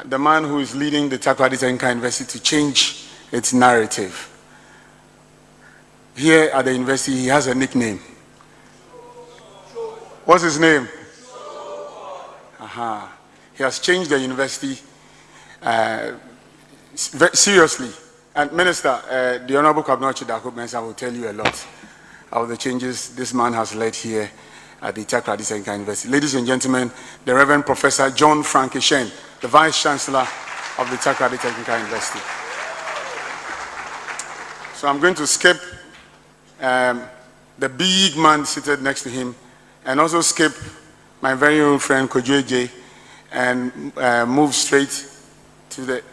the man who is leading the Takoradi Technical University to change its narrative. Here at the university, he has a nickname. What's his name? He has changed the university seriously. And Minister, the Honorable Kwabena Chidako Mensah will tell you a lot of the changes this man has led here at the Takoradi Technical University. Ladies and gentlemen, the Reverend Professor John Frank Shen, the Vice Chancellor of the Takoradi Technical University. So I'm going to skip the big man seated next to him, and also skip my very old friend Kojueje, and move straight to the,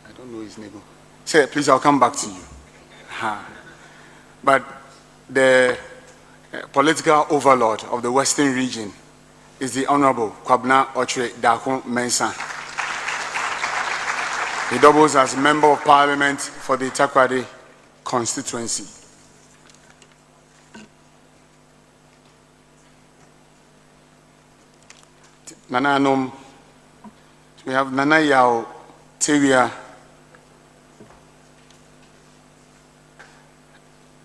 I don't know his name. Say, please, I'll come back to you. But the political overlord of the Western region is the Honorable Kwabena Dako Mensah. He doubles as Member of Parliament for the Takoradi constituency. Nana Anom, we have Nana Yao Teria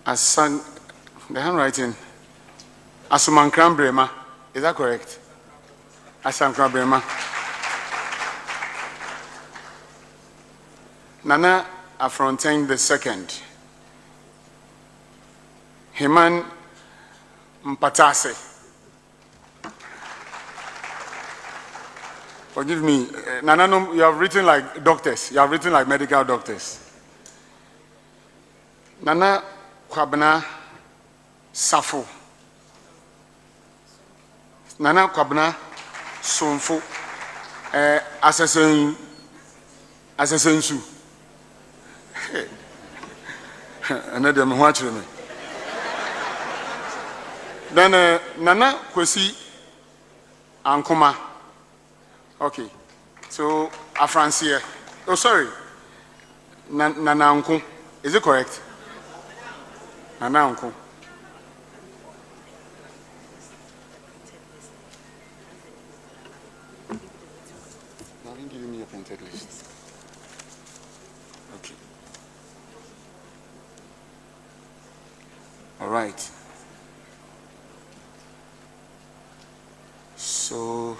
Asan, the handwriting, Asumankran Brema, is that correct? Asankran Brema. Nana Afrontain II, Heman Mpatase. Forgive me, Nana, you have written like doctors, you have written like medical doctors. Nana Kwabena Safo, Nana Kwabena Sonfo, Assassin Su. Another one watching me. Then Nana Kwesi Ankoma. Okay, so Afrancie. Oh, sorry. Nana Anko. Is it correct? Nana Anko. Now, give me your printed list. Okay. All right. So.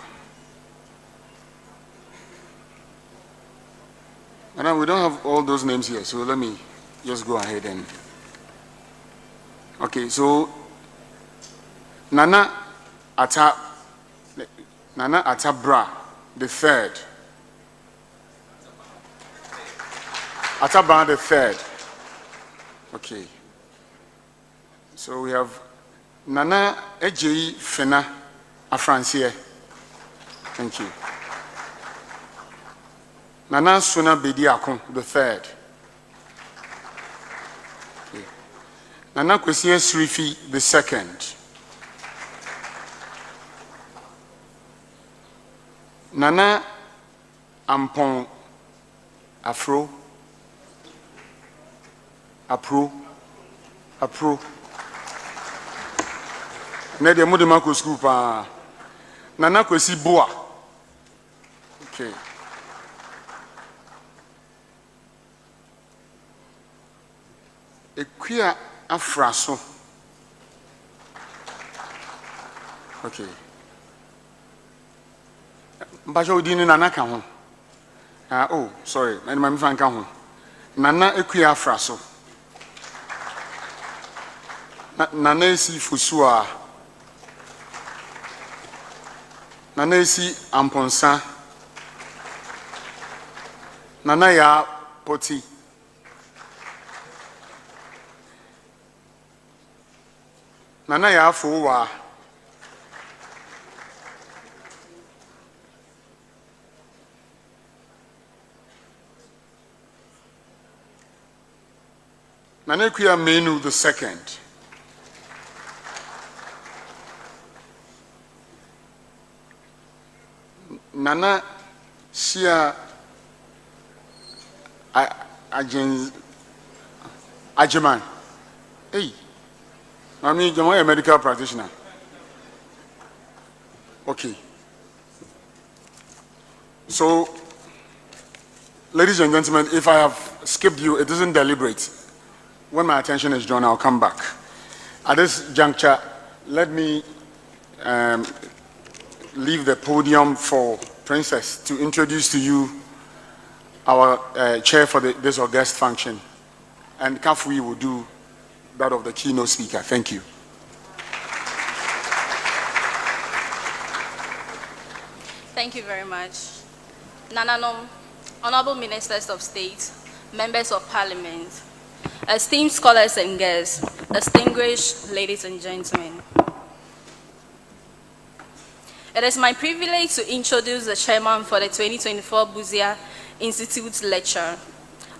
And we don't have all those names here, so let me just go ahead and. Okay, so Nana Atabra the third. Atabra the third. Okay. So we have Nana Eji Fena Afrancie. Thank you. Nana Suna Bediakon the third. Okay. Nana Kwesi Srifi the second. Nana Ampon Afro. Nede Mudemako school pa. Nana Kwesi Boa. Okay. Equia Afraso. Okay. Bajo dini Nana Kaho. Oh, sorry. My friend Kaho. Nana Equia Afraso. Nana esi Fusua. Nana esi Amponsa. Nana ya Poti. Nana ya Fuwa. Nana Kuya Menu the second. Nana Shia Ajeman. Hey. I mean, you're a medical practitioner. Okay. So, Ladies and gentlemen, if I have skipped you, it isn't deliberate. When my attention is drawn, I'll come back. At this juncture, let me leave the podium for Princess to introduce to you our chair for this august function. And Kafui will do that of the keynote speaker. Thank you. Thank you very much. Nananom, Honorable Ministers of State, Members of Parliament, esteemed scholars and guests, distinguished ladies and gentlemen. It is my privilege to introduce the chairman for the 2024 Busia Institute Lecture.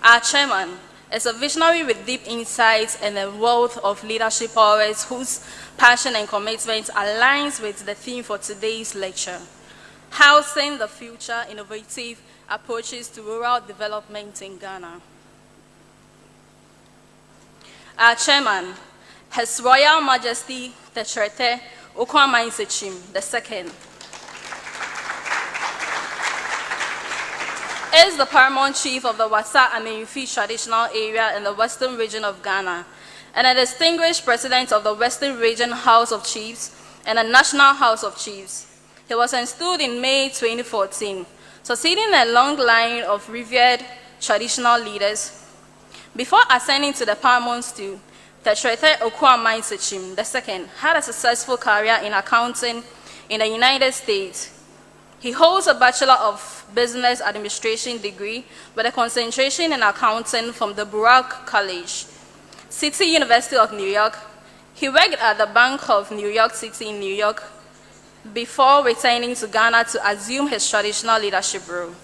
Our chairman is a visionary with deep insights and a wealth of leadership powers whose passion and commitment aligns with the theme for today's lecture: housing the future, innovative approaches to rural development in Ghana. Our chairman, His Royal Majesty the Chairperson Okwama Nsechim II, is the paramount chief of the Wasa Amenyufi traditional area in the western region of Ghana, and a distinguished president of the Western Region House of Chiefs and the National House of Chiefs. He was installed in May 2014, succeeding a long line of revered traditional leaders. Before ascending to the paramount stool, the Chairperson Okwama Nsechim II had a successful career in accounting in the United States. He holds a Bachelor of Business Administration degree with a concentration in accounting from the Baruch College, City University of New York. He worked at the Bank of New York City in New York before returning to Ghana to assume his traditional leadership role.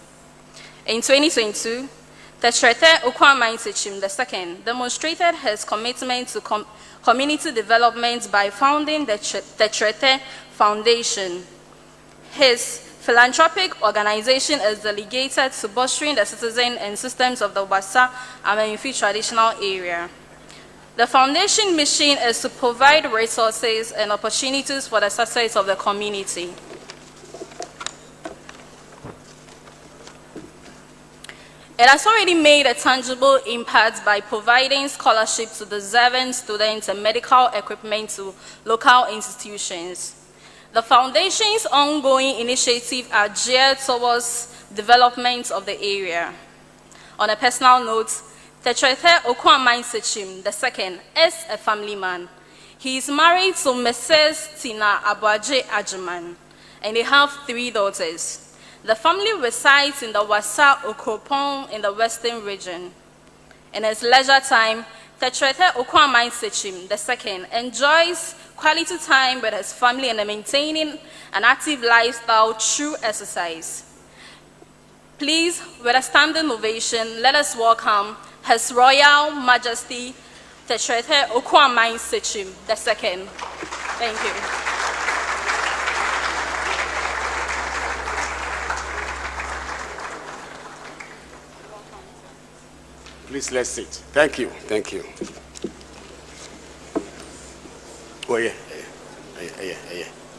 In 2022, the Chairperson Okwama Nsechim II demonstrated his commitment to community development by founding the Chairperson Foundation. His philanthropic organization is delegated to bolstering the citizens and systems of the Wasa Amenyufi traditional area. The foundation mission is to provide resources and opportunities for the success of the community. It has already made a tangible impact by providing scholarships to deserving students and medical equipment to local institutions. The foundation's ongoing initiatives are geared towards development of the area. On a personal note, the Chairperson Okwama Nsechim II is a family man. He is married to Mrs. Tina Abuaje Ajiman, and they have 3 daughters. The family resides in the Wasa Okropon in the Western region. In his leisure time, the Chairperson Okwama Nsechim II enjoys quality time with his family and maintaining an active lifestyle through exercise. Please, with a standing ovation, let us welcome His Royal Majesty the Chairperson Okwama Nsechim II. Thank you. Please, let's sit. Thank you. Thank you. Oh, yeah.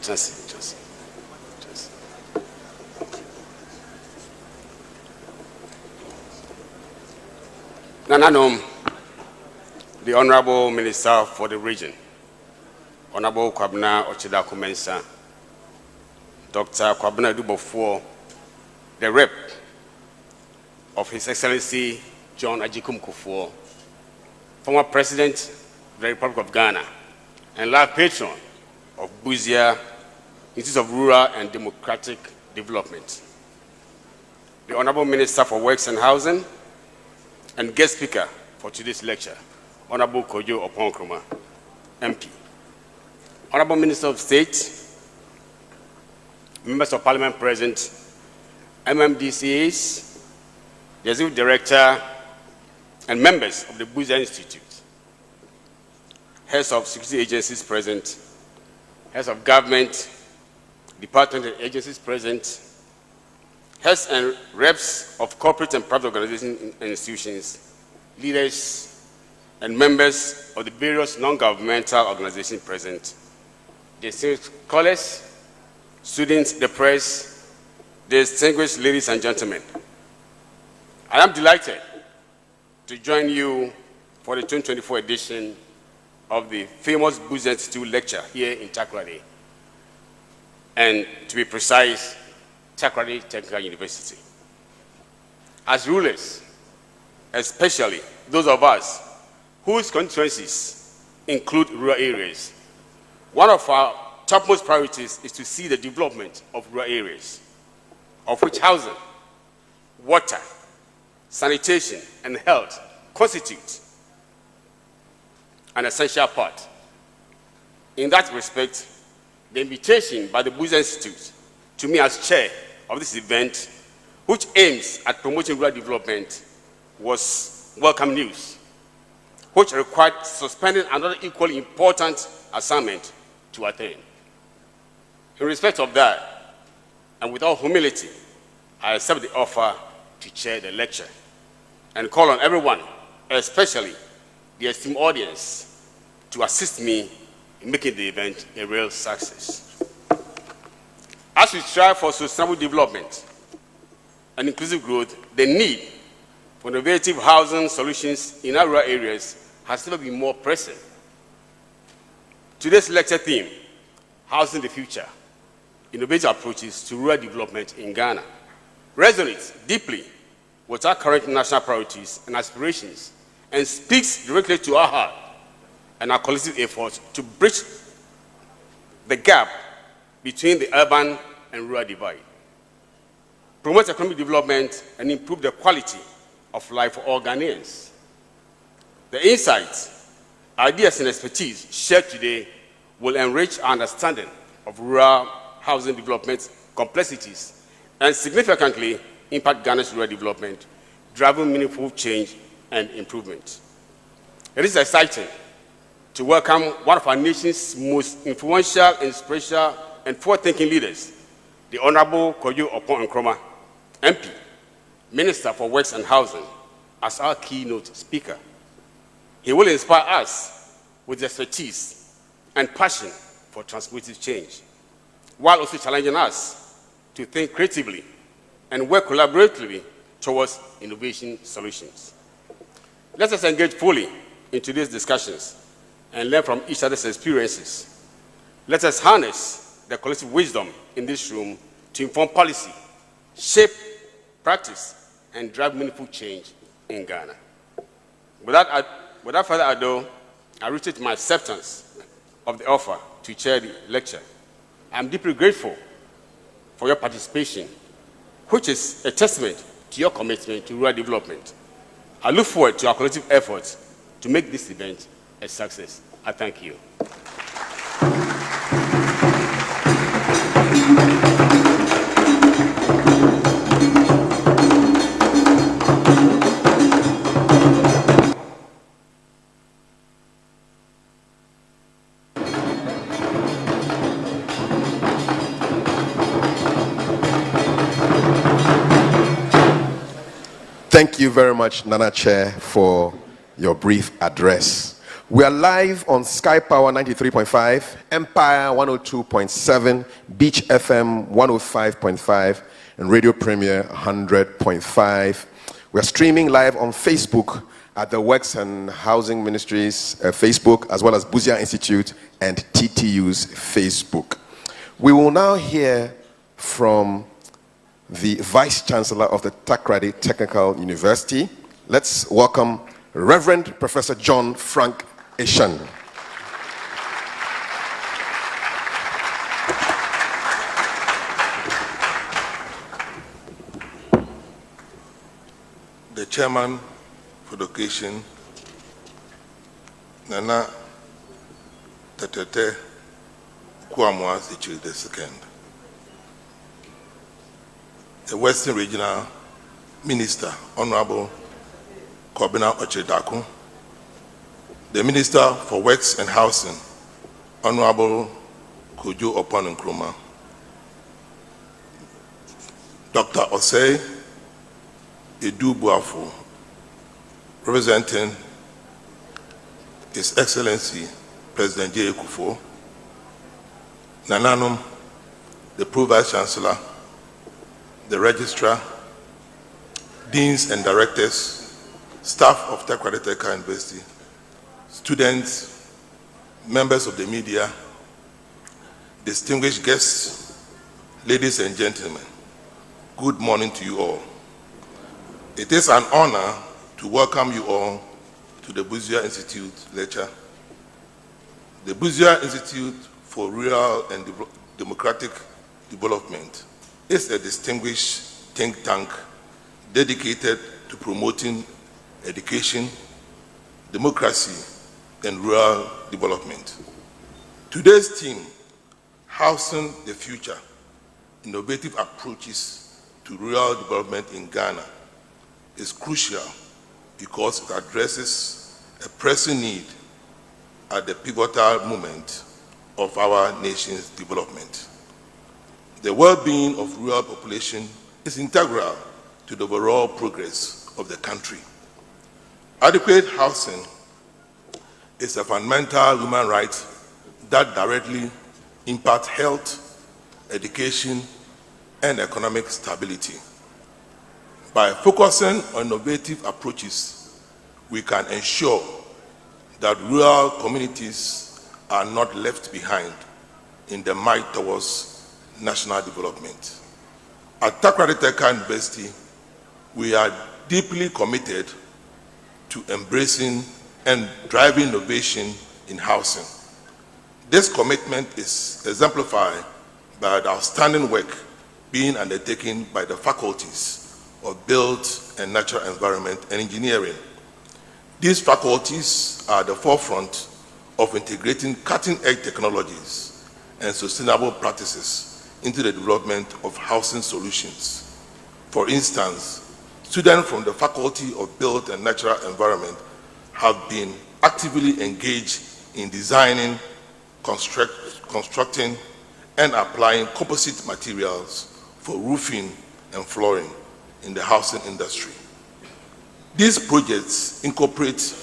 Chancellor. Nananom, the Honorable Minister for the region, Honorable Kwabena Ochidako Mensah, Dr. Kwabena Dubofo, the rep of His Excellency John Ajikum Kufuor, former President of the Republic of Ghana, and last patron of Busia Inst of Rural and Democratic Development, the Honorable Minister for Works and Housing, and guest speaker for today's lecture, Honorable Kojo Oponkroma, MP, Honorable Minister of State, Members of Parliament present, MMDCAs, the Executive Director, and members of the Busia Institute, heads of security agencies present, heads of government, department and agencies present, heads and reps of corporate and private organizations and institutions, leaders and members of the various non-governmental organizations present, distinguished scholars, students, the press, distinguished ladies and gentlemen. I am delighted to join you for the 2024 edition of the famous Busia Inst lecture here in Takoradi, and to be precise, Takoradi Technical University. As rulers, especially those of us whose constituencies include rural areas, one of our topmost priorities is to see the development of rural areas, of which housing, water, sanitation, and health constitute an essential part. In that respect, the invitation by the Busia Institute to me as chair of this event, which aims at promoting rural development, was welcome news, which required suspending another equally important assignment to attend. In respect of that, and with all humility, I accept the offer to chair the lecture and call on everyone, especially the esteemed audience, to assist me in making the event a real success. As we strive for sustainable development and inclusive growth, the need for innovative housing solutions in our rural areas has never been more pressing. Today's lecture theme, Housing the Future, Innovative Approaches to Rural Development in Ghana, resonates deeply with our current national priorities and aspirations and speaks directly to our heart and our collective efforts to bridge the gap between the urban and rural divide, promote economic development, and improve the quality of life for all Ghanaians. The insights, ideas, and expertise shared today will enrich our understanding of rural housing development complexities and significantly impact Ghana's rural development, driving meaningful change and improvement. It is exciting to welcome one of our nation's most influential, inspirational, and forward-thinking leaders, the Honorable Kojo Opon Nkrumah, MP, Minister for Works and Housing, as our keynote speaker. He will inspire us with expertise and passion for transformative change, while also challenging us to think creatively and work collaboratively towards innovation solutions. Let us engage fully in today's discussions and learn from each other's experiences. Let us harness the collective wisdom in this room to inform policy, shape practice, and drive meaningful change in Ghana. Without further ado, I reiterate my acceptance of the offer to chair the lecture. I am deeply grateful for your participation, which is a testament to your commitment to rural development. I look forward to our collective efforts to make this event a success. I thank you. Thank you very much, Nana Chair, for your brief address. We are live on Sky Power 93.5, Empire 102.7, Beach FM 105.5, and Radio Premier 100.5. We are streaming live on Facebook at the Works and Housing Ministries Facebook, as well as Busia Institute and TTU's Facebook. We will now hear from the Vice Chancellor of the Takoradi Technical University. Let's welcome Reverend Professor John Frank Eshan. The chairman for the occasion, Nana Tetete Kwamwa Zichiri II, the Western Regional Minister, Honorable Kobina Ochedaku, the Minister for Works and Housing, Honorable Kojo Opon Nkrumah, Dr. Osei Edu Buafu, representing His Excellency President J. Kufuor, Nananum, the Pro Vice Chancellor, the Registrar, deans and directors, staff of Takrady University, students, members of the media, distinguished guests, ladies and gentlemen, good morning to you all. It is an honor to welcome you all to the Busia Institute lecture. The Busia Institute for Rural and Democratic Development is a distinguished think tank dedicated to promoting education, democracy, and rural development. Today's theme, Housing the Future, Innovative Approaches to Rural Development in Ghana, is crucial because it addresses a pressing need at the pivotal moment of our nation's development. The well-being of rural population is integral to the overall progress of the country. Adequate housing is a fundamental human right that directly impacts health, education, and economic stability. By focusing on innovative approaches, we can ensure that rural communities are not left behind in the march towards national development. At Takrady University, we are deeply committed to embracing and driving innovation in housing. This commitment is exemplified by the outstanding work being undertaken by the faculties of Built and Natural Environment and Engineering. These faculties are at the forefront of integrating cutting-edge technologies and sustainable practices into the development of housing solutions. For instance, students from the Faculty of Built and Natural Environment have been actively engaged in designing, constructing, and applying composite materials for roofing and flooring in the housing industry. These projects incorporate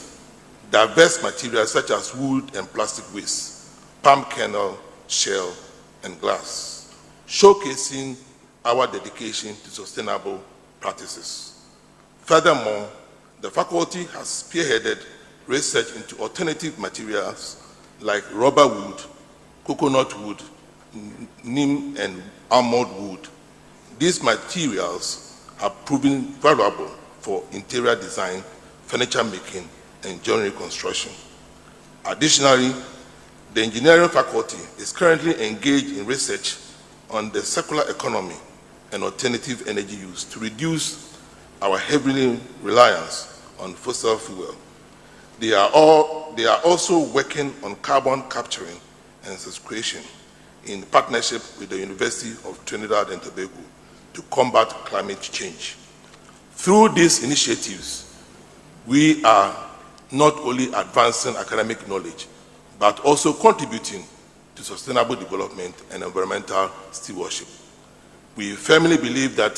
diverse materials such as wood and plastic waste, palm kernel, shell, and glass, showcasing our dedication to sustainable practices. Furthermore, the faculty has spearheaded research into alternative materials like rubber wood, coconut wood, neem and almond wood. These materials have proven valuable for interior design, furniture making, and joinery construction. Additionally, the engineering faculty is currently engaged in research on the circular economy and alternative energy use to reduce our heavy reliance on fossil fuel. They are also working on carbon capturing and sequestration in partnership with the University of Trinidad and Tobago to combat climate change. Through these initiatives, we are not only advancing academic knowledge, but also contributing to sustainable development and environmental stewardship. We firmly believe that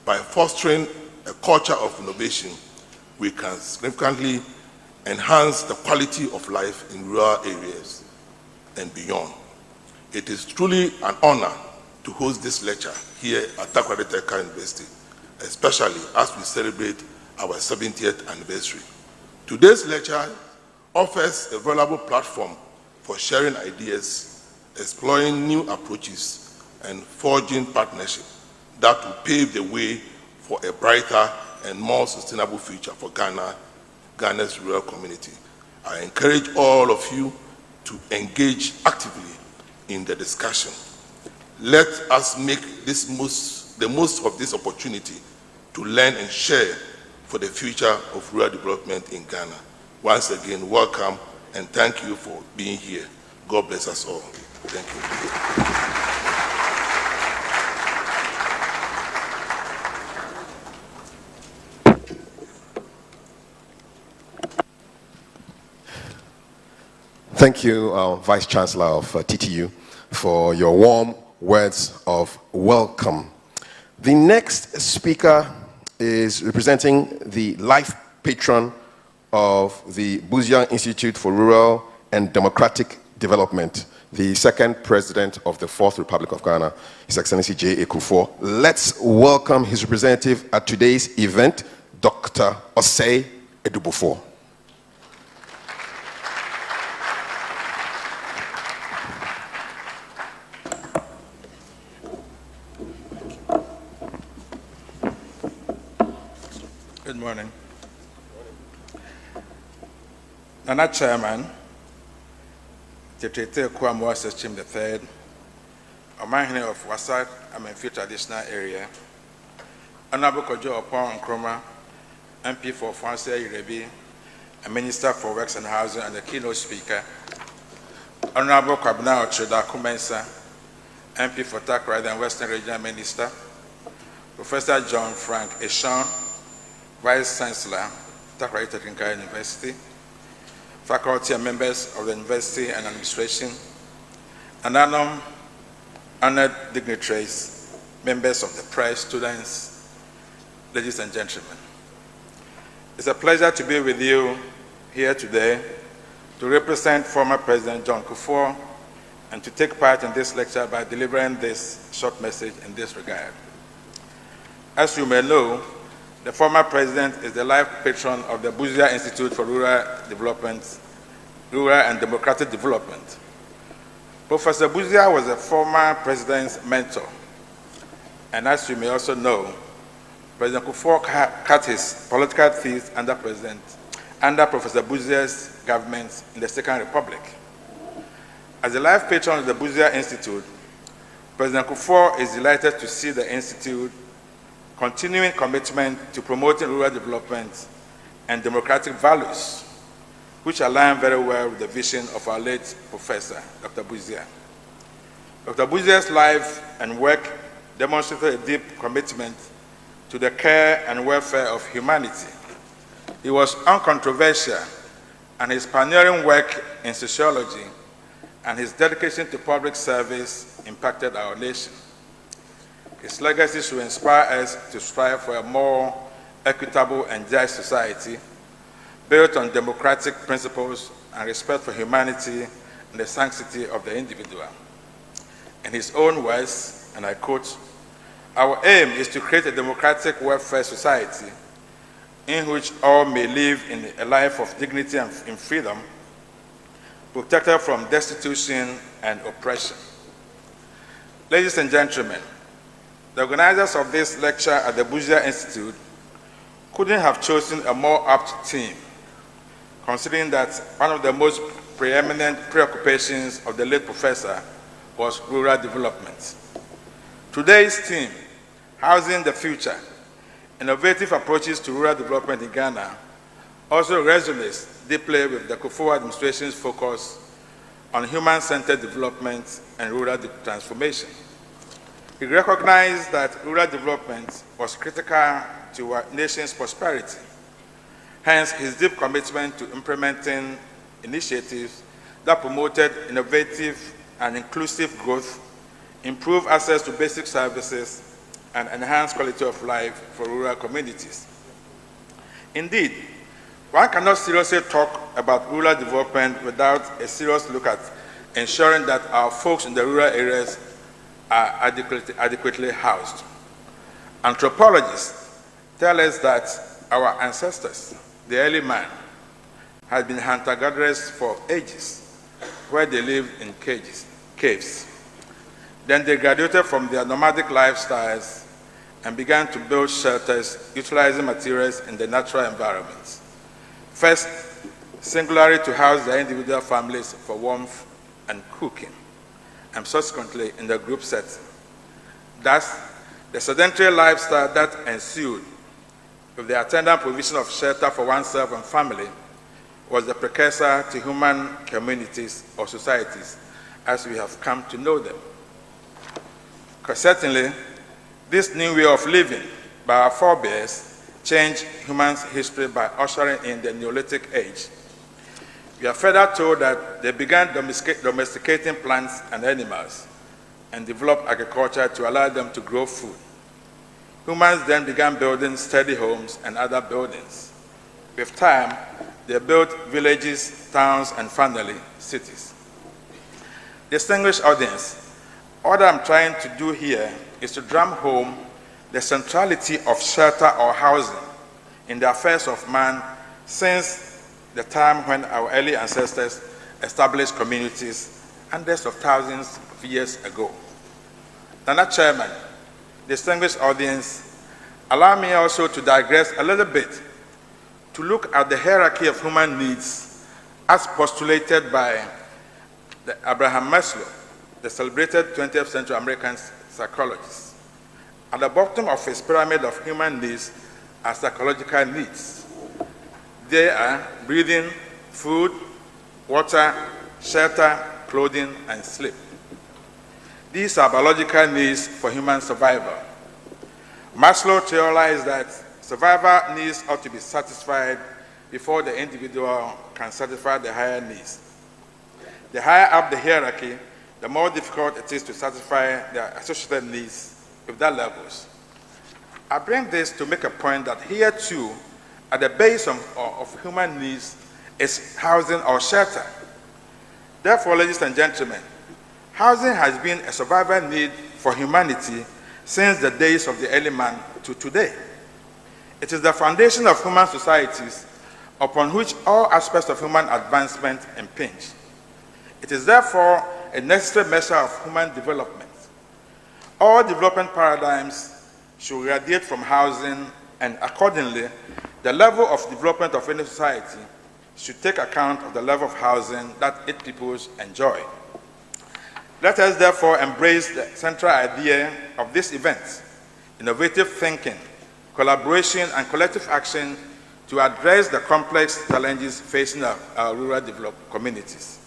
by fostering a culture of innovation, we can significantly enhance the quality of life in rural areas and beyond. It is truly an honor to host this lecture here at Takrady University, especially as we celebrate our 70th anniversary. Today's lecture offers a valuable platform for sharing ideas, exploring new approaches, and forging partnerships that will pave the way for a brighter and more sustainable future for Ghana's rural community. I encourage all of you to engage actively in the discussion. Let us make the most of this opportunity to learn and share for the future of rural development in Ghana. Once again, welcome and thank you for being here. God bless us all. Thank you. Thank you, Vice Chancellor of TTU, for your warm words of welcome. The next speaker is representing the life patron of the Busia Institute for Rural and Democratic Development, the second president of the Fourth Republic of Ghana, His Excellency J.A. Kufuor. Let's welcome his representative at today's event, Dr. Osei Edubufo. Good morning. Nana Chairman, Tete Kwamwa Sechim III, Omahine of Wasat, Amenfi Traditional Area, Honorable Kojo Opon Nkrumah, MP for Francois Irebi, a Minister for Works and Housing and the keynote speaker, Honorable Kwabena Ochedaku-Mensah, MP for Takoradi and Western Regional Minister, Professor John Frank Eshon, Vice Chancellor, Takoradi Technical University, faculty and members of the university and administration, and honored dignitaries, members of the press, students, ladies and gentlemen. It's a pleasure to be with you here today to represent former President John Kufuor and to take part in this lecture by delivering this short message in this regard. As you may know, the former president is the life patron of the Busia Institute for Rural and Democratic Development. Professor Busia was a former president's mentor. And as you may also know, President Kufuor cut his political teeth under Professor Busia's government in the Second Republic. As the life patron of the Busia Institute, President Kufuor is delighted to see the Institute continuing commitment to promoting rural development and democratic values, which align very well with the vision of our late professor, Dr. Busia. Dr. Busia's life and work demonstrated a deep commitment to the care and welfare of humanity. He was uncontroversial, and his pioneering work in sociology and his dedication to public service impacted our nation. His legacy should inspire us to strive for a more equitable and just society built on democratic principles and respect for humanity and the sanctity of the individual. In his own words, and I quote, "Our aim is to create a democratic welfare society in which all may live in a life of dignity and in freedom, protected from destitution and oppression." Ladies and gentlemen, the organizers of this lecture at the Busia Institute couldn't have chosen a more apt theme, considering that one of the most preeminent preoccupations of the late professor was rural development. Today's theme, Housing the Future, Innovative Approaches to Rural Development in Ghana, also resonates deeply with the Kufuor administration's focus on human-centered development and rural transformation. He recognized that rural development was critical to our nation's prosperity. Hence, his deep commitment to implementing initiatives that promoted innovative and inclusive growth, improve access to basic services, and enhance quality of life for rural communities. Indeed, one cannot seriously talk about rural development without a serious look at ensuring that our folks in the rural areas are adequately housed. Anthropologists tell us that our ancestors, the early man, had been hunter-gatherers for ages, where they lived in caves. Then they graduated from their nomadic lifestyles and began to build shelters utilizing materials in the natural environments. First, singularly to house their individual families for warmth and cooking, and subsequently in the group setting. Thus, the sedentary lifestyle that ensued with the attendant provision of shelter for oneself and family was the precursor to human communities or societies as we have come to know them. Certainly, this new way of living by our forebears changed human history by ushering in the Neolithic age. We are further told that they began domesticating plants and animals and developed agriculture to allow them to grow food. Humans then began building sturdy homes and other buildings. With time, they built villages, towns, and finally, cities. Distinguished audience, all that I'm trying to do here is to drum home the centrality of shelter or housing in the affairs of man since the time when our early ancestors established communities hundreds of thousands of years ago. Nana Chairman, distinguished audience, allow me also to digress a little bit to look at the hierarchy of human needs as postulated by Abraham Maslow, the celebrated 20th century American psychologist. At the bottom of his pyramid of human needs are psychological needs. They are breathing, food, water, shelter, clothing, and sleep. These are biological needs for human survival. Maslow theorized that survival needs ought to be satisfied before the individual can satisfy the higher needs. The higher up the hierarchy, the more difficult it is to satisfy the associated needs with that levels. I bring this to make a point that here too, at the base of human needs is housing or shelter. Therefore, ladies and gentlemen, housing has been a survival need for humanity since the days of the early man to today. It is the foundation of human societies upon which all aspects of human advancement impinge. It is therefore a necessary measure of human development. All development paradigms should radiate from housing, and accordingly, the level of development of any society should take account of the level of housing that its peoples enjoy. Let us therefore embrace the central idea of this event: innovative thinking, collaboration, and collective action to address the complex challenges facing our rural developed communities.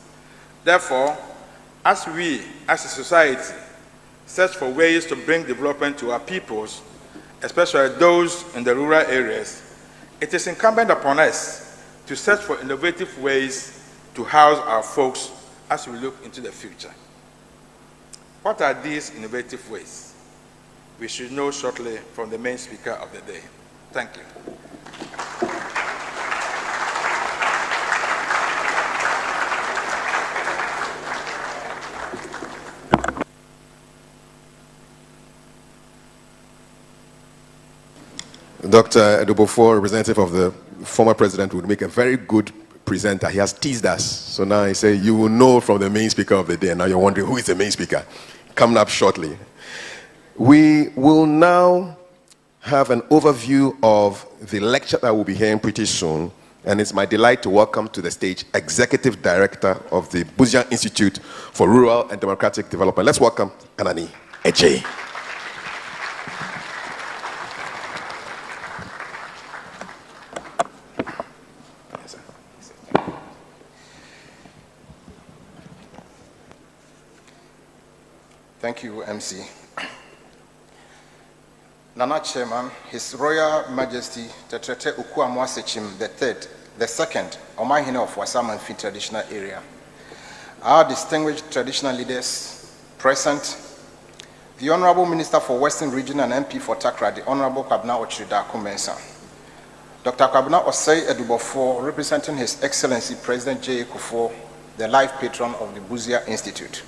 Therefore, as we, as a society, search for ways to bring development to our peoples, especially those in the rural areas, it is incumbent upon us to search for innovative ways to house our folks as we look into the future. What are these innovative ways? We should know shortly from the main speaker of the day. Thank you. Dr. Edubofo, representative of the former president, would make a very good presenter. He has teased us. So now he said, you will know from the main speaker of the day. And now you're wondering, who is the main speaker? Coming up shortly. We will now have an overview of the lecture that we'll be hearing pretty soon. And it's my delight to welcome to the stage Executive Director of the Busia Institute for Rural and Democratic Development. Let's welcome Anani Eje. Thank you, MC. Nana Chairman, His Royal Majesty Tetrete Ukuamwasechim the second, Omahine of Wasamanfi traditional area. Our distinguished traditional leaders present, the Honorable Minister for Western Region and MP for Takra, the Honorable Kwabena Ochiridaku Mensah. Dr. Kwabena Osei Edubofo, representing His Excellency President J. Kufuor, the life patron of the Busia Institute.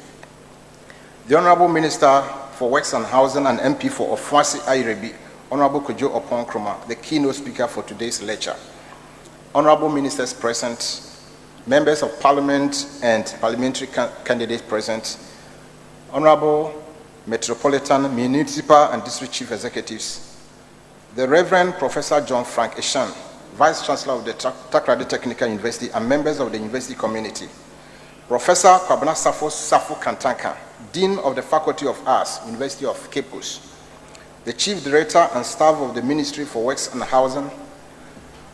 The Honorable Minister for Works and Housing and MP for Ofuasi Airebi, Honorable Kojo Oponkroma, the keynote speaker for today's lecture. Honorable Ministers present, Members of Parliament and parliamentary candidates present, Honorable Metropolitan, Municipal and District Chief Executives, the Reverend Professor John Frank Eshan, Vice Chancellor of the Takrady Technical University and members of the university community, Professor Kwabena Safu Kantanka, Dean of the Faculty of Arts, University of Cape Coast, the Chief Director and staff of the Ministry for Works and Housing,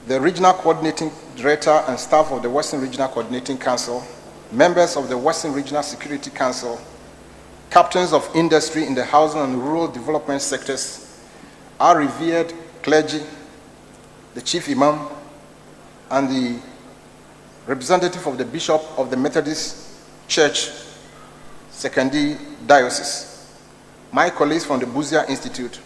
the Regional Coordinating Director and staff of the Western Regional Coordinating Council, members of the Western Regional Security Council, captains of industry in the housing and rural development sectors, our revered clergy, the Chief Imam, and the representative of the Bishop of the Methodist Church, Secondary Diocese, my colleagues from the Busia Institute,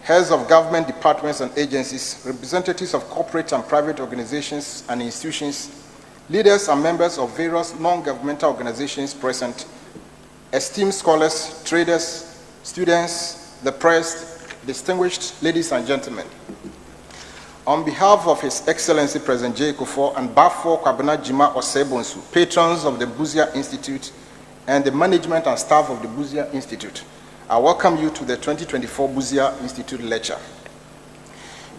heads of government departments and agencies, representatives of corporate and private organizations and institutions, leaders and members of various non-governmental organizations present, esteemed scholars, traders, students, the press, distinguished ladies and gentlemen. On behalf of His Excellency President J. Kufuor and Bafo Kwabena Jima Osebonsu, patrons of the Busia Institute and the management and staff of the Busia Institute, I welcome you to the 2024 Busia Institute Lecture.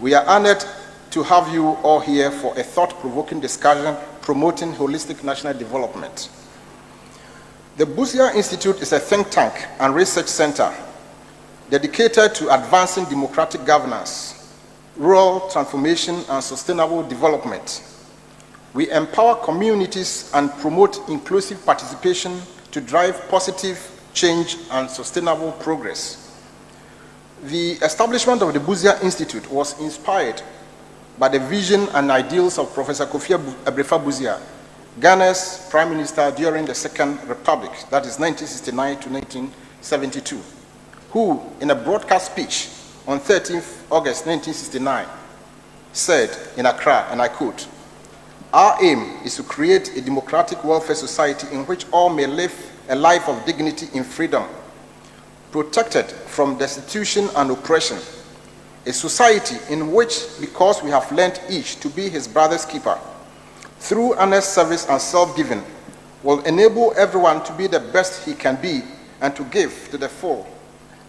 We are honored to have you all here for a thought-provoking discussion promoting holistic national development. The Busia Institute is a think tank and research center dedicated to advancing democratic governance, rural transformation, and sustainable development. We empower communities and promote inclusive participation to drive positive change and sustainable progress. The establishment of the Busia Institute was inspired by the vision and ideals of Professor Kofi Abrefa Busia, Ghana's Prime Minister during the Second Republic, that is 1969 to 1972, who, in a broadcast speech on 13th August 1969, said in Accra, and I quote, "Our aim is to create a democratic welfare society in which all may live a life of dignity in freedom, protected from destitution and oppression, a society in which, because we have learned each to be his brother's keeper, through honest service and self-giving, will enable everyone to be the best he can be and to give to the full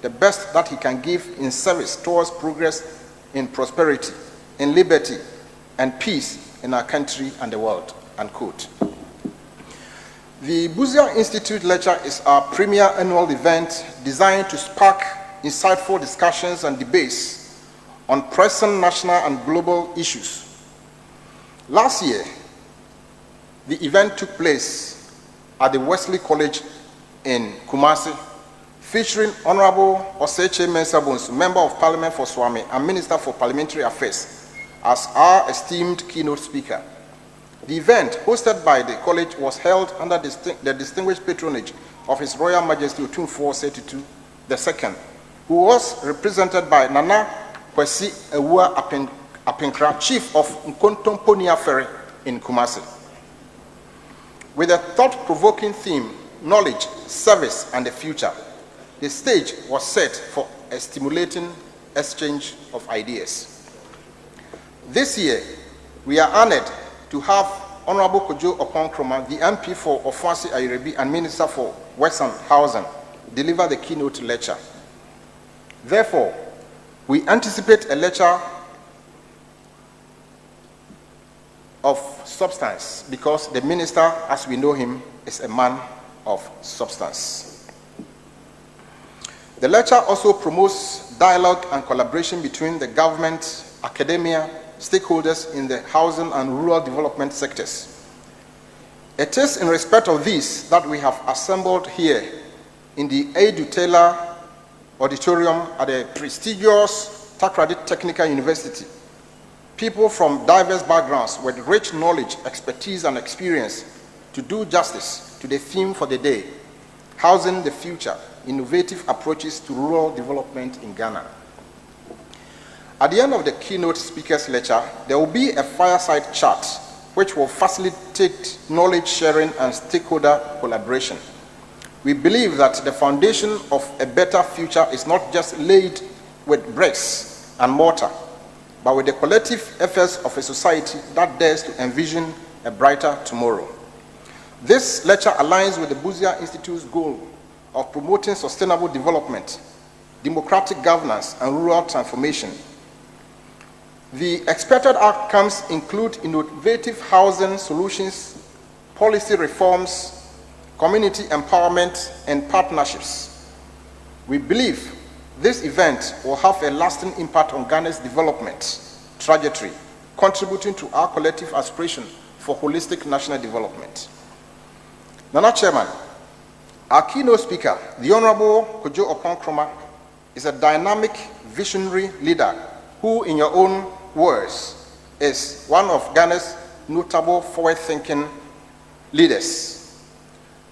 the best that he can give in service towards progress in prosperity, in liberty, and peace in our country and the world," unquote. The Busia Institute Lecture is our premier annual event designed to spark insightful discussions and debates on pressing national and global issues. Last year, the event took place at the Wesley College in Kumasi, featuring Honorable Oseche Mensah Bonsu, Member of Parliament for Swami and Minister for Parliamentary Affairs, as our esteemed keynote speaker. The event, hosted by the college, was held under the distinguished patronage of His Royal Majesty Otumfuo Osei II, who was represented by Nana Kwesi Ewua Apinkra, Chief of Nkontomponia Ferry in Kumasi. With a thought-provoking theme, knowledge, service, and the future, the stage was set for a stimulating exchange of ideas. This year, we are honored to have Honorable Kojo Oponkroma, the MP for Ofuasi Ayirebi and Minister for Works and Housing, deliver the keynote lecture. Therefore, we anticipate a lecture of substance because the minister, as we know him, is a man of substance. The lecture also promotes dialogue and collaboration between the government, academia, stakeholders in the housing and rural development sectors. It is in respect of this that we have assembled here in the Edu Taylor Auditorium at the prestigious Takoradi Technical University, people from diverse backgrounds with rich knowledge, expertise, and experience to do justice to the theme for the day, Housing the Future, Innovative Approaches to Rural Development in Ghana. At the end of the keynote speaker's lecture, there will be a fireside chat which will facilitate knowledge sharing and stakeholder collaboration. We believe that the foundation of a better future is not just laid with bricks and mortar, but with the collective efforts of a society that dares to envision a brighter tomorrow. This lecture aligns with the Busia Institute's goal of promoting sustainable development, democratic governance, and rural transformation. The expected outcomes include innovative housing solutions, policy reforms, community empowerment, and partnerships. We believe this event will have a lasting impact on Ghana's development trajectory, contributing to our collective aspiration for holistic national development. Nana Chairman, our keynote speaker, the Honorable Kojo Oponkroma, is a dynamic, visionary leader who, in your own words, is one of Ghana's notable forward-thinking leaders.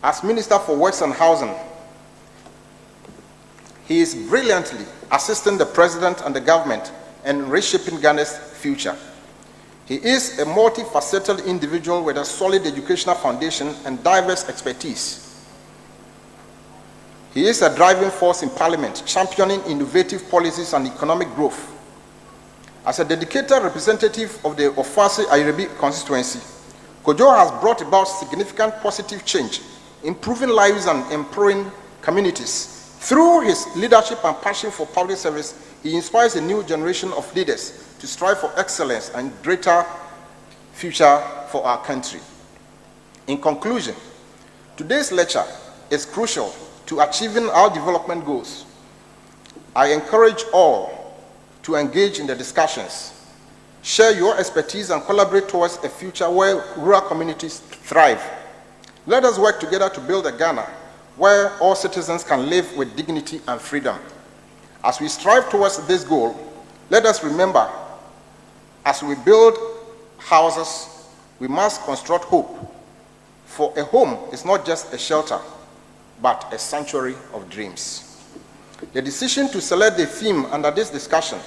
As Minister for Works and Housing, he is brilliantly assisting the President and the government in reshaping Ghana's future. He is a multifaceted individual with a solid educational foundation and diverse expertise. He is a driving force in Parliament, championing innovative policies and economic growth. As a dedicated representative of the Ofasi Ayrebi constituency, Kojo has brought about significant positive change, improving lives and empowering communities. Through his leadership and passion for public service, he inspires a new generation of leaders to strive for excellence and greater future for our country. In conclusion, today's lecture is crucial to achieving our development goals. I encourage all to engage in the discussions, share your expertise and collaborate towards a future where rural communities thrive. Let us work together to build a Ghana where all citizens can live with dignity and freedom. As we strive towards this goal, let us remember, as we build houses, we must construct hope. For a home is not just a shelter, but a sanctuary of dreams. The decision to select the theme under this discussion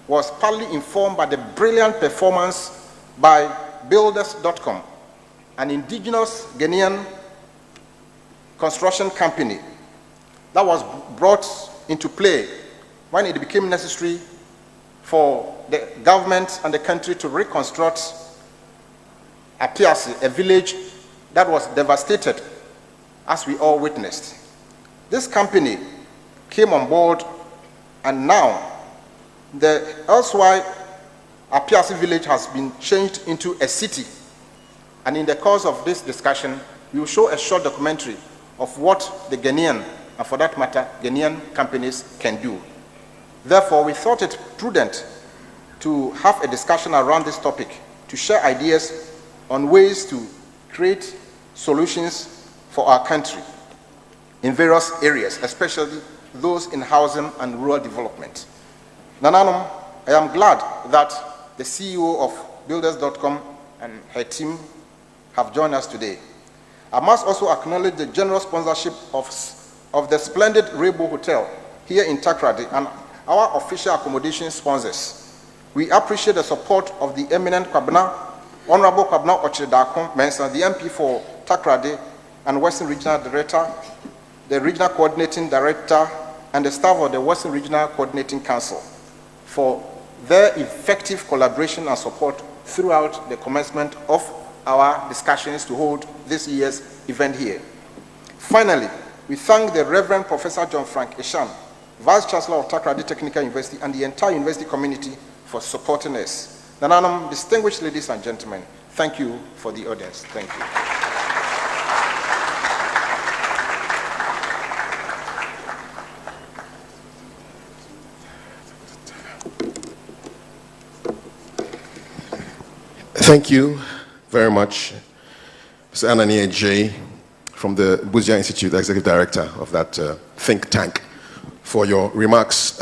was partly informed by the brilliant performance by Builders.com, an indigenous Ghanaian construction company that was brought into play when it became necessary for the government and the country to reconstruct Apiasi, a village that was devastated, as we all witnessed. This company came on board, and now the elsewhere Apiasi village has been changed into a city. And in the course of this discussion, we will show a short documentary of what the Ghanaian, and for that matter, Ghanaian companies can do. Therefore, we thought it prudent to have a discussion around this topic, to share ideas on ways to create solutions for our country in various areas, especially those in housing and rural development. Nananom, I am glad that the CEO of Builders.com and her team have joined us today. I must also acknowledge the generous sponsorship of the splendid Rainbow Hotel here in Takoradi and our official accommodation sponsors. We appreciate the support of the eminent Honorable Kwabena Ochidako Mensah, the MP for Takoradi and Western Regional Director, the Regional Coordinating Director, and the staff of the Western Regional Coordinating Council for their effective collaboration and support throughout the commencement of our discussions to hold this year's event here. Finally, we thank the Reverend Professor John Frank Eshan, Vice Chancellor of Takoradi Technical University, and the entire university community for supporting us. Nananom, distinguished ladies and gentlemen, thank you for the audience. Thank you. Thank you very much, Mr. Anania J. from the Busia Institute, the Executive Director of that think tank, for your remarks.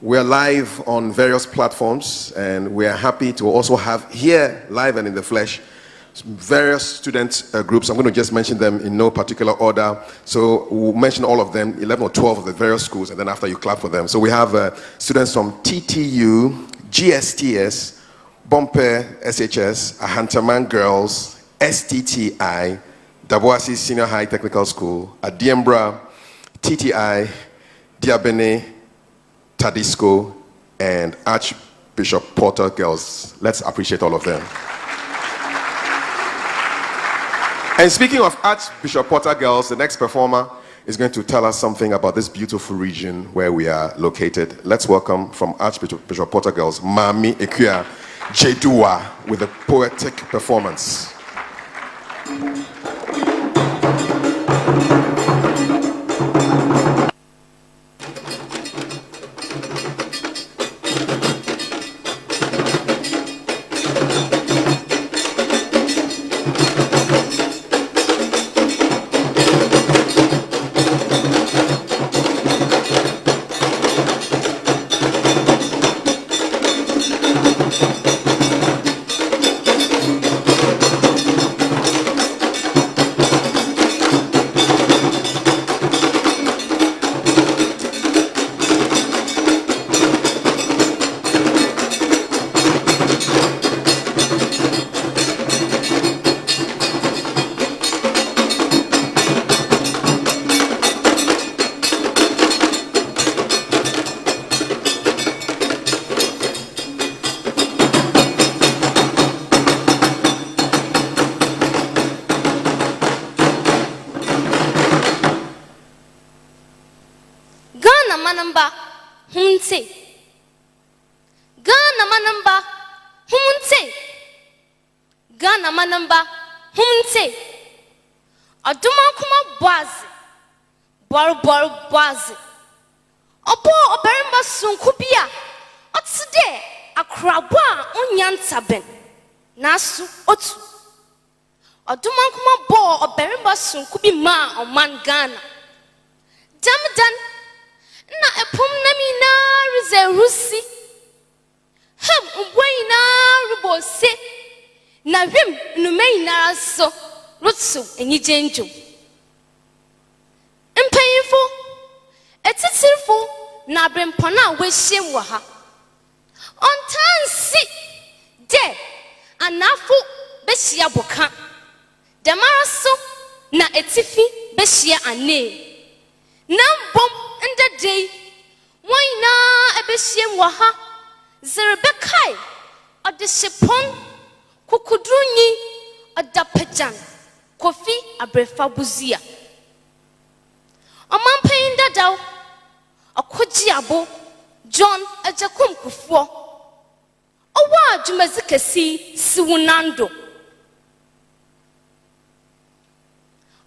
We're live on various platforms, and we're happy to also have here, live and in the flesh, various student groups. I'm going to just mention them in no particular order. So we'll mention all of them, 11 or 12 of the various schools, and then after you clap for them. So we have students from TTU, GSTS, Bompe SHS, Ahantaman Girls, STTI, Daboasi Senior High Technical School, Adiembra, TTI, Diabene, Tadisco, and Archbishop Porter Girls. Let's appreciate all of them. And speaking of Archbishop Porter Girls, the next performer is going to tell us something about this beautiful region where we are located. Let's welcome from Archbishop Porter Girls, Mami Ekuya Jedua, with a poetic performance. manamba hunte. Ghana manamba hunte. Ghana manamba hunte. Aduma kuma boazi. Bor boazi. Obo oberimba sunkubia. Otside akrabwa onyantaben. Nasu otu. Aduma kuma bo oberimba sunkubi ma oman Ghana. Jamdan na epum na mina rize rusi. Hem ubwe na rubose. Na rim nume na raso. Rutsu enyi jenjo. Mpayinfo etitirfo na brempana we hyem wa ha. Ontansi de anafo be hia boka. Demaraso na etifi be hia ane. Nambom ndedei waina ebe hyem wa ha. Zerebekai odeshepon kukudrunyi odapejan Kofi Abrefa Busia. Oman Dadaw Okoji Abo John Ajakum Kufuor. Owa Jumazikasi Siwunando.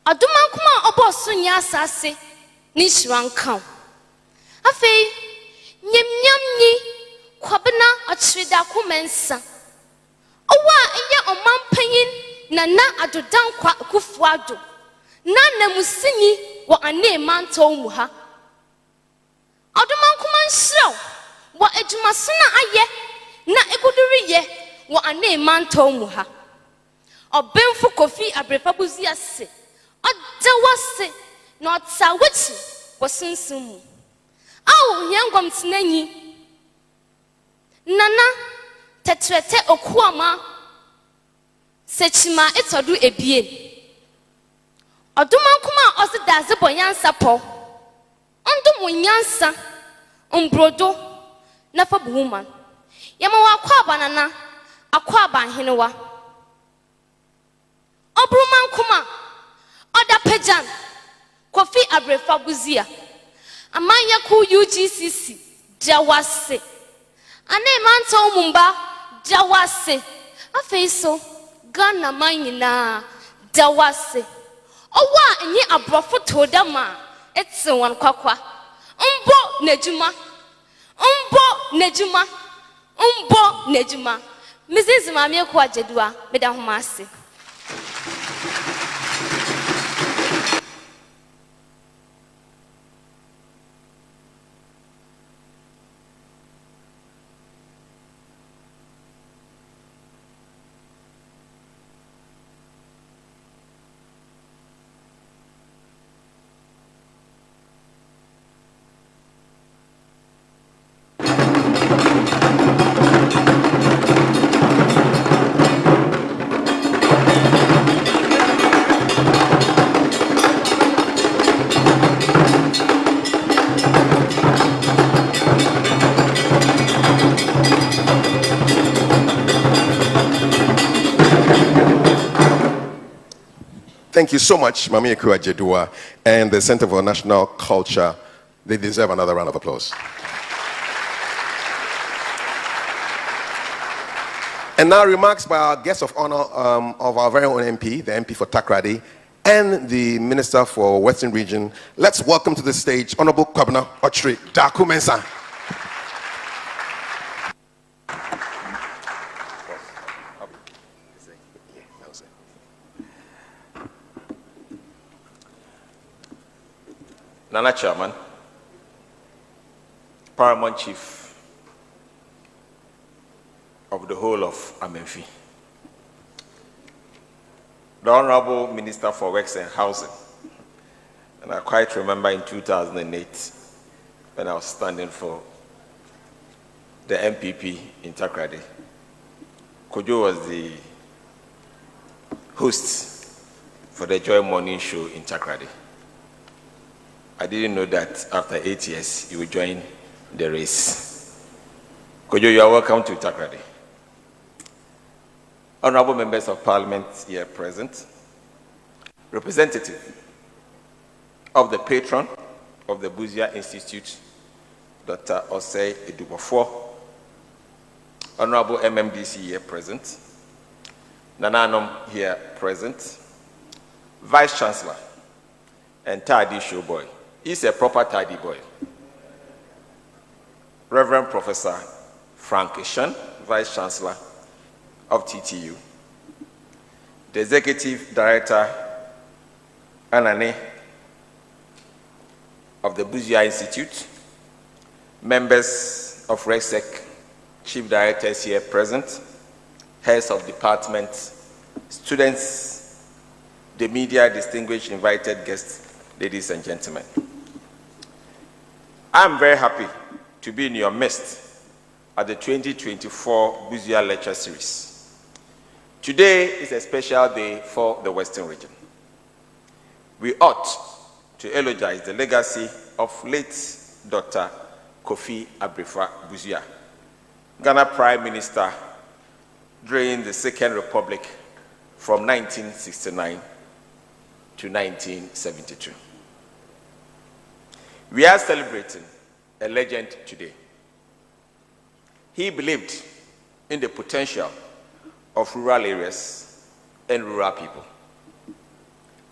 Aduma kuma obo sunya asase ni shrankan. Afei nyemnyamni kwabena atrida kumensa. Owa enye oman panyin Nana adodan kwa kufuado. Nana musinyi wa ane manto umuha. Adoman kuman shraw. Wa ejumasuna aye. Na eguduri ye. Wa ane manto umuha. Obenfu Kofi Abrefa Busia se. Odawase. Na otsawichi wasunsumu. Au nyangwa mtinenyi. Nana tetrete okuama. Sechima etodu ebien. Oduma kuma osidaze bonyansa po. Ondumu nyansa. Umbrodo. Nafa buhuman. Yama wa akwa banana. Akwa banhinewa. Obruman kuma. Oda pejan. Kofi Abrefa Busia. Amanya ku UGCC. Jawase. Ane manto umumba. Jawase. Afeiso. Ghana manyina dawase. Owa enye abrofo todama etse wan kwakwa. Umbo nejuma. Umbo nejuma. Mrs. Mami Ekwa Jedua meda humase. Thank you so much, Mami Ekwa Jedua and the Center for National Culture. They deserve another round of applause. And now remarks by our guest of honor of our very own MP, the MP for Takrady, and the Minister for Western Region. Let's welcome to the stage Honorable Kwabena Ochre Daku Mensah. Nana Chairman, Paramount Chief of the whole of Amenfi, the Honorable Minister for Works and Housing, and I quite remember in 2008 when I was standing for the MPP in Takrady. Kojo was the host for the Joy Morning Show in Takrady. I didn't know that after 8 years, you would join the race. Kojo, you are welcome to Takrady. Honorable members of Parliament here present, representative of the patron of the Busia Institute Dr. Osei Edubofo, Honorable MMDC here present, Nananom here present, Vice Chancellor, and Tidy Showboy. He's a proper tidy boy. Reverend Professor Frank Ishan, Vice Chancellor of TTU, the Executive Director, Anane, of the Busia Institute, members of RESEC, Chief Directors here present, heads of departments, students, the media, distinguished invited guests, ladies and gentlemen. I'm very happy to be in your midst at the 2024 Busia Lecture Series. Today is a special day for the Western region. We ought to eulogize the legacy of late Dr. Kofi Abrefa Busia, Ghana Prime Minister during the Second Republic from 1969 to 1972. We are celebrating a legend today. He believed in the potential of rural areas and rural people,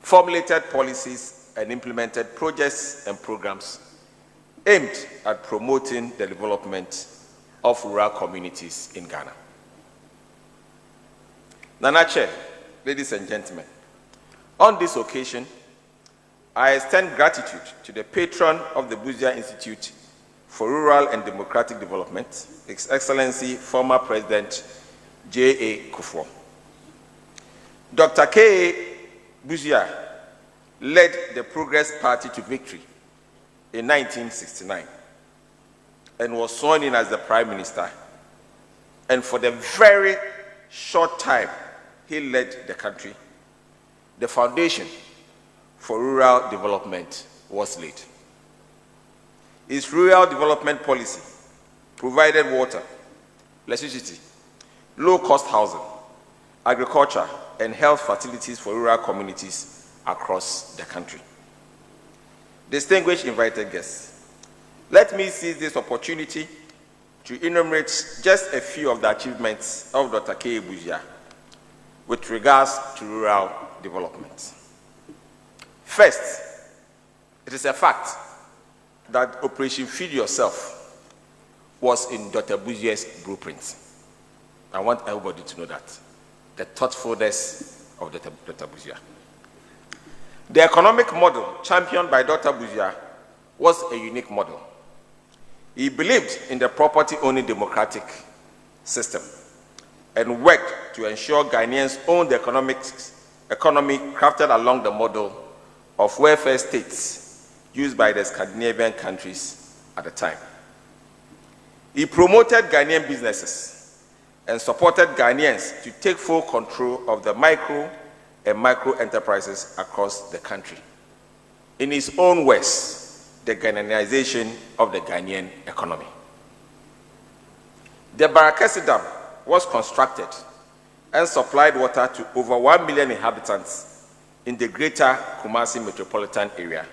formulated policies and implemented projects and programs aimed at promoting the development of rural communities in Ghana. Nana Chair, ladies and gentlemen, on this occasion, I extend gratitude to the patron of the Busia Institute for Rural and Democratic Development, His Excellency former President J.A. Kufuor. Dr. K. Busia led the Progress Party to victory in 1969 and was sworn in as the Prime Minister. And for the very short time he led the country, the foundation for rural development was laid. His rural development policy provided water, electricity, low-cost housing, agriculture, and health facilities for rural communities across the country. Distinguished invited guests, let me seize this opportunity to enumerate just a few of the achievements of Dr. K. Busia with regards to rural development. First, it is a fact that Operation Feed Yourself was in Dr. Busia's blueprint. I want everybody to know that. The thoughtfulness of Dr. Busia. The economic model championed by Dr. Busia was a unique model. He believed in the property-owning democratic system and worked to ensure Ghanaians owned the economy crafted along the model of welfare states used by the Scandinavian countries at the time. He promoted Ghanaian businesses and supported Ghanaians to take full control of the micro and micro enterprises across the country. In his own words, the Ghanaianization of the Ghanaian economy. The Barakesi Dam was constructed and supplied water to over 1 million inhabitants in the greater Kumasi metropolitan area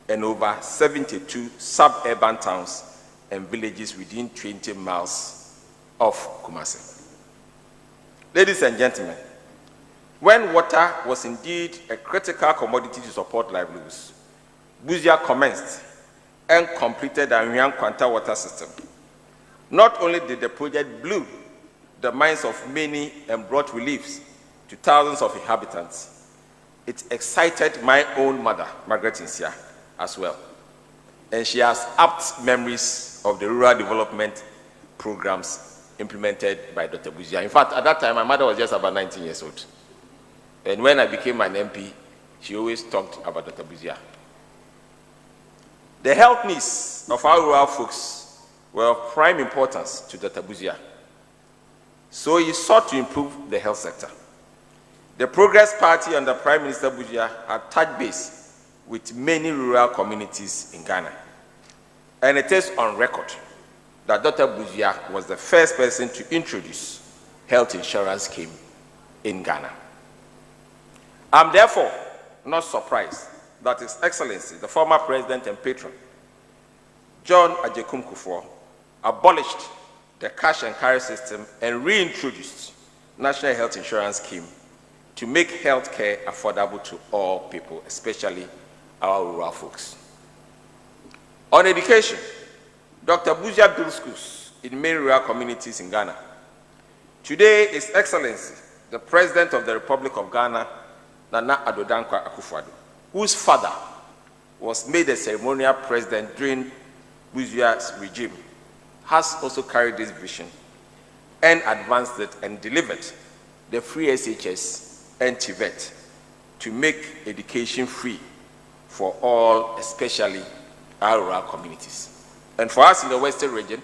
and over 72 suburban towns and villages within 20 miles of Kumasi. Ladies and gentlemen, when water was indeed a critical commodity to support livelihoods, Busia commenced and completed the Anhuan Kwanta water system. Not only did the project blow the minds of many and brought reliefs to thousands of inhabitants, it excited my own mother, Margaret Insia, as well. And she has apt memories of the rural development programs implemented by Dr. Busia. In fact, at that time, my mother was just about 19 years old. And when I became an MP, she always talked about Dr. Busia. The health needs of our rural folks were of prime importance to Dr. Busia. So he sought to improve the health sector. The Progress Party under Prime Minister Busia had touched base with many rural communities in Ghana. And it is on record that Dr. Busia was the first person to introduce health insurance scheme in Ghana. I'm therefore not surprised that His Excellency, the former President and patron, John Ajekum Kufuor, abolished the cash and carry system and reintroduced National Health Insurance Scheme to make health care affordable to all people, especially our rural folks. On education, Dr. Busia built schools in many rural communities in Ghana. Today, His Excellency, the President of the Republic of Ghana, Nana Addo Dankwa Akufo-Addo, whose father was made a ceremonial president during Busia's regime, has also carried this vision and advanced it and delivered the free SHS and TVET to make education free for all, especially our rural communities. And for us in the Western region,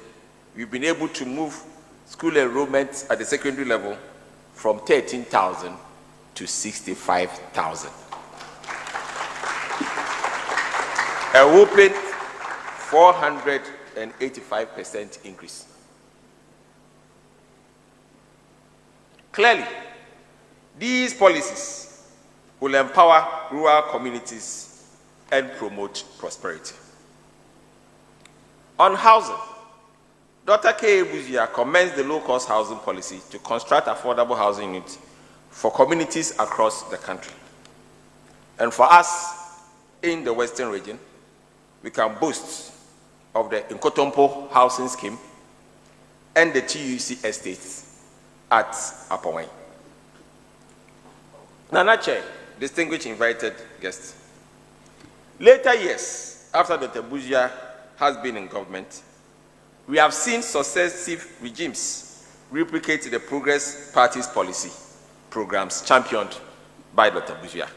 we've been able to move school enrollment at the secondary level from 13,000 to 65,000. A whopping 485% increase. Clearly, these policies will empower rural communities and promote prosperity. On housing, Dr. K. Busia commenced the low-cost housing policy to construct affordable housing units for communities across the country. And for us in the Western region, we can boast of the Nkotompo housing scheme and the TUC estates at Apawai. Nana Chair, distinguished invited guests. Later years, after Dr. Busia has been in government, we have seen successive regimes replicate the Progress Party's policy programs championed by Dr. Busia.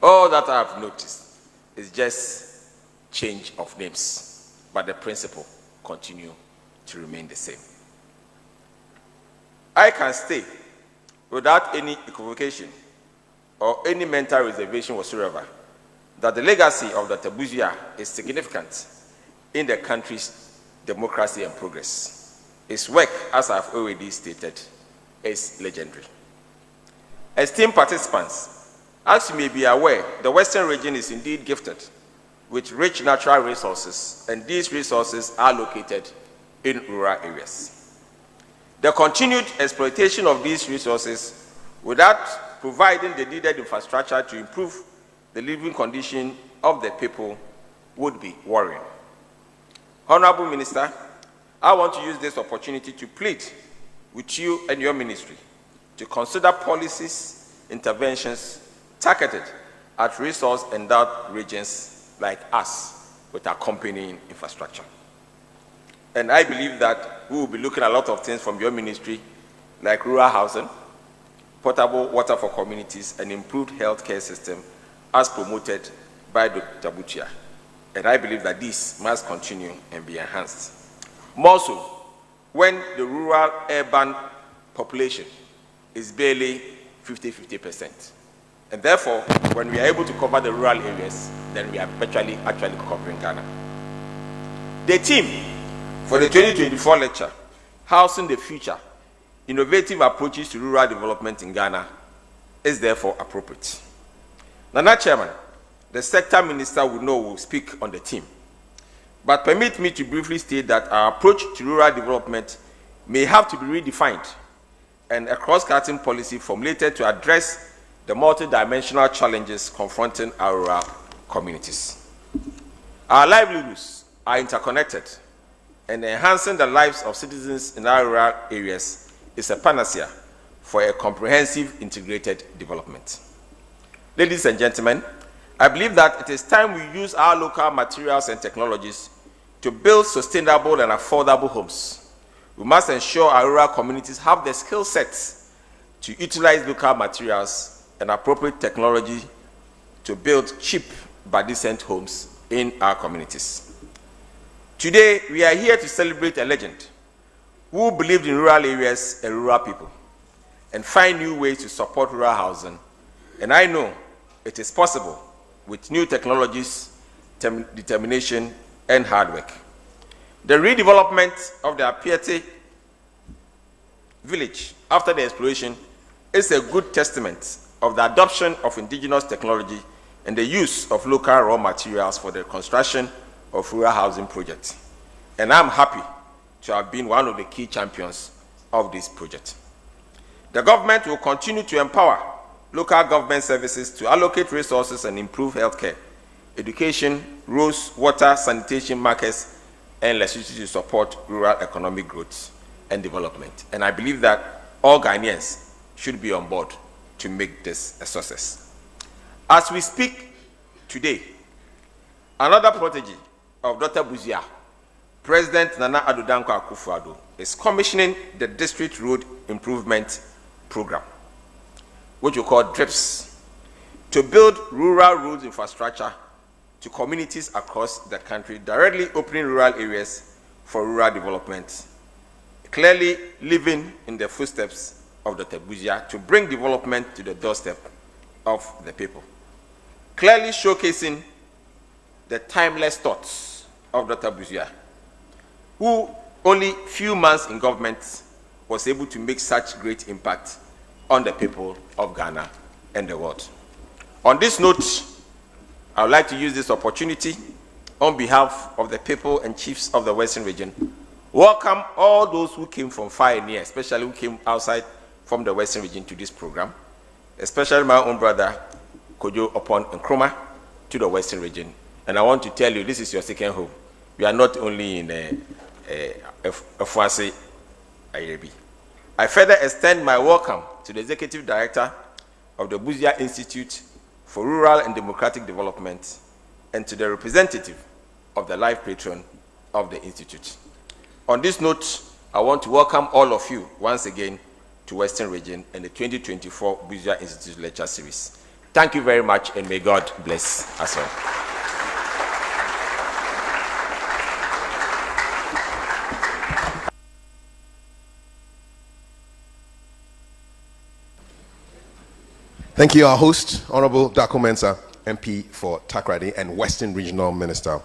All that I have noticed is just change of names, but the principle continue to remain the same. I can stay without any equivocation or any mental reservation whatsoever that the legacy of Dr. Busia is significant in the country's democracy and progress. His work, as I've already stated, is legendary. Esteemed participants, as you may be aware, the Western region is indeed gifted with rich natural resources, and these resources are located in rural areas. The continued exploitation of these resources without providing the needed infrastructure to improve the living condition of the people would be worrying. Honorable Minister, I want to use this opportunity to plead with you and your ministry to consider policies, interventions targeted at resource-endowed regions like us with accompanying infrastructure. And I believe that we will be looking at a lot of things from your ministry, like rural housing, potable water for communities, and improved healthcare system as promoted by Dr. Busia. And I believe that this must continue and be enhanced. More so, when the rural-urban population is barely 50-50%. And therefore, when we are able to cover the rural areas, then we are actually covering Ghana. The theme for the 2024 lecture, Housing the Future, Innovative Approaches to Rural Development in Ghana, is therefore appropriate. Nana Chairman, the sector minister will speak on the theme. But permit me to briefly state that our approach to rural development may have to be redefined and a cross-cutting policy formulated to address the multidimensional challenges confronting our rural communities. Our livelihoods are interconnected, and enhancing the lives of citizens in our rural areas is a panacea for a comprehensive integrated development. Ladies and gentlemen, I believe that it is time we use our local materials and technologies to build sustainable and affordable homes. We must ensure our rural communities have the skill sets to utilize local materials and appropriate technology to build cheap but decent homes in our communities. Today, we are here to celebrate a legend who believed in rural areas and rural people and find new ways to support rural housing. And I know it is possible with new technologies, determination, and hard work. The redevelopment of the Apiete village after the exploration is a good testament of the adoption of indigenous technology and the use of local raw materials for the construction of rural housing project. And I'm happy to have been one of the key champions of this project. The government will continue to empower local government services to allocate resources and improve healthcare, education, roads, water, sanitation, markets, and electricity to support rural economic growth and development. And I believe that all Ghanaians should be on board to make this a success. As we speak today, another protege of Dr. Busia, President Nana Addo Dankwa Akufo-Addo, is commissioning the District Road Improvement Program, which we call DRIPS, to build rural roads infrastructure to communities across the country, directly opening rural areas for rural development, clearly living in the footsteps of Dr. Busia to bring development to the doorstep of the people, clearly showcasing the timeless thoughts of Dr. Busia, who only few months in government was able to make such great impact on the people of Ghana and the world. On this note, I would like to use this opportunity on behalf of the people and chiefs of the Western region, welcome all those who came from far and near, especially who came outside from the Western region to this program, especially my own brother, Kojo Upon Nkrumah, to the Western region. And I want to tell you, this is your second home. We are not only in Fuase Ayebi. I further extend my welcome to the Executive Director of the Busia Institute for Rural and Democratic Development and to the representative of the life patron of the Institute. On this note, I want to welcome all of you once again to Western Region and the 2024 Busia Institute Lecture Series. Thank you very much, and may God bless us all. Thank you, our host, Honorable Darko Mensah, MP for Takoradi and Western Regional Minister.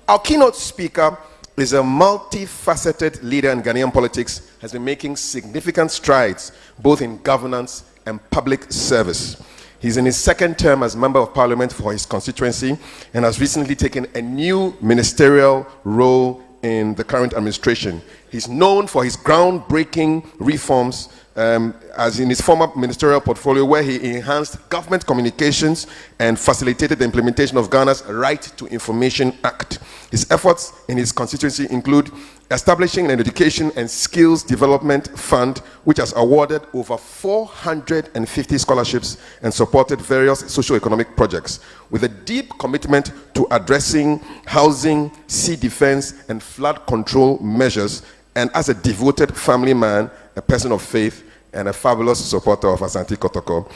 Our keynote speaker is a multifaceted leader in Ghanaian politics, has been making significant strides both in governance and public service. He's in his second term as Member of Parliament for his constituency and has recently taken a new ministerial role in the current administration. He's known for his groundbreaking reforms as in his former ministerial portfolio, where he enhanced government communications and facilitated the implementation of Ghana's Right to Information Act. His efforts in his constituency include establishing an education and skills development fund, which has awarded over 450 scholarships and supported various socio-economic projects, with a deep commitment to addressing housing, sea defense, and flood control measures, and as a devoted family man, a person of faith, and a fabulous supporter of Asante Kotoko.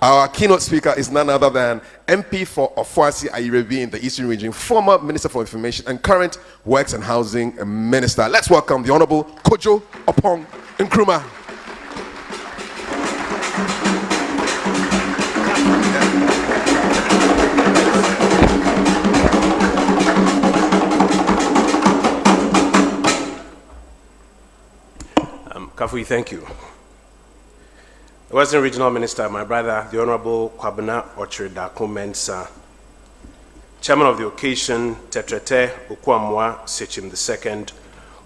Our keynote speaker is none other than MP for Ofuasi Ayebi in the Eastern Region, former Minister for Information and current Works and Housing Minister. Let's welcome the Honorable Kojo Upon Nkrumah. Kafui, thank you. The Western Regional Minister, my brother, the Honorable Kwabena Ochre-Darko Mensah, Chairman of the occasion, Tetrete Okwamwa Sechim II,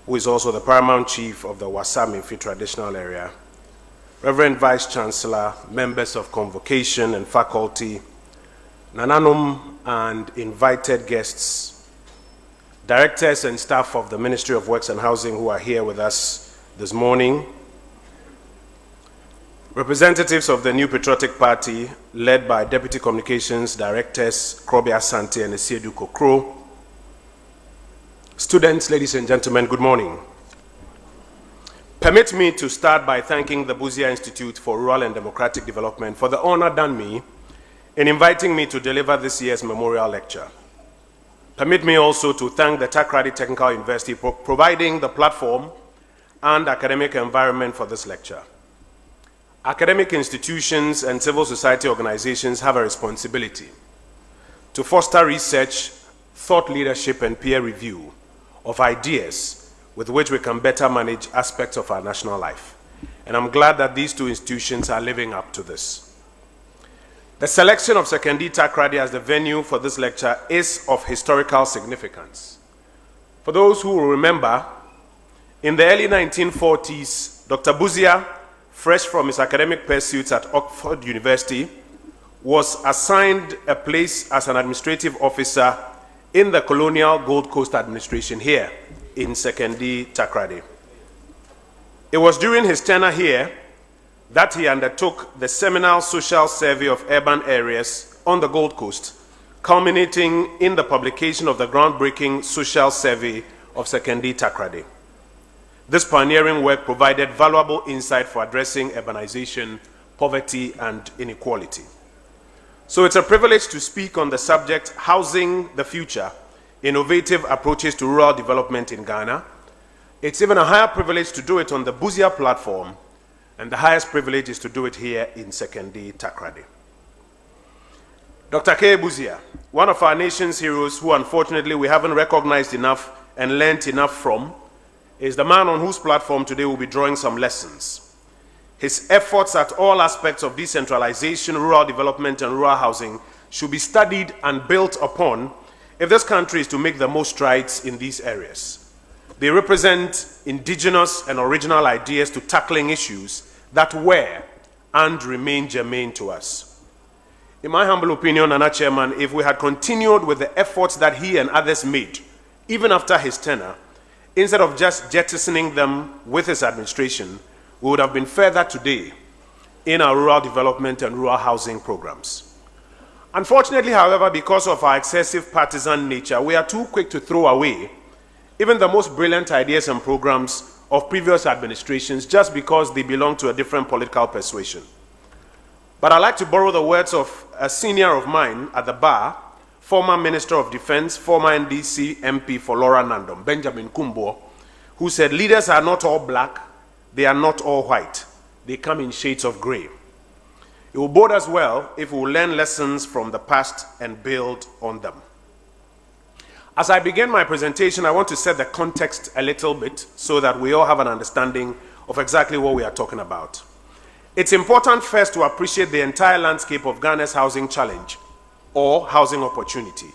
who is also the Paramount Chief of the Wasa Mimfi Traditional Area, Reverend Vice Chancellor, members of convocation and faculty, Nananum and invited guests, directors and staff of the Ministry of Works and Housing who are here with us this morning, representatives of the New Patriotic Party, led by Deputy Communications Directors Krobi Asante and Esiedu Kokro, students, ladies and gentlemen, good morning. Permit me to start by thanking the Busia Institute for Rural and Democratic Development for the honor done me in inviting me to deliver this year's memorial lecture. Permit me also to thank the Takoradi Technical University for providing the platform and academic environment for this lecture. Academic institutions and civil society organizations have a responsibility to foster research, thought leadership, and peer review of ideas with which we can better manage aspects of our national life. And I'm glad that these two institutions are living up to this. The selection of Sekondi Takoradi as the venue for this lecture is of historical significance. For those who will remember, in the early 1940s, Dr. Busia, fresh from his academic pursuits at Oxford University, was assigned a place as an administrative officer in the colonial Gold Coast administration here in Sekondi Takoradi. It was during his tenure here that he undertook the seminal social survey of urban areas on the Gold Coast, culminating in the publication of the groundbreaking social survey of Sekondi Takoradi. This pioneering work provided valuable insight for addressing urbanization, poverty, and inequality. So it's a privilege to speak on the subject, Housing the Future, Innovative Approaches to Rural Development in Ghana. It's even a higher privilege to do it on the Busia platform, and the highest privilege is to do it here in Sekondi Takoradi. Dr. K. Busia, one of our nation's heroes who unfortunately we haven't recognized enough and learnt enough from, is the man on whose platform today we'll be drawing some lessons. His efforts at all aspects of decentralization, rural development, and rural housing should be studied and built upon if this country is to make the most strides in these areas. They represent indigenous and original ideas to tackling issues that were and remain germane to us. In my humble opinion, Nana Chairman, if we had continued with the efforts that he and others made, even after his tenure, instead of just jettisoning them with his administration, we would have been further today in our rural development and rural housing programs. Unfortunately, however, because of our excessive partisan nature, we are too quick to throw away even the most brilliant ideas and programs of previous administrations just because they belong to a different political persuasion. But I'd like to borrow the words of a senior of mine at the bar, former Minister of Defense, former NDC MP for Laura Nandom, Benjamin Kumbo, who said, leaders are not all black, they are not all white. They come in shades of gray. It will bode us well if we will learn lessons from the past and build on them. As I begin my presentation, I want to set the context a little bit so that we all have an understanding of exactly what we are talking about. It's important first to appreciate the entire landscape of Ghana's housing challenge or housing opportunity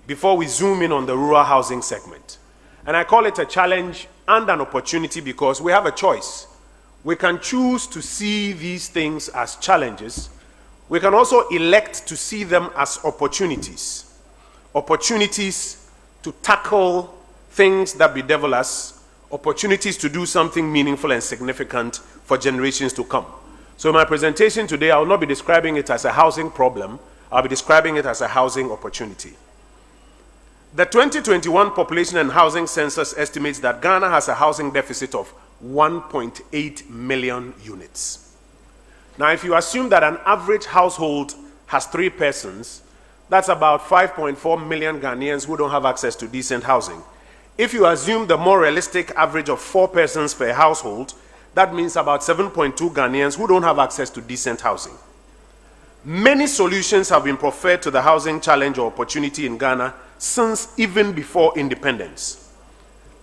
before we zoom in on the rural housing segment. And I call it a challenge and an opportunity because we have a choice. We can choose to see these things as challenges. We can also elect to see them as opportunities. Opportunities to tackle things that bedevil us, opportunities to do something meaningful and significant for generations to come. So in my presentation today, I will not be describing it as a housing problem, I'll be describing it as a housing opportunity. The 2021 Population and Housing Census estimates that Ghana has a housing deficit of 1.8 million units. Now, if you assume that an average household has 3 persons, that's about 5.4 million Ghanaians who don't have access to decent housing. If you assume the more realistic average of 4 persons per household, that means about 7.2 Ghanaians who don't have access to decent housing. Many solutions have been proffered to the housing challenge or opportunity in Ghana since even before independence.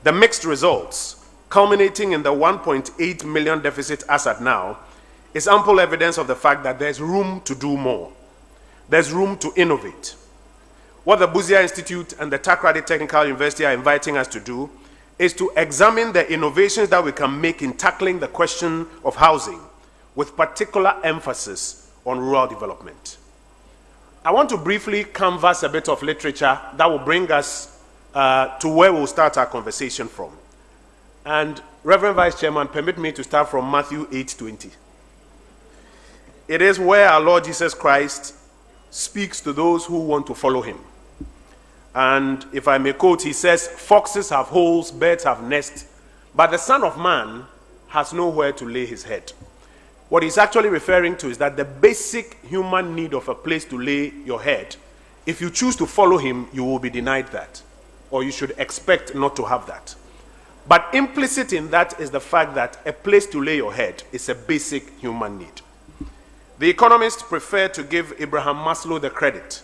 The mixed results, culminating in the 1.8 million deficit as at now, is ample evidence of the fact that there's room to do more. There's room to innovate. What the Busia Institute and the Takoradi Technical University are inviting us to do is to examine the innovations that we can make in tackling the question of housing, with particular emphasis on rural development. I want to briefly canvass a bit of literature that will bring us to where we'll start our conversation from. And Reverend Vice Chairman, permit me to start from Matthew 8:20. It is where our Lord Jesus Christ speaks to those who want to follow him. And if I may quote, he says, foxes have holes, birds have nests, but the Son of Man has nowhere to lay his head. What he's actually referring to is that the basic human need of a place to lay your head, if you choose to follow him, you will be denied that, or you should expect not to have that. But implicit in that is the fact that a place to lay your head is a basic human need. The economists prefer to give Abraham Maslow the credit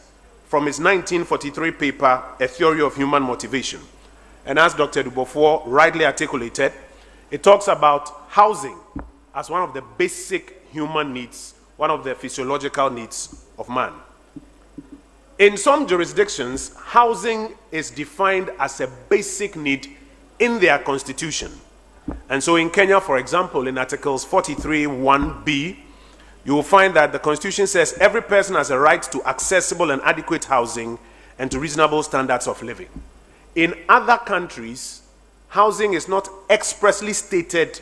from his 1943 paper, A Theory of Human Motivation. And as Dr. Dubofour rightly articulated, it talks about housing as one of the basic human needs, one of the physiological needs of man. In some jurisdictions, housing is defined as a basic need in their constitution. And so in Kenya, for example, in Articles 43(1)b, you will find that the constitution says every person has a right to accessible and adequate housing and to reasonable standards of living. In other countries, housing is not expressly stated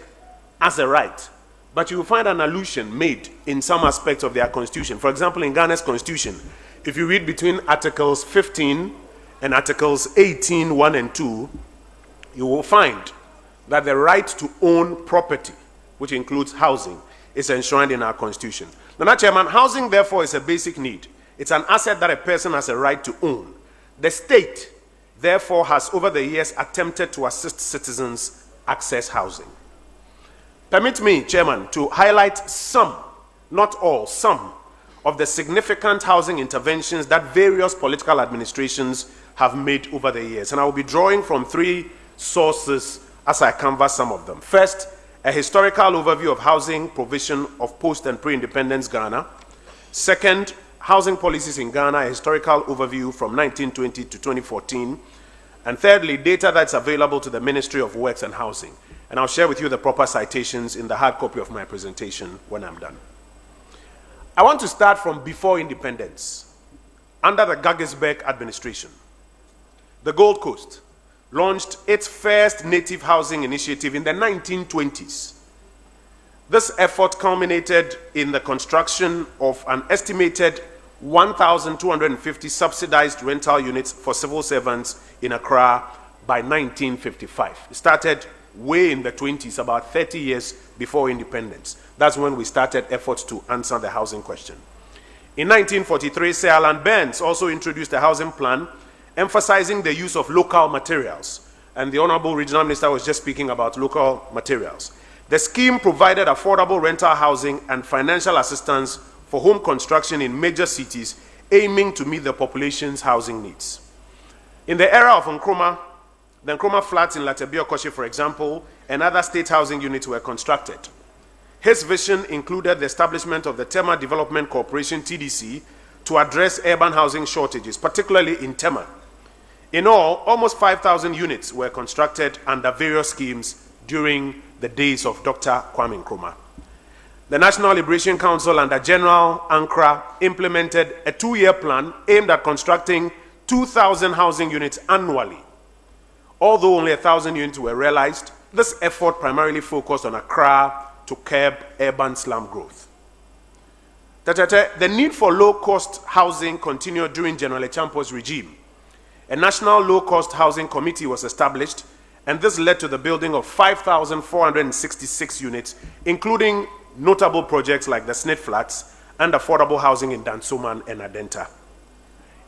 as a right, but you will find an allusion made in some aspects of their constitution. For example, in Ghana's constitution, if you read between Articles 15 and Articles 18, 1 and 2, you will find that the right to own property, which includes housing, is enshrined in our constitution. Now, Chairman, housing therefore is a basic need. It's an asset that a person has a right to own. The state, therefore, has over the years attempted to assist citizens access housing. Permit me, Chairman, to highlight some, not all, some of the significant housing interventions that various political administrations have made over the years. And I will be drawing from three sources as I canvass some of them. First, a historical overview of housing provision of post and pre-independence Ghana. Second, housing policies in Ghana, a historical overview from 1920 to 2014. And thirdly, data that's available to the Ministry of Works and Housing. And I'll share with you the proper citations in the hard copy of my presentation when I'm done. I want to start from before independence. Under the Guggisberg administration, the Gold Coast launched its first native housing initiative in the 1920s. This effort culminated in the construction of an estimated 1,250 subsidized rental units for civil servants in Accra by 1955. It started way in the 20s, about 30 years before independence. That's when we started efforts to answer the housing question. In 1943, Sir Alan Burns also introduced a housing plan emphasizing the use of local materials. And the Honorable Regional Minister was just speaking about local materials. The scheme provided affordable rental housing and financial assistance for home construction in major cities, aiming to meet the population's housing needs. In the era of Nkrumah, the Nkrumah flats in Latebiokoshi, for example, and other state housing units were constructed. His vision included the establishment of the Tema Development Corporation, TDC, to address urban housing shortages, particularly in Tema. In all, almost 5,000 units were constructed under various schemes during the days of Dr. Kwame Nkrumah. The National Liberation Council under General Ankara implemented a 2-year plan aimed at constructing 2,000 housing units annually. Although only 1,000 units were realized, this effort primarily focused on Accra to curb urban slum growth. The need for low-cost housing continued during General Echampo's regime. A national low-cost housing committee was established, and this led to the building of 5,466 units, including notable projects like the Snit Flats and affordable housing in Dansoman and Adenta.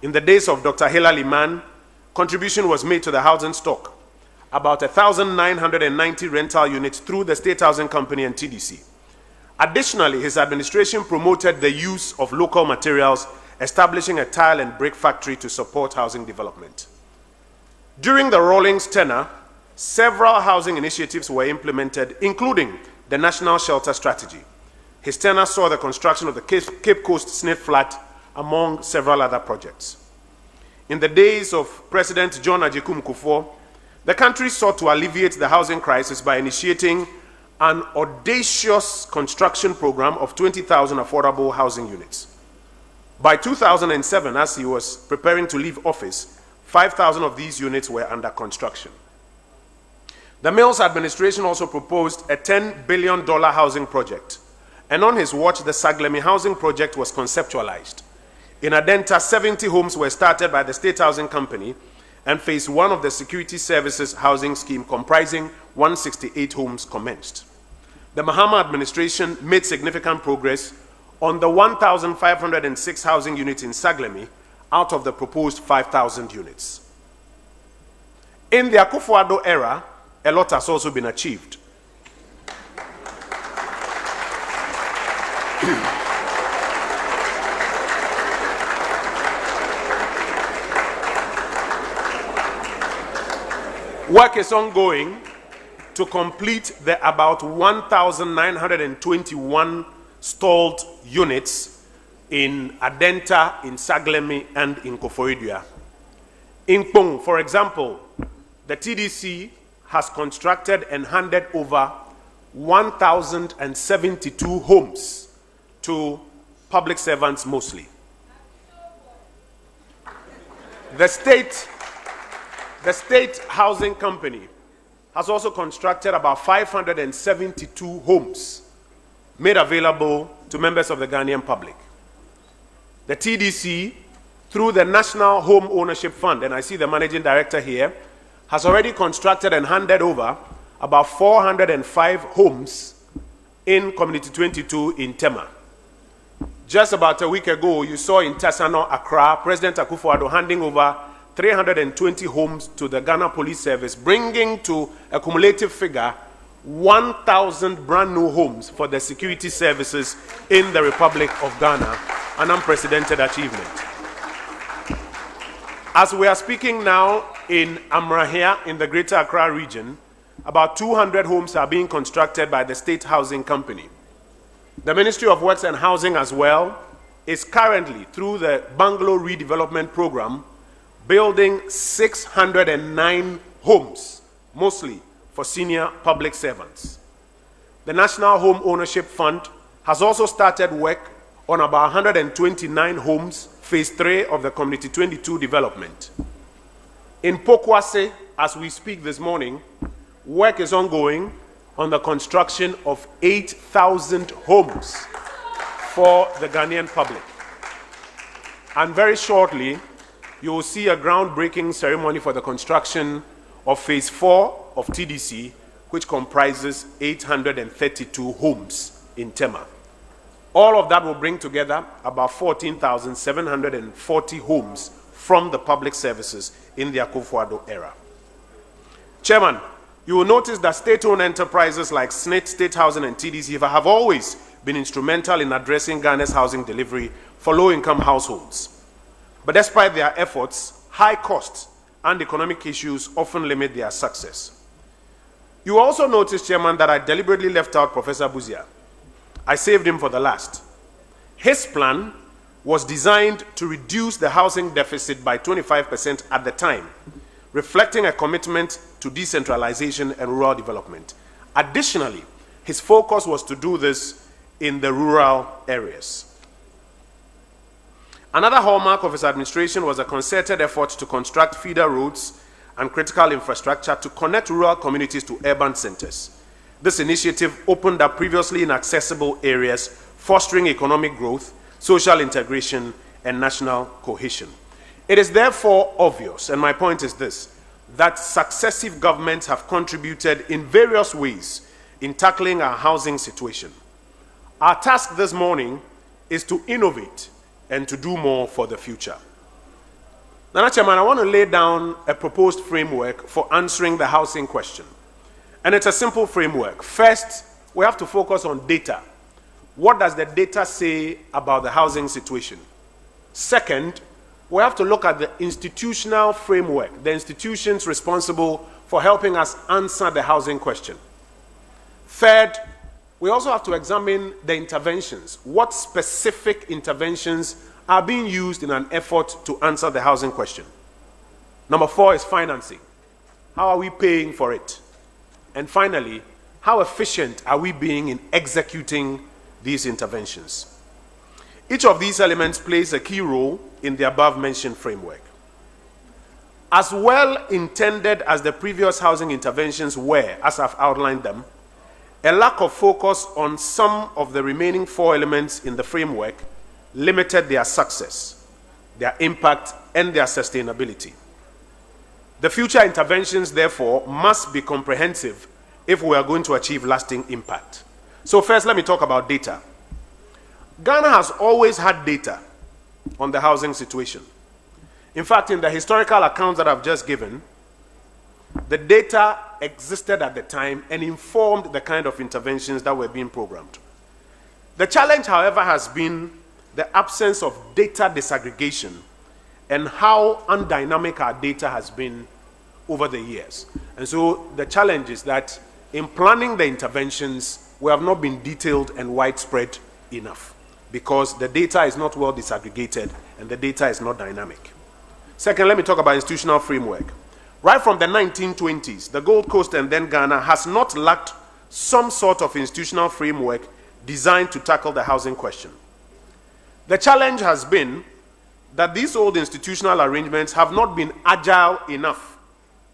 In the days of Dr. Hela Liman, contribution was made to the housing stock, about 1,990 rental units through the State Housing Company and TDC. Additionally, his administration promoted the use of local materials, establishing a tile and brick factory to support housing development. During the Rawlings tenure, several housing initiatives were implemented, including the National Shelter Strategy. His tenure saw the construction of the Cape Coast Snit Flat, among several other projects. In the days of President John Ajekum Kufuor, the country sought to alleviate the housing crisis by initiating an audacious construction program of 20,000 affordable housing units. By 2007, as he was preparing to leave office, 5,000 of these units were under construction. The Mills administration also proposed a $10 billion housing project, and on his watch, the Saglemi housing project was conceptualized. In Adenta, 70 homes were started by the State Housing Company, and phase 1 of the Security Services housing scheme, comprising 168 homes, commenced. The Mahama administration made significant progress on the 1,506 housing units in Saglemi out of the proposed 5,000 units. In the Akufo-Addo era, a lot has also been achieved. Work is ongoing to complete the about 1,921 stalled units in Adenta, in Saglemi, and in Koforidua. In Kpong, for example, the TDC has constructed and handed over 1,072 homes to public servants mostly. The state housing company has also constructed about 572 homes made available to members of the Ghanaian public. The TDC, through the National Home Ownership Fund, and I see the managing director here, has already constructed and handed over about 405 homes in Community 22 in Tema. Just about a week ago, you saw in Tasano, Accra, President Akufo-Addo handing over 320 homes to the Ghana Police Service, bringing to a cumulative figure 1,000 brand new homes for the security services in the Republic of Ghana, an unprecedented achievement. As we are speaking now in Amrahia, in the Greater Accra region, about 200 homes are being constructed by the State Housing Company. The Ministry of Works and Housing as well is currently, through the Bungalow Redevelopment Program, building 609 homes, mostly for senior public servants. The National Home Ownership Fund has also started work on about 129 homes, phase 3 of the Community 22 development. In Pokwase, as we speak this morning, work is ongoing on the construction of 8,000 homes for the Ghanaian public. And very shortly, you will see a groundbreaking ceremony for the construction of phase 4 of TDC, which comprises 832 homes in Tema. All of that will bring together about 14,740 homes from the public services in the Akufo-Addo era. Chairman, you will notice that state-owned enterprises like SNIT, State Housing, and TDC have always been instrumental in addressing Ghana's housing delivery for low-income households. But despite their efforts, high costs and economic issues often limit their success. You also notice, Chairman, that I deliberately left out Professor Busia. I saved him for the last. His plan was designed to reduce the housing deficit by 25% at the time, reflecting a commitment to decentralization and rural development. Additionally, his focus was to do this in the rural areas. Another hallmark of his administration was a concerted effort to construct feeder roads and critical infrastructure to connect rural communities to urban centers. This initiative opened up previously inaccessible areas, fostering economic growth, social integration, and national cohesion. It is therefore obvious, and my point is this, that successive governments have contributed in various ways in tackling our housing situation. Our task this morning is to innovate and to do more for the future. Nana Chairman, I want to lay down a proposed framework for answering the housing question. And it's a simple framework. First, we have to focus on data. What does the data say about the housing situation? Second, we have to look at the institutional framework, the institutions responsible for helping us answer the housing question. Third, we also have to examine the interventions. What specific interventions are being used in an effort to answer the housing question? Number 4 is financing. How are we paying for it? And finally, how efficient are we being in executing these interventions? Each of these elements plays a key role in the above-mentioned framework. As well intended as the previous housing interventions were, as I've outlined them, a lack of focus on some of the remaining 4 elements in the framework limited their success, their impact, and their sustainability. The future interventions, therefore, must be comprehensive if we are going to achieve lasting impact. So first, let me talk about data. Ghana has always had data on the housing situation. In fact, in the historical accounts that I've just given, the data existed at the time and informed the kind of interventions that were being programmed. The challenge, however, has been the absence of data disaggregation and how undynamic our data has been over the years. And so the challenge is that in planning the interventions, we have not been detailed and widespread enough. because the data is not well disaggregated and the data is not dynamic. Second, let me talk about institutional framework. Right from the 1920s, the Gold Coast and then Ghana has not lacked some sort of institutional framework designed to tackle the housing question. The challenge has been that these old institutional arrangements have not been agile enough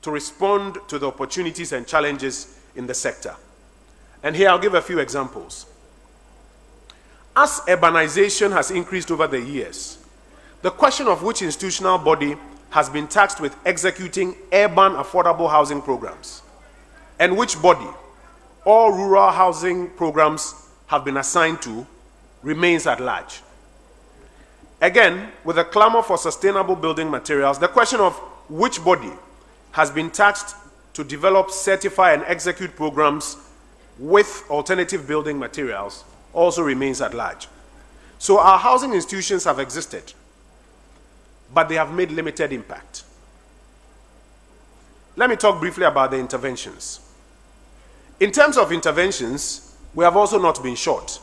to respond to the opportunities and challenges in the sector. And here I'll give a few examples. As urbanization has increased over the years, the question of which institutional body has been tasked with executing urban affordable housing programs and which body all rural housing programs have been assigned to remains at large. Again, with a clamor for sustainable building materials, the question of which body has been tasked to develop, certify, and execute programs with alternative building materials also remains at large. So our housing institutions have existed, but they have made limited impact. Let me talk briefly about the interventions. In terms of interventions, we have also not been short.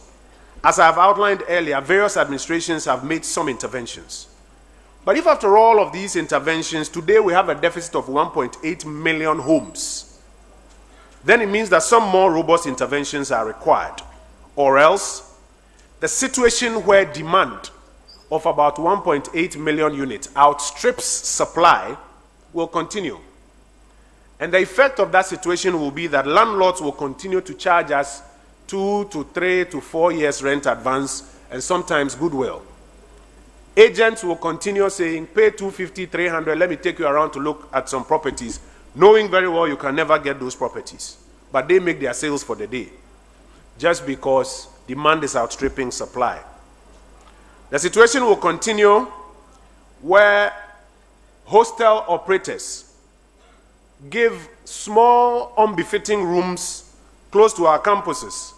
As I have outlined earlier, various administrations have made some interventions. But if after all of these interventions, today we have a deficit of 1.8 million homes, then it means that some more robust interventions are required. Or else, the situation where demand of about 1.8 million units outstrips supply will continue. And the effect of that situation will be that landlords will continue to charge us 2 to 3 to 4 years rent advance and sometimes goodwill. Agents will continue saying, pay 250, 300, let me take you around to look at some properties, knowing very well you can never get those properties. But they make their sales for the day, just because demand is outstripping supply. The situation will continue where hostel operators give small, unbefitting rooms close to our campuses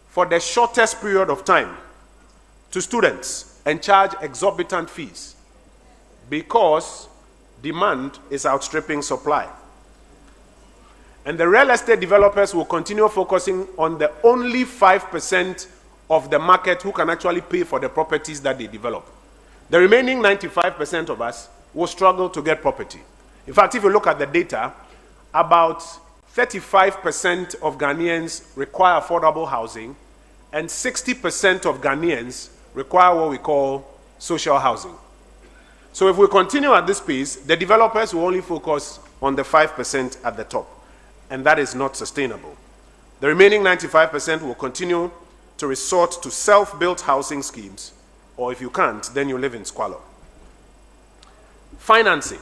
for the shortest period of time to students and charge exorbitant fees because demand is outstripping supply. And the real estate developers will continue focusing on the only 5% of the market who can actually pay for the properties that they develop. The remaining 95% of us will struggle to get property. In fact, if you look at the data, about 35% of Ghanaians require affordable housing, and 60% of Ghanaians require what we call social housing. So if we continue at this pace, the developers will only focus on the 5% at the top, and that is not sustainable. The remaining 95% will continue to resort to self-built housing schemes, or if you can't, then you live in squalor. Financing.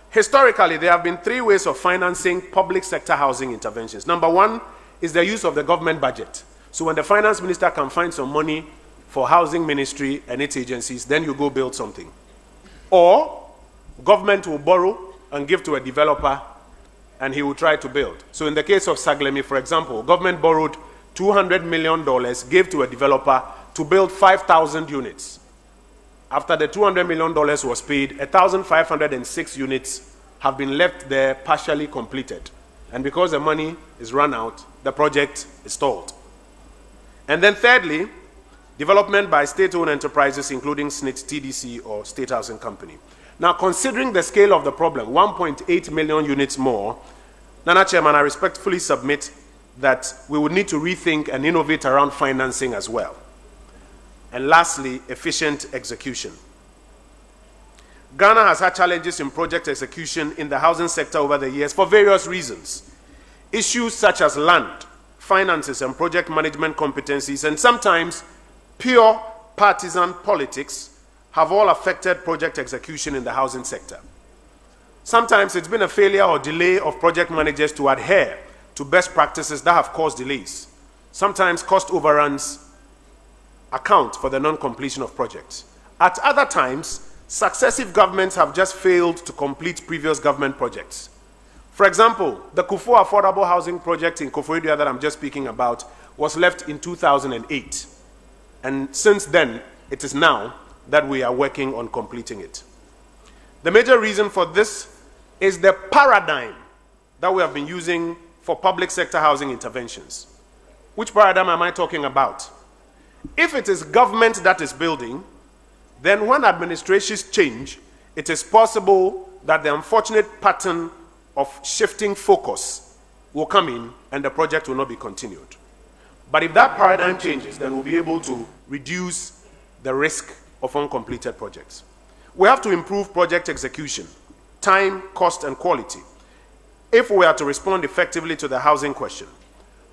Historically, there have been 3 ways of financing public sector housing interventions. Number 1 is the use of the government budget. So when the finance minister can find some money for housing ministry and its agencies, then you go build something. Or government will borrow and give to a developer and he will try to build. So in the case of Saglemi, for example, government borrowed $200 million, gave to a developer to build 5,000 units. After the $200 million was paid, 1,506 units have been left there partially completed. And because the money is run out, the project is stalled. And then thirdly, development by state-owned enterprises, including SNIT, TDC, or State Housing Company. Now, considering the scale of the problem, 1.8 million units more, Nana Chairman, I respectfully submit that we would need to rethink and innovate around financing as well. And lastly, efficient execution. Ghana has had challenges in project execution in the housing sector over the years for various reasons. Issues such as land, finances, and project management competencies, and sometimes pure partisan politics have all affected project execution in the housing sector. Sometimes it's been a failure or delay of project managers to adhere to best practices that have caused delays. Sometimes cost overruns account for the non-completion of projects. At other times, successive governments have just failed to complete previous government projects. For example, the Kufuor Affordable Housing Project in Koforidua that I'm just speaking about was left in 2008. And since then, it is now that we are working on completing it. The major reason for this is the paradigm that we have been using for public sector housing interventions. Which paradigm am I talking about? If it is government that is building, then when administrations change, it is possible that the unfortunate pattern of shifting focus will come in and the project will not be continued. But if that paradigm changes, then we'll be able to reduce the risk of uncompleted projects. We have to improve project execution, time, cost, and quality. If we are to respond effectively to the housing question,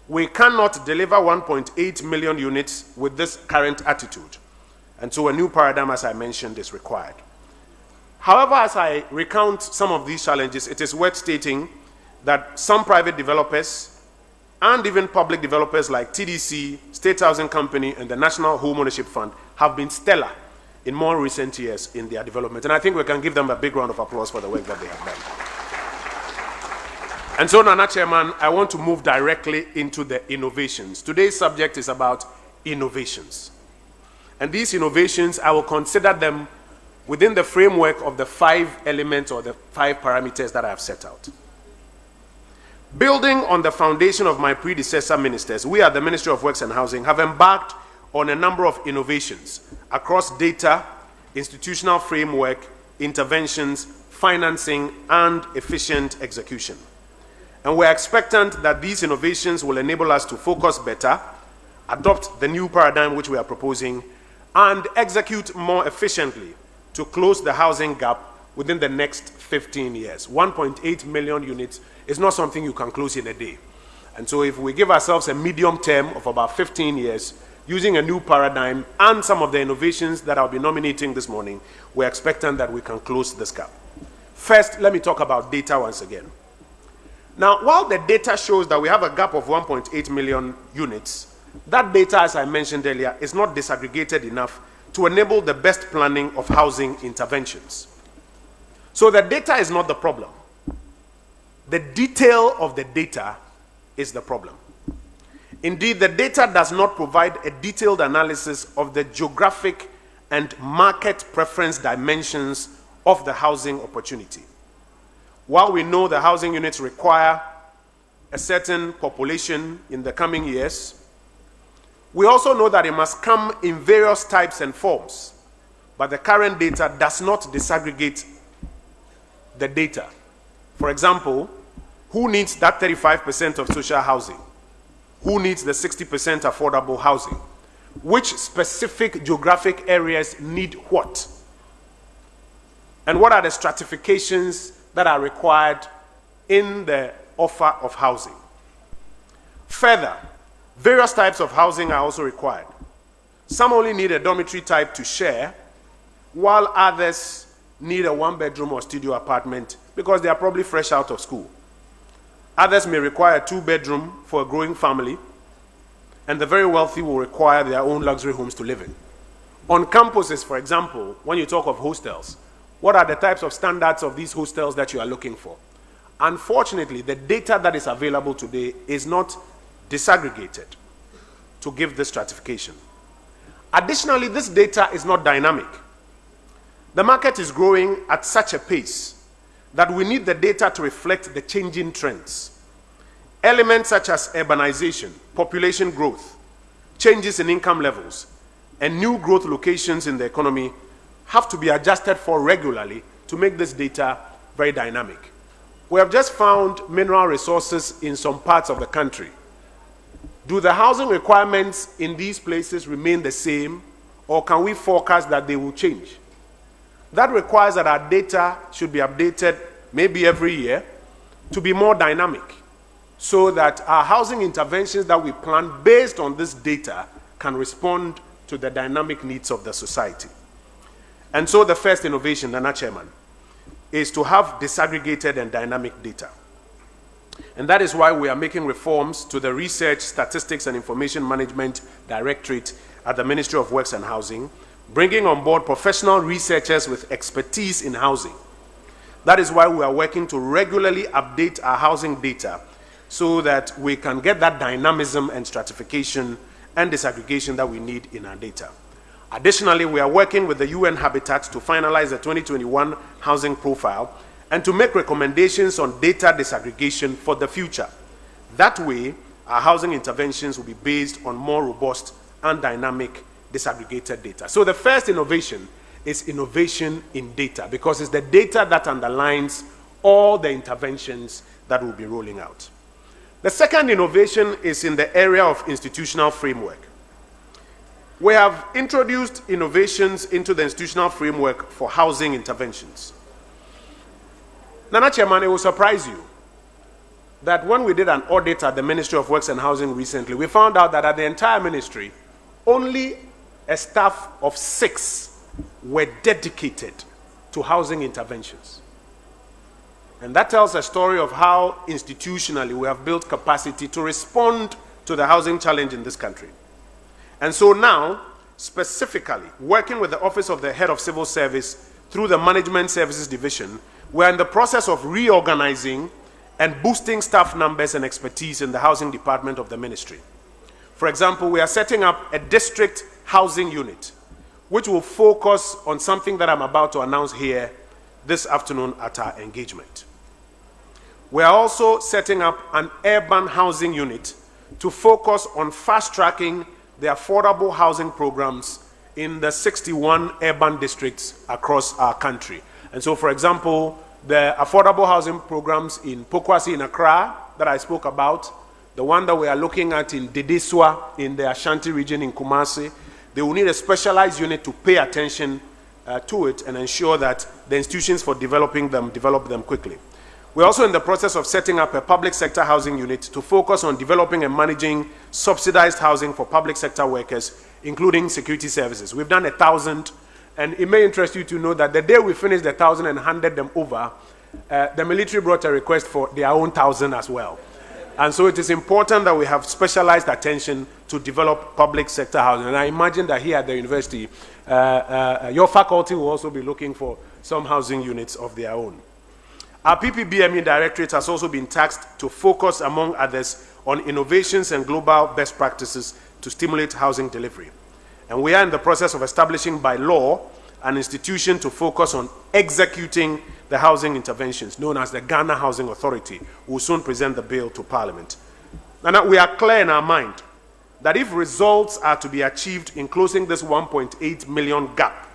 we cannot deliver 1.8 million units with this current attitude. And so a new paradigm, as I mentioned, is required. However, as I recount some of these challenges, it is worth stating that some private developers and even public developers like TDC, State Housing Company, and the National Home Ownership Fund have been stellar in more recent years in their development. And I think we can give them a big round of applause for the work that they have done. And so, Nana Chairman, I want to move directly into the innovations. Today's subject is about innovations. And these innovations, I will consider them within the framework of the 5 elements or the 5 parameters that I have set out. Building on the foundation of my predecessor ministers, we at the Ministry of Works and Housing have embarked on a number of innovations across data, institutional framework, interventions, financing, and efficient execution. And we're expectant that these innovations will enable us to focus better, adopt the new paradigm which we are proposing, and execute more efficiently to close the housing gap within the next 15 years. 1.8 million units is not something you can close in a day. And so if we give ourselves a medium term of about 15 years, using a new paradigm and some of the innovations that I'll be nominating this morning, we're expectant that we can close this gap. First, let me talk about data once again. Now, while the data shows that we have a gap of 1.8 million units, that data, as I mentioned earlier, is not disaggregated enough to enable the best planning of housing interventions. So the data is not the problem. The detail of the data is the problem. Indeed, the data does not provide a detailed analysis of the geographic and market preference dimensions of the housing opportunity. While we know the housing units require a certain population in the coming years, we also know that it must come in various types and forms, but the current data does not disaggregate the data. For example, who needs that 35% of social housing? Who needs the 60% affordable housing? Which specific geographic areas need what? And what are the stratifications that are required in the offer of housing? Further, various types of housing are also required. Some only need a dormitory type to share, while others need a 1-bedroom or studio apartment because they are probably fresh out of school. Others may require a 2-bedroom for a growing family, and the very wealthy will require their own luxury homes to live in. On campuses, for example, when you talk of hostels, what are the types of standards of these hostels that you are looking for? Unfortunately, the data that is available today is not disaggregated to give this stratification. Additionally, this data is not dynamic. The market is growing at such a pace that we need the data to reflect the changing trends. Elements such as urbanization, population growth, changes in income levels, and new growth locations in the economy have to be adjusted for regularly to make this data very dynamic. We have just found mineral resources in some parts of the country. Do the housing requirements in these places remain the same, or can we forecast that they will change? That requires that our data should be updated maybe every year to be more dynamic, so that our housing interventions that we plan based on this data can respond to the dynamic needs of the society. And so the first innovation, Nana Chairman, is to have disaggregated and dynamic data. And that is why we are making reforms to the Research, Statistics and Information Management Directorate at the Ministry of Works and Housing, bringing on board professional researchers with expertise in housing. That is why we are working to regularly update our housing data so that we can get that dynamism and stratification and disaggregation that we need in our data. Additionally, we are working with the UN Habitat to finalize the 2021 housing profile and to make recommendations on data disaggregation for the future. That way, our housing interventions will be based on more robust and dynamic disaggregated data. So the first innovation is innovation in data, because it's the data that underlines all the interventions that we'll be rolling out. The second innovation is in the area of institutional framework. We have introduced innovations into the institutional framework for housing interventions. Nana Chairman, it will surprise you that when we did an audit at the Ministry of Works and Housing recently, we found out that at the entire ministry, only a staff of 6 were dedicated to housing interventions. And that tells a story of how institutionally we have built capacity to respond to the housing challenge in this country. And so now, specifically, working with the Office of the Head of Civil Service through the Management Services Division, we're in the process of reorganizing and boosting staff numbers and expertise in the housing department of the ministry. For example, we are setting up a district housing unit, which will focus on something that I'm about to announce here this afternoon at our engagement. We are also setting up an urban housing unit to focus on fast-tracking the affordable housing programs in the 61 urban districts across our country. And so, for example, the affordable housing programs in Pokwasi in Accra that I spoke about, the one that we are looking at in Dedeswa in the Ashanti region in Kumasi, they will need a specialized unit to pay attention to it and ensure that the institutions for developing them develop them quickly. We're also in the process of setting up a public sector housing unit to focus on developing and managing subsidized housing for public sector workers, including security services. We've done 1,000, and it may interest you to know that the day we finished the 1,000 and handed them over, the military brought a request for their own 1,000 as well. And so it is important that we have specialized attention to develop public sector housing. And I imagine that here at the university, your faculty will also be looking for some housing units of their own. Our PPBME Directorate has also been tasked to focus, among others, on innovations and global best practices to stimulate housing delivery. And we are in the process of establishing by law an institution to focus on executing the housing interventions, known as the Ghana Housing Authority. We will soon present the bill to Parliament. And we are clear in our mind that if results are to be achieved in closing this 1.8 million gap,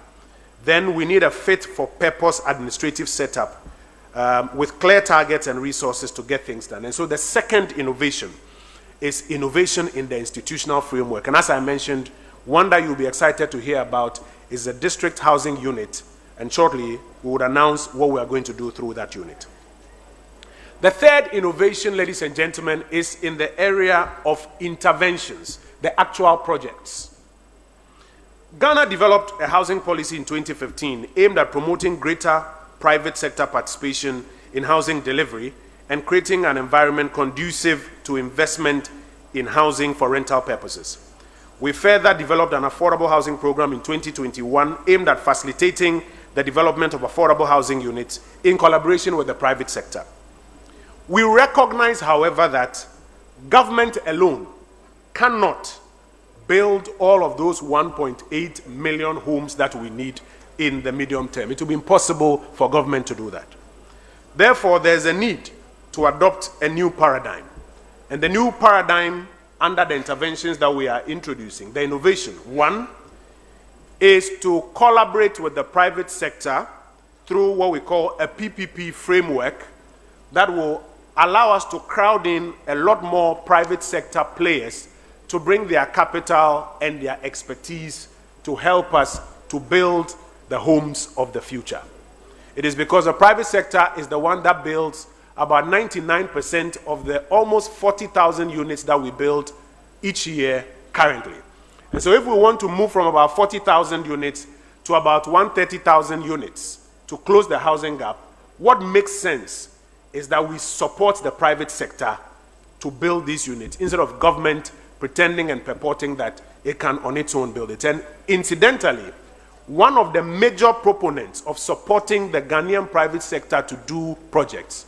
then we need a fit-for-purpose administrative setup with clear targets and resources to get things done. And so the second innovation is innovation in the institutional framework. And as I mentioned, one that you'll be excited to hear about is the district housing unit. And shortly, we would announce what we are going to do through that unit. The third innovation, ladies and gentlemen, is in the area of interventions, the actual projects. Ghana developed a housing policy in 2015 aimed at promoting greater private sector participation in housing delivery and creating an environment conducive to investment in housing for rental purposes. We further developed an affordable housing program in 2021 aimed at facilitating the development of affordable housing units in collaboration with the private sector. We recognize, however, that government alone cannot build all of those 1.8 million homes that we need in the medium term. It will be impossible for government to do that. Therefore, there's a need to adopt a new paradigm. And the new paradigm under the interventions that we are introducing, the innovation, one, is to collaborate with the private sector through what we call a PPP framework that will allow us to crowd in a lot more private sector players to bring their capital and their expertise to help us to build the homes of the future. It is because the private sector is the one that builds about 99% of the almost 40,000 units that we build each year currently. And so if we want to move from about 40,000 units to about 130,000 units to close the housing gap, what makes sense is that we support the private sector to build these units instead of government pretending and purporting that it can on its own build it. And incidentally, one of the major proponents of supporting the Ghanaian private sector to do projects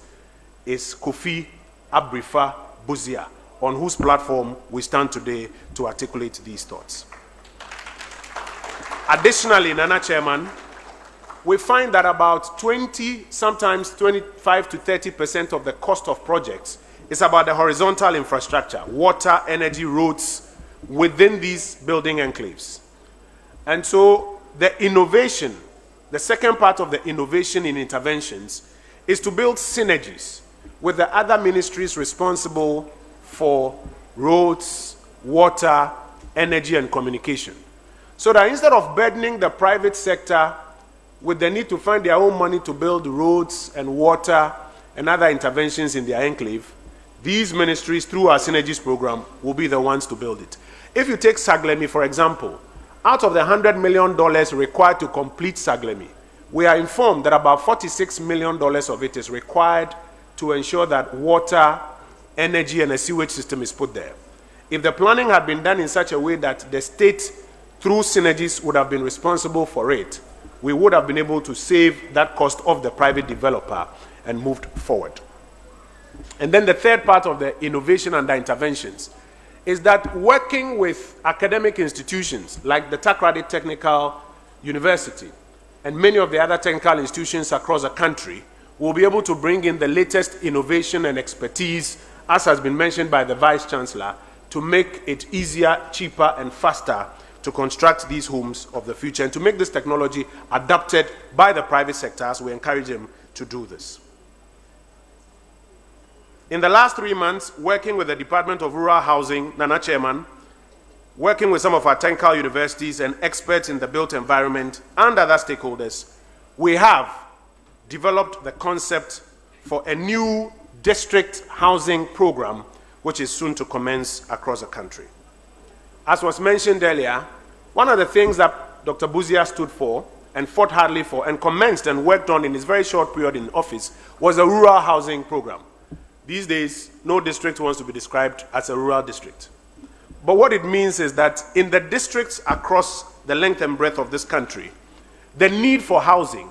is Kofi Abrifa Busia, on whose platform we stand today to articulate these thoughts. Additionally, Nana Chairman, we find that about 20, sometimes 25 to 30% of the cost of projects is about the horizontal infrastructure, water, energy, roads, within these building enclaves. And so the innovation, the second part of the innovation in interventions, is to build synergies with the other ministries responsible for roads, water, energy, and communication. So that instead of burdening the private sector with the need to find their own money to build roads and water and other interventions in their enclave, these ministries, through our synergies program, will be the ones to build it. If you take Saglemi, for example, out of the $100 million required to complete Saglemi, we are informed that about $46 million of it is required to ensure that water, energy, and a sewage system is put there. If the planning had been done in such a way that the state, through synergies, would have been responsible for it, we would have been able to save that cost of the private developer and moved forward. And then the third part of the innovation and the interventions is that working with academic institutions like the Takoradi Technical University and many of the other technical institutions across the country, we'll be able to bring in the latest innovation and expertise, as has been mentioned by the Vice Chancellor, to make it easier, cheaper, and faster to construct these homes of the future and to make this technology adopted by the private sector as we encourage them to do this. In the last 3 months, working with the Department of Rural Housing, Nana Chairman, working with some of our technical universities and experts in the built environment and other stakeholders, we have developed the concept for a new district housing program, which is soon to commence across the country. As was mentioned earlier, one of the things that Dr. Busia stood for and fought hardly for and commenced and worked on in his very short period in office was a rural housing program. These days, no district wants to be described as a rural district. But what it means is that in the districts across the length and breadth of this country, the need for housing,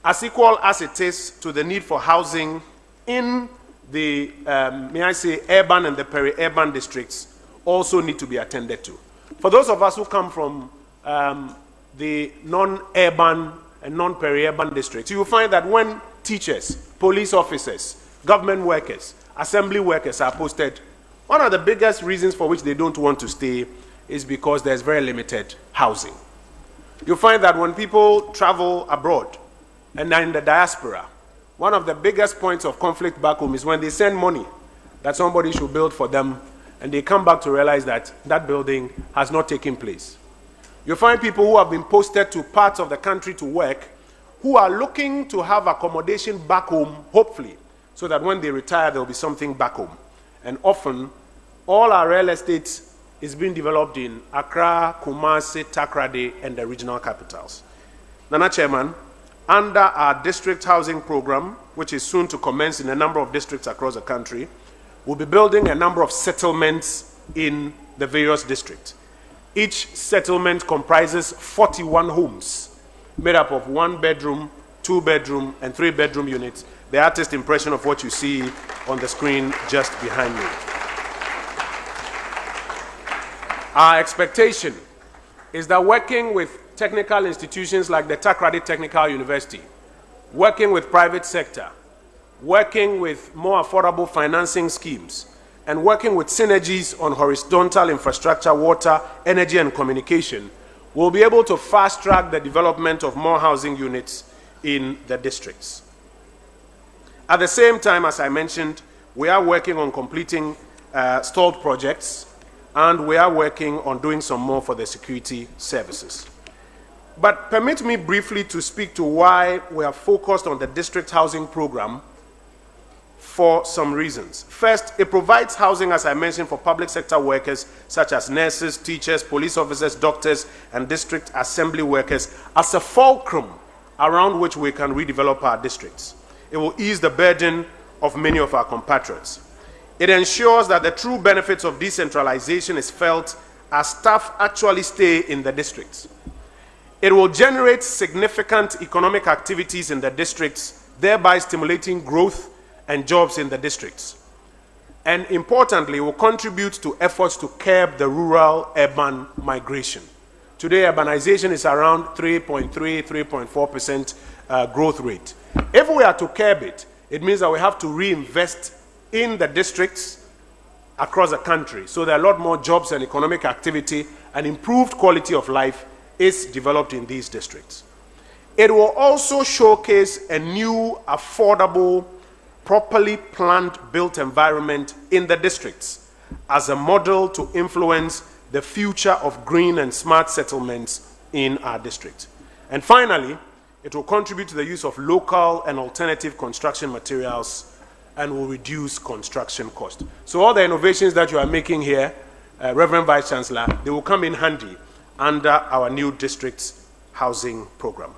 as equal as it is to the need for housing in the, may I say, urban and the peri-urban districts, also need to be attended to. For those of us who come from the non-urban and non-peri-urban districts, you will find that when teachers, police officers, government workers, assembly workers are posted, one of the biggest reasons for which they don't want to stay is because there's very limited housing. You'll find that when people travel abroad and are in the diaspora, one of the biggest points of conflict back home is when they send money that somebody should build for them, and they come back to realize that that building has not taken place. You'll find people who have been posted to parts of the country to work who are looking to have accommodation back home, hopefully, so that when they retire, there will be something back home. And often, all our real estate is being developed in Accra, Kumasi, Takoradi, and the regional capitals. Nana Chairman, under our district housing program, which is soon to commence in a number of districts across the country, we'll be building a number of settlements in the various districts. Each settlement comprises 41 homes, made up of 1-bedroom, 2-bedroom, and 3-bedroom units. The artist impression of what you see on the screen just behind me. Our expectation is that working with technical institutions like the Takoradi Technical University, working with private sector, working with more affordable financing schemes, and working with synergies on horizontal infrastructure, water, energy, and communication, we'll be able to fast-track the development of more housing units in the districts. At the same time, as I mentioned, we are working on completing stalled projects, and we are working on doing some more for the security services. But permit me briefly to speak to why we are focused on the district housing program for some reasons. First, it provides housing, as I mentioned, for public sector workers such as nurses, teachers, police officers, doctors, and district assembly workers as a fulcrum around which we can redevelop our districts. It will ease the burden of many of our compatriots. It ensures that the true benefits of decentralization is felt as staff actually stay in the districts. It will generate significant economic activities in the districts, thereby stimulating growth and jobs in the districts. And importantly, it will contribute to efforts to curb the rural-urban migration. Today, urbanization is around 3.3, 3.4% growth rate. If we are to curb it, it means that we have to reinvest in the districts across the country. So there are a lot more jobs and economic activity and improved quality of life is developed in these districts. It will also showcase a new, affordable, properly planned built environment in the districts as a model to influence the future of green and smart settlements in our district. And finally, it will contribute to the use of local and alternative construction materials and will reduce construction cost. So all the innovations that you are making here, Reverend Vice Chancellor, they will come in handy under our new district's housing program.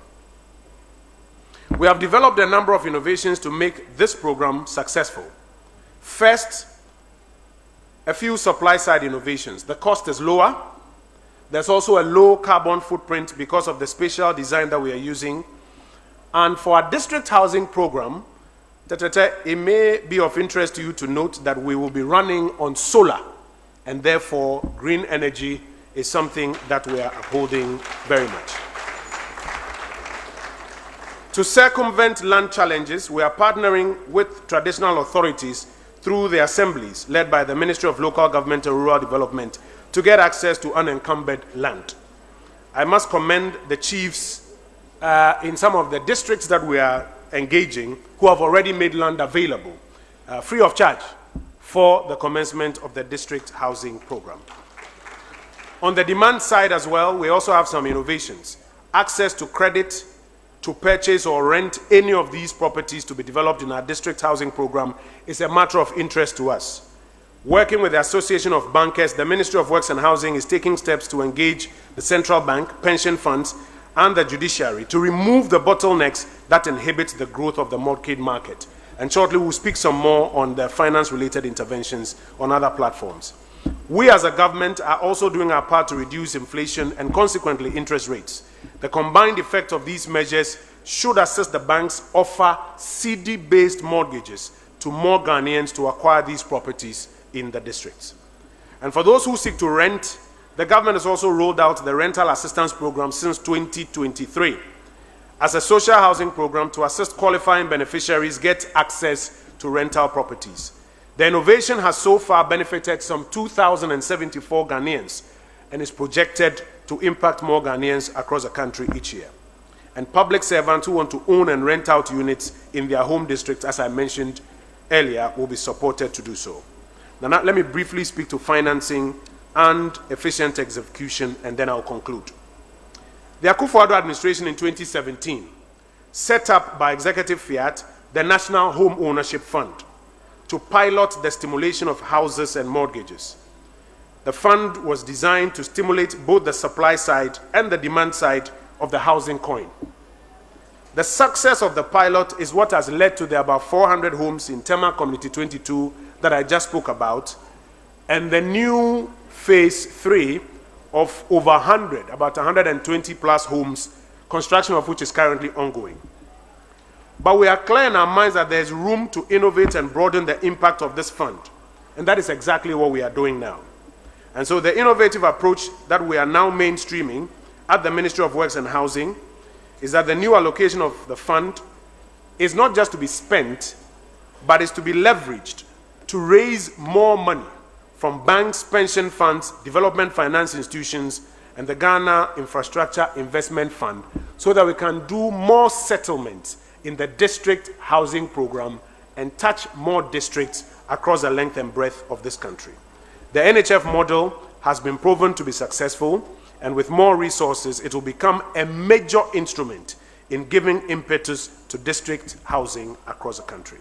We have developed a number of innovations to make this program successful. First, a few supply-side innovations. The cost is lower. There's also a low carbon footprint because of the spatial design that we are using. And for our district housing program, it may be of interest to you to note that we will be running on solar, and therefore green energy is something that we are upholding very much. To circumvent land challenges, we are partnering with traditional authorities through the assemblies led by the Ministry of Local Government and Rural Development to get access to unencumbered land. I must commend the chiefs in some of the districts that we are engaging who have already made land available free of charge for the commencement of the district housing program. On the demand side as well, we also have some innovations. Access to credit to purchase or rent any of these properties to be developed in our district housing program is a matter of interest to us. Working with the Association of Bankers, the Ministry of Works and Housing is taking steps to engage the central bank, pension funds, and the judiciary to remove the bottlenecks that inhibit the growth of the mortgage market. And shortly we'll speak some more on the finance-related interventions on other platforms. We as a government are also doing our part to reduce inflation and consequently interest rates. The combined effect of these measures should assist the banks offer CD-based mortgages to more Ghanaians to acquire these properties in the districts. And for those who seek to rent, the government has also rolled out the rental assistance program since 2023 as a social housing program to assist qualifying beneficiaries get access to rental properties. The innovation has so far benefited some 2,074 Ghanaians and is projected to impact more Ghanaians across the country each year. And public servants who want to own and rent out units in their home districts, as I mentioned earlier, will be supported to do so. Now let me briefly speak to financing and efficient execution, and then I'll conclude. The Akufo-Addo administration in 2017 set up by Executive Fiat the National Home Ownership Fund to pilot the stimulation of houses and mortgages. The fund was designed to stimulate both the supply side and the demand side of the housing coin. The success of the pilot is what has led to the about 400 homes in Tema Community 22 that I just spoke about, and the new phase 3 of over 100, about 120 plus homes, construction of which is currently ongoing. But we are clear in our minds that there is room to innovate and broaden the impact of this fund, and that is exactly what we are doing now. And so the innovative approach that we are now mainstreaming at the Ministry of Works and Housing is that the new allocation of the fund is not just to be spent, but is to be leveraged to raise more money from banks, pension funds, development finance institutions, and the Ghana Infrastructure Investment Fund, so that we can do more settlements in the district housing program and touch more districts across the length and breadth of this country. The NHF model has been proven to be successful, and with more resources, it will become a major instrument in giving impetus to district housing across the country.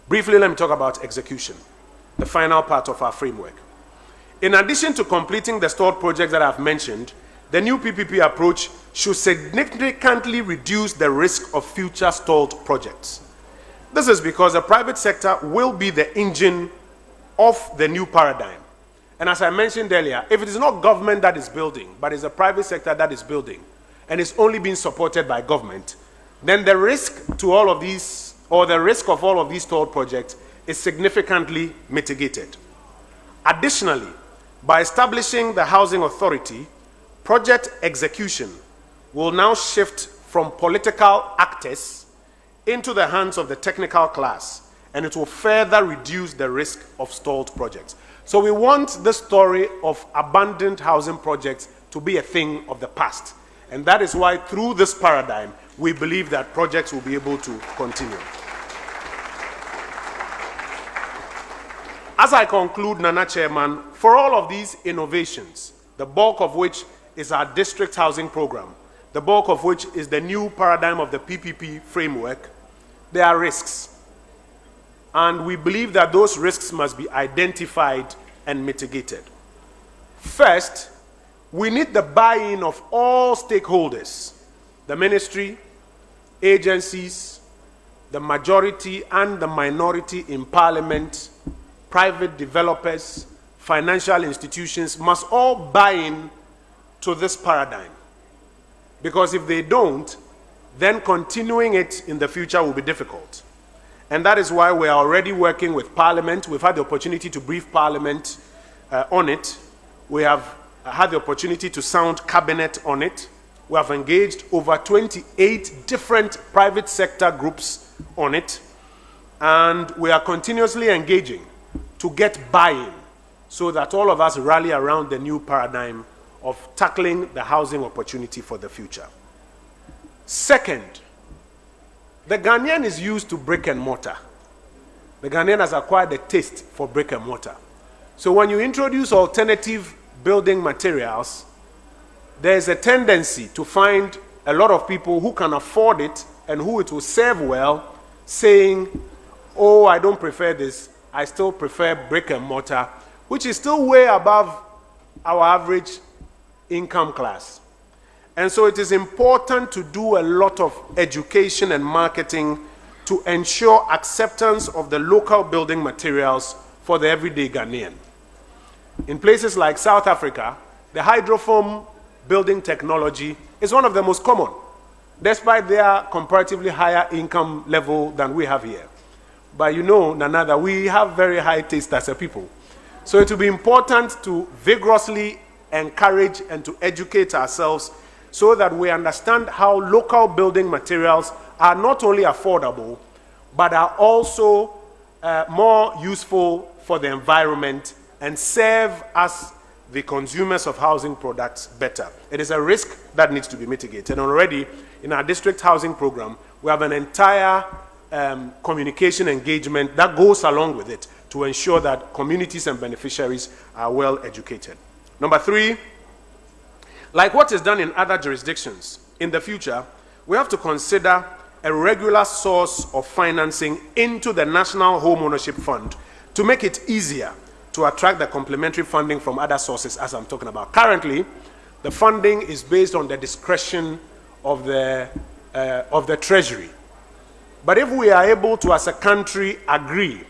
Briefly, let me talk about execution, the final part of our framework. In addition to completing the stalled projects that I've mentioned, the new PPP approach should significantly reduce the risk of future stalled projects. This is because the private sector will be the engine of the new paradigm. And as I mentioned earlier, if it is not government that is building, but it's the private sector that is building, and it's only being supported by government, then the risk to all of these, or the risk of all of these stalled projects, is significantly mitigated. Additionally, by establishing the Housing Authority, project execution will now shift from political actors into the hands of the technical class, and it will further reduce the risk of stalled projects. So we want the story of abandoned housing projects to be a thing of the past. And that is why through this paradigm, we believe that projects will be able to continue. As I conclude, Nana Chairman, for all of these innovations, the bulk of which is our district housing program, the bulk of which is the new paradigm of the PPP framework, there are risks. And we believe that those risks must be identified and mitigated. First, we need the buy-in of all stakeholders, the ministry, agencies, the majority and the minority in parliament, private developers, financial institutions must all buy in to this paradigm. Because if they don't, then continuing it in the future will be difficult. And that is why we are already working with Parliament. We've had the opportunity to brief Parliament on it. We have had the opportunity to sound Cabinet on it. We have engaged over 28 different private sector groups on it. And we are continuously engaging to get buy-in so that all of us rally around the new paradigm of tackling the housing opportunity for the future. Second, the Ghanaian is used to brick and mortar. The Ghanaian has acquired a taste for brick and mortar. So when you introduce alternative building materials, there's a tendency to find a lot of people who can afford it and who it will serve well, saying, oh, I don't prefer this, I still prefer brick and mortar, which is still way above our average income class. And so it is important to do a lot of education and marketing to ensure acceptance of the local building materials for the everyday Ghanaian. In places like South Africa, the hydrofoam building technology is one of the most common, despite their comparatively higher income level than we have here. But you know, Nana, that we have very high taste as a people. So it will be important to vigorously encourage and to educate ourselves so that we understand how local building materials are not only affordable, but are also more useful for the environment and serve as the consumers of housing products better. It is a risk that needs to be mitigated. And already in our district housing program, we have an entire communication engagement that goes along with it to ensure that communities and beneficiaries are well educated. Number three, like what is done in other jurisdictions, in the future, we have to consider a regular source of financing into the National Home Ownership Fund to make it easier to attract the complementary funding from other sources, as I'm talking about. Currently, the funding is based on the discretion of the Treasury. But if we are able to, as a country, agree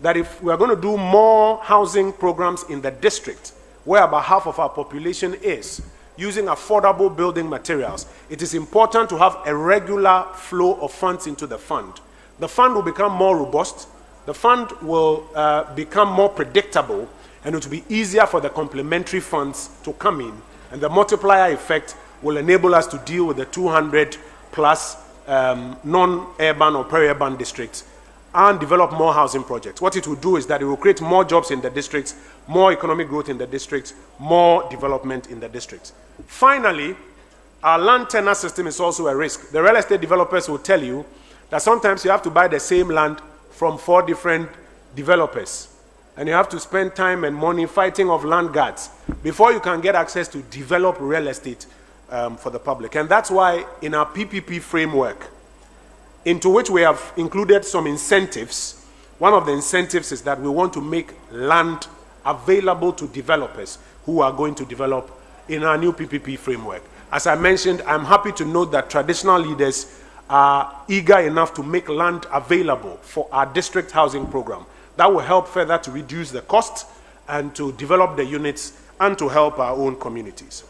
that if we are going to do more housing programs in the district, where about half of our population is, using affordable building materials, it is important to have a regular flow of funds into the fund. The fund will become more robust, the fund will become more predictable, and it will be easier for the complementary funds to come in, and the multiplier effect will enable us to deal with the 200 plus non-urban or peri-urban districts and develop more housing projects. What it will do is that it will create more jobs in the districts, more economic growth in the districts, more development in the districts. Finally, our land tenure system is also a risk. The real estate developers will tell you that sometimes you have to buy the same land from 4 different developers, and you have to spend time and money fighting off land guards before you can get access to develop real estate for the public. And that's why in our PPP framework, into which we have included some incentives, one of the incentives is that we want to make land available to developers who are going to develop in our new PPP framework. As I mentioned, I'm happy to note that traditional leaders are eager enough to make land available for our district housing program. That will help further to reduce the cost and to develop the units and to help our own communities.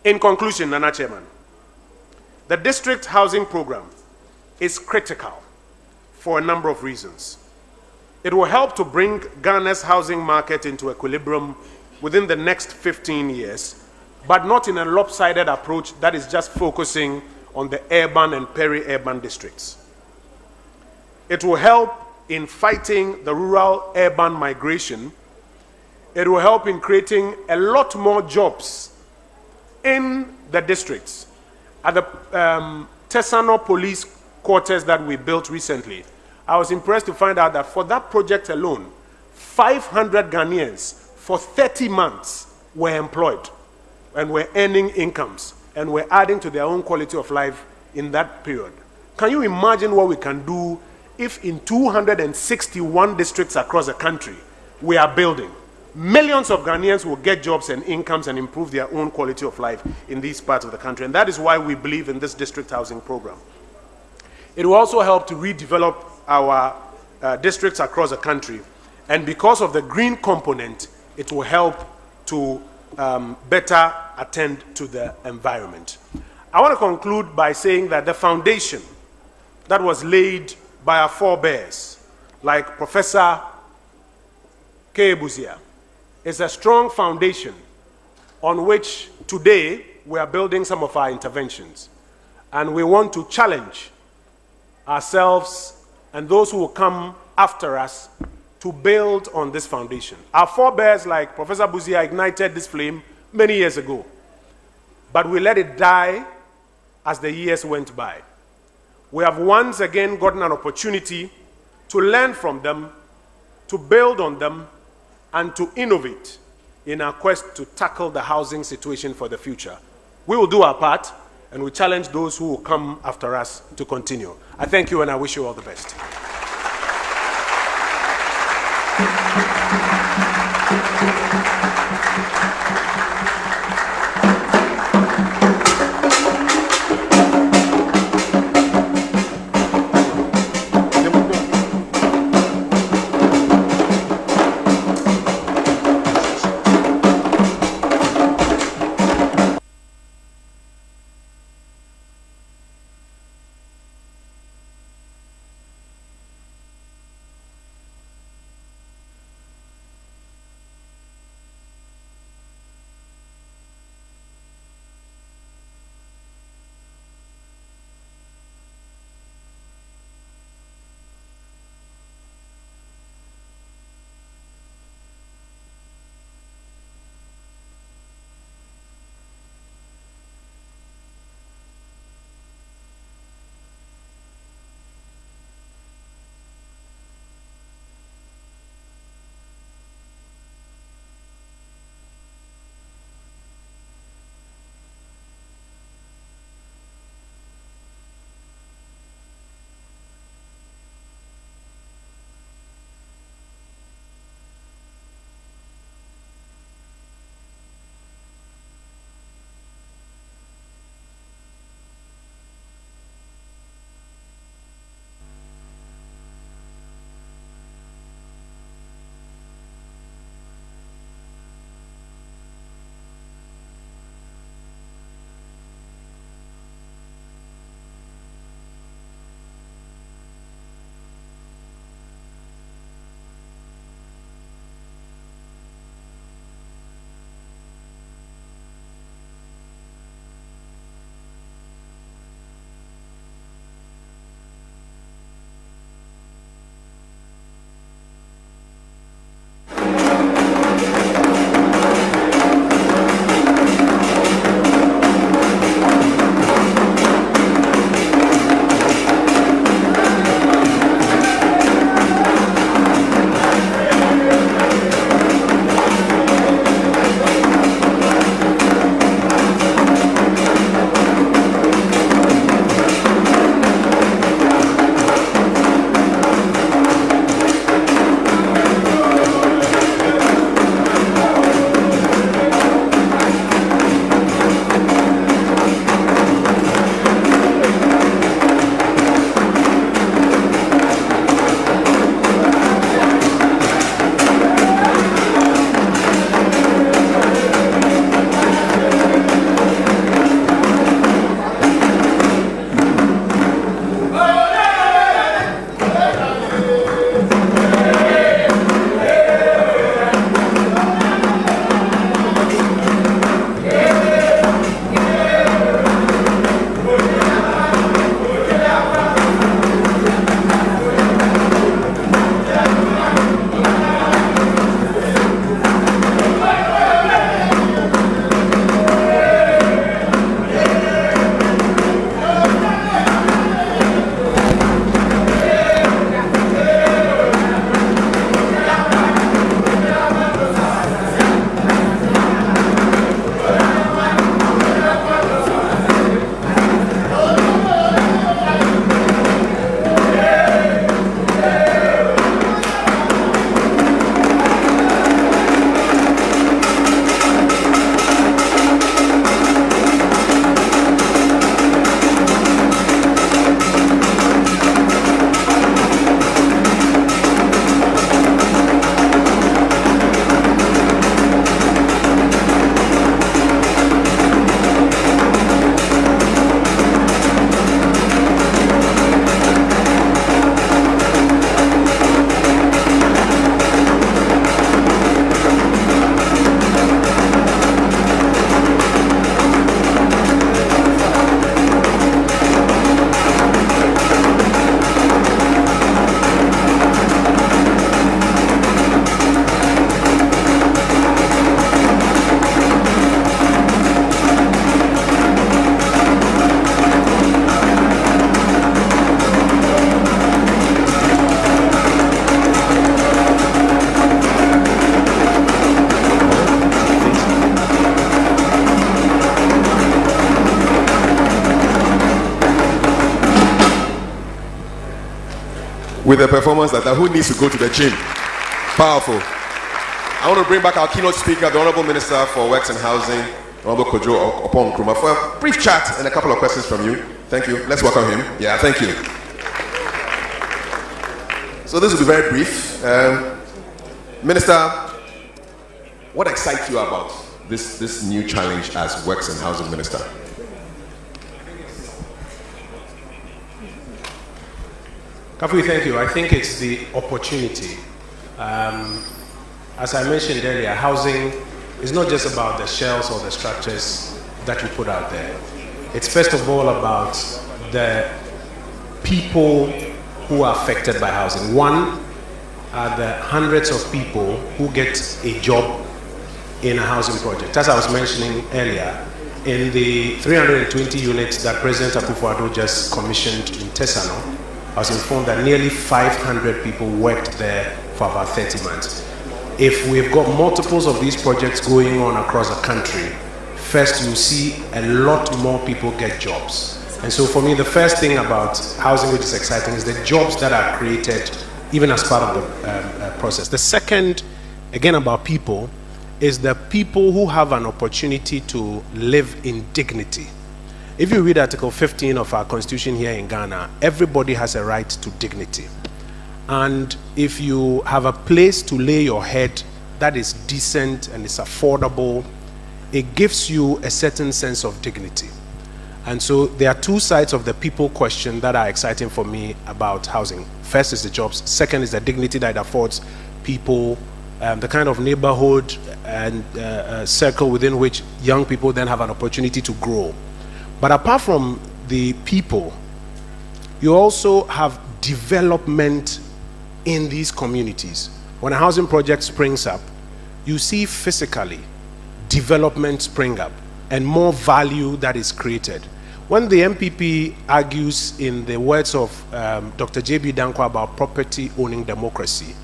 In conclusion, Nana Chairman, the district housing program is critical for a number of reasons. It will help to bring Ghana's housing market into equilibrium within the next 15 years, but not in a lopsided approach that is just focusing on the urban and peri-urban districts. It will help in fighting the rural-urban migration. It will help in creating a lot more jobs in the districts. At the Tesano police quarters that we built recently, I was impressed to find out that for that project alone, 500 Ghanaians for 30 months were employed and were earning incomes and were adding to their own quality of life in that period. Can you imagine what we can do if in 261 districts across the country we are building? Millions of Ghanaians will get jobs and incomes and improve their own quality of life in these parts of the country. And that is why we believe in this district housing program. It will also help to redevelop our districts across the country. And because of the green component, it will help to better attend to the environment. I want to conclude by saying that the foundation that was laid by our forebears, like Professor Busia, is a strong foundation on which today we are building some of our interventions. And we want to challenge ourselves and those who will come after us to build on this foundation. Our forebears, like Professor Busia, ignited this flame many years ago, but we let it die as the years went by. We have once again gotten an opportunity to learn from them, to build on them, and to innovate in our quest to tackle the housing situation for the future. We will do our part, and we challenge those who will come after us to continue. I thank you, and I wish you all the best. with a performance like that. Who needs to go to the gym? Powerful. I want to bring back our keynote speaker, the Honorable Minister for Works and Housing, Honorable Kojo Opon Nkrumah, for a brief chat and a couple of questions from you. Thank you. Let's welcome him. Yeah, thank you. So this will be very brief. Minister, what excites you about this new challenge as Works and Housing Minister? Kafi, thank you. I think it's the opportunity. As I mentioned earlier, housing is not just about the shells or the structures that you put out there. It's first of all about the people who are affected by housing. One are the hundreds of people who get a job in a housing project. As I was mentioning earlier, in the 320 units that President Akufo-Addo just commissioned in Tesano, I was informed that nearly 500 people worked there for about 30 months. If we've got multiples of these projects going on across the country, first you see a lot more people get jobs. And so for me, the first thing about housing which is exciting is the jobs that are created even as part of the process. The second, again about people, is the people who have an opportunity to live in dignity. If you read Article 15 of our Constitution here in Ghana, everybody has a right to dignity. And if you have a place to lay your head that is decent and is affordable, it gives you a certain sense of dignity. And so there are two sides of the people question that are exciting for me about housing. First is the jobs. Second is the dignity that it affords people, the kind of neighborhood and circle within which young people then have an opportunity to grow. But apart from the people, you also have development in these communities. When a housing project springs up, you see physically development spring up and more value that is created. When the MPP argues in the words of Dr. J.B. Dankwa about property owning democracy,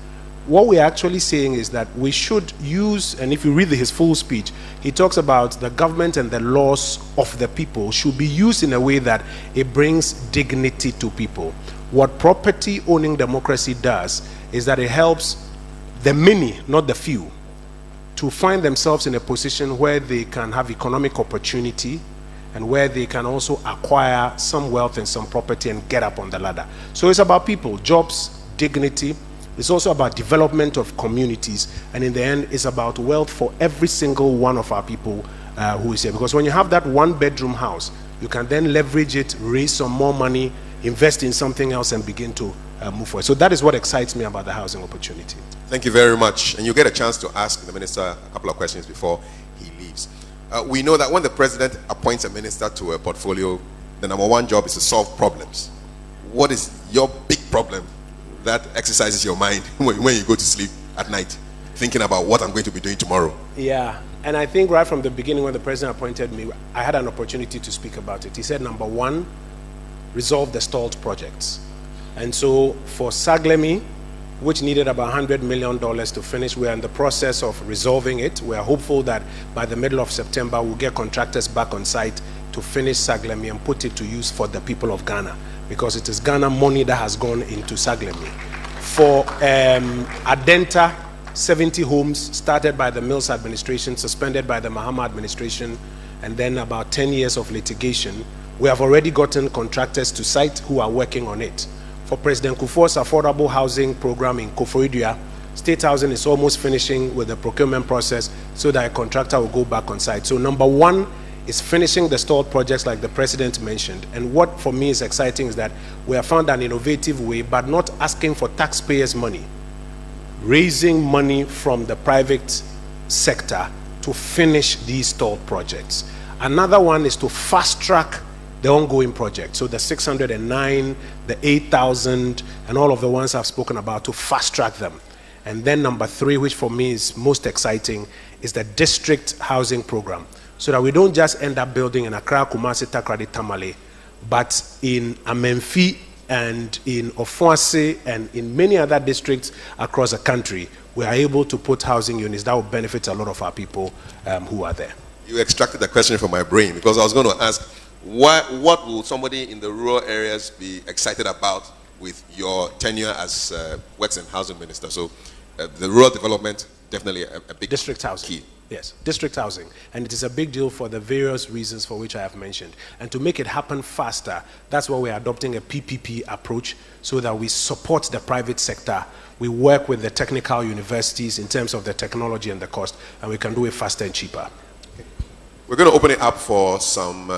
what we're actually saying is that we should use, and if you read his full speech, he talks about the government and the laws of the people should be used in a way that it brings dignity to people. What property owning democracy does is that it helps the many, not the few, to find themselves in a position where they can have economic opportunity and where they can also acquire some wealth and some property and get up on the ladder. So it's about people, jobs, dignity. It's also about development of communities, and in the end, it's about wealth for every single one of our people who is here. Because when you have that one-bedroom house, you can then leverage it, raise some more money, invest in something else, and begin to move forward. So that is what excites me about the housing opportunity. Thank you very much. And you get a chance to ask the minister a couple of questions before he leaves. We know that when the president appoints a minister to a portfolio, the number one job is to solve problems. What is your big problem that exercises your mind when you go to sleep at night, thinking about what I'm going to be doing tomorrow? Yeah, and I think right from the beginning when the president appointed me, I had an opportunity to speak about it. He said, number one, resolve the stalled projects. And so for Saglemi, which needed about $100 million to finish, we're in the process of resolving it. We are hopeful that by the middle of September, we'll get contractors back on site to finish Saglemi and put it to use for the people of Ghana, because it is Ghana money that has gone into Saglemi. For Adenta, 70 homes started by the Mills administration, suspended by the Mahama administration, and then about 10 years of litigation. We have already gotten contractors to site who are working on it. For President Kufuor's affordable housing program in Koforidua, State Housing is almost finishing with the procurement process so that a contractor will go back on site. So number one is finishing the stalled projects like the president mentioned. And what for me is exciting is that we have found an innovative way, but not asking for taxpayers' money, raising money from the private sector to finish these stalled projects. Another one is to fast track the ongoing project. So the 609, the 8,000, and all of the ones I've spoken about, to fast track them. And then number three, which for me is most exciting, is the district housing program. So that we don't just end up building in Accra, Kumasi, Takoradi, Tamale, but in Amenfi and in Ofuase and in many other districts across the country, we are able to put housing units that will benefit a lot of our people who are there. You extracted the question from my brain, because I was going to ask, what will somebody in the rural areas be excited about with your tenure as Works and Housing Minister. So the rural development, definitely a big district housing. Key. Yes, district housing. And it is a big deal for the various reasons for which I have mentioned. And to make it happen faster, that's why we're adopting a PPP approach so that we support the private sector. We work with the technical universities in terms of the technology and the cost, and we can do it faster and cheaper. We're going to open it up for some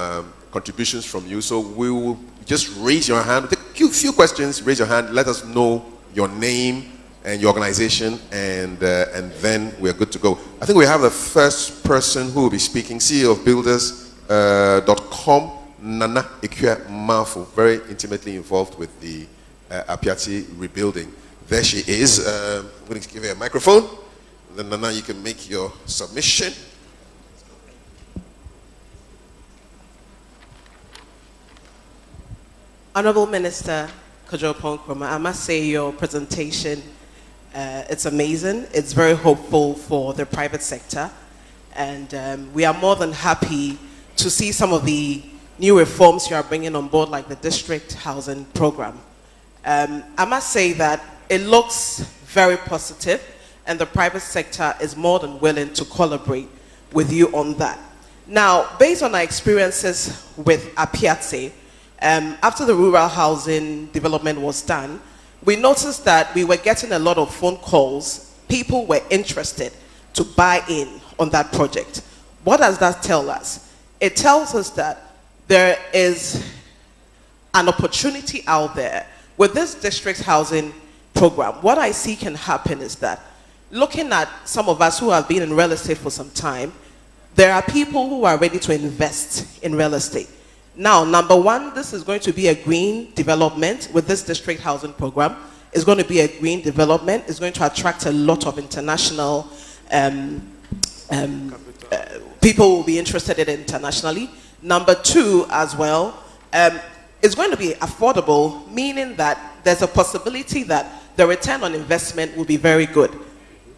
contributions from you. So we will just raise your hand. Take a few questions, raise your hand, let us know your name and your organization, and then we're good to go. I think we have the first person who will be speaking, CEO of Builders.com, Nana Ikue Mafu, very intimately involved with the Apiati rebuilding. There she is. I'm going to give her a microphone. Then Nana, you can make your submission. Honorable Minister Kojo Ponkroma, I must say your presentation, it's amazing. It's very hopeful for the private sector. And we are more than happy to see some of the new reforms you are bringing on board, like the district housing program. I must say that it looks very positive, and the private sector is more than willing to collaborate with you on that. Now, based on our experiences with Apiate, after the rural housing development was done, we noticed that we were getting a lot of phone calls. People were interested to buy in on that project. What does that tell us? It tells us that there is an opportunity out there with this district housing program. What I see can happen is that, looking at some of us who have been in real estate for some time, there are people who are ready to invest in real estate. Now, number one, this is going to be a green development with this district housing program. It's going to be a green development. It's going to attract a lot of international people will be interested in it internationally. Number two, as well, it's going to be affordable, meaning that there's a possibility that the return on investment will be very good.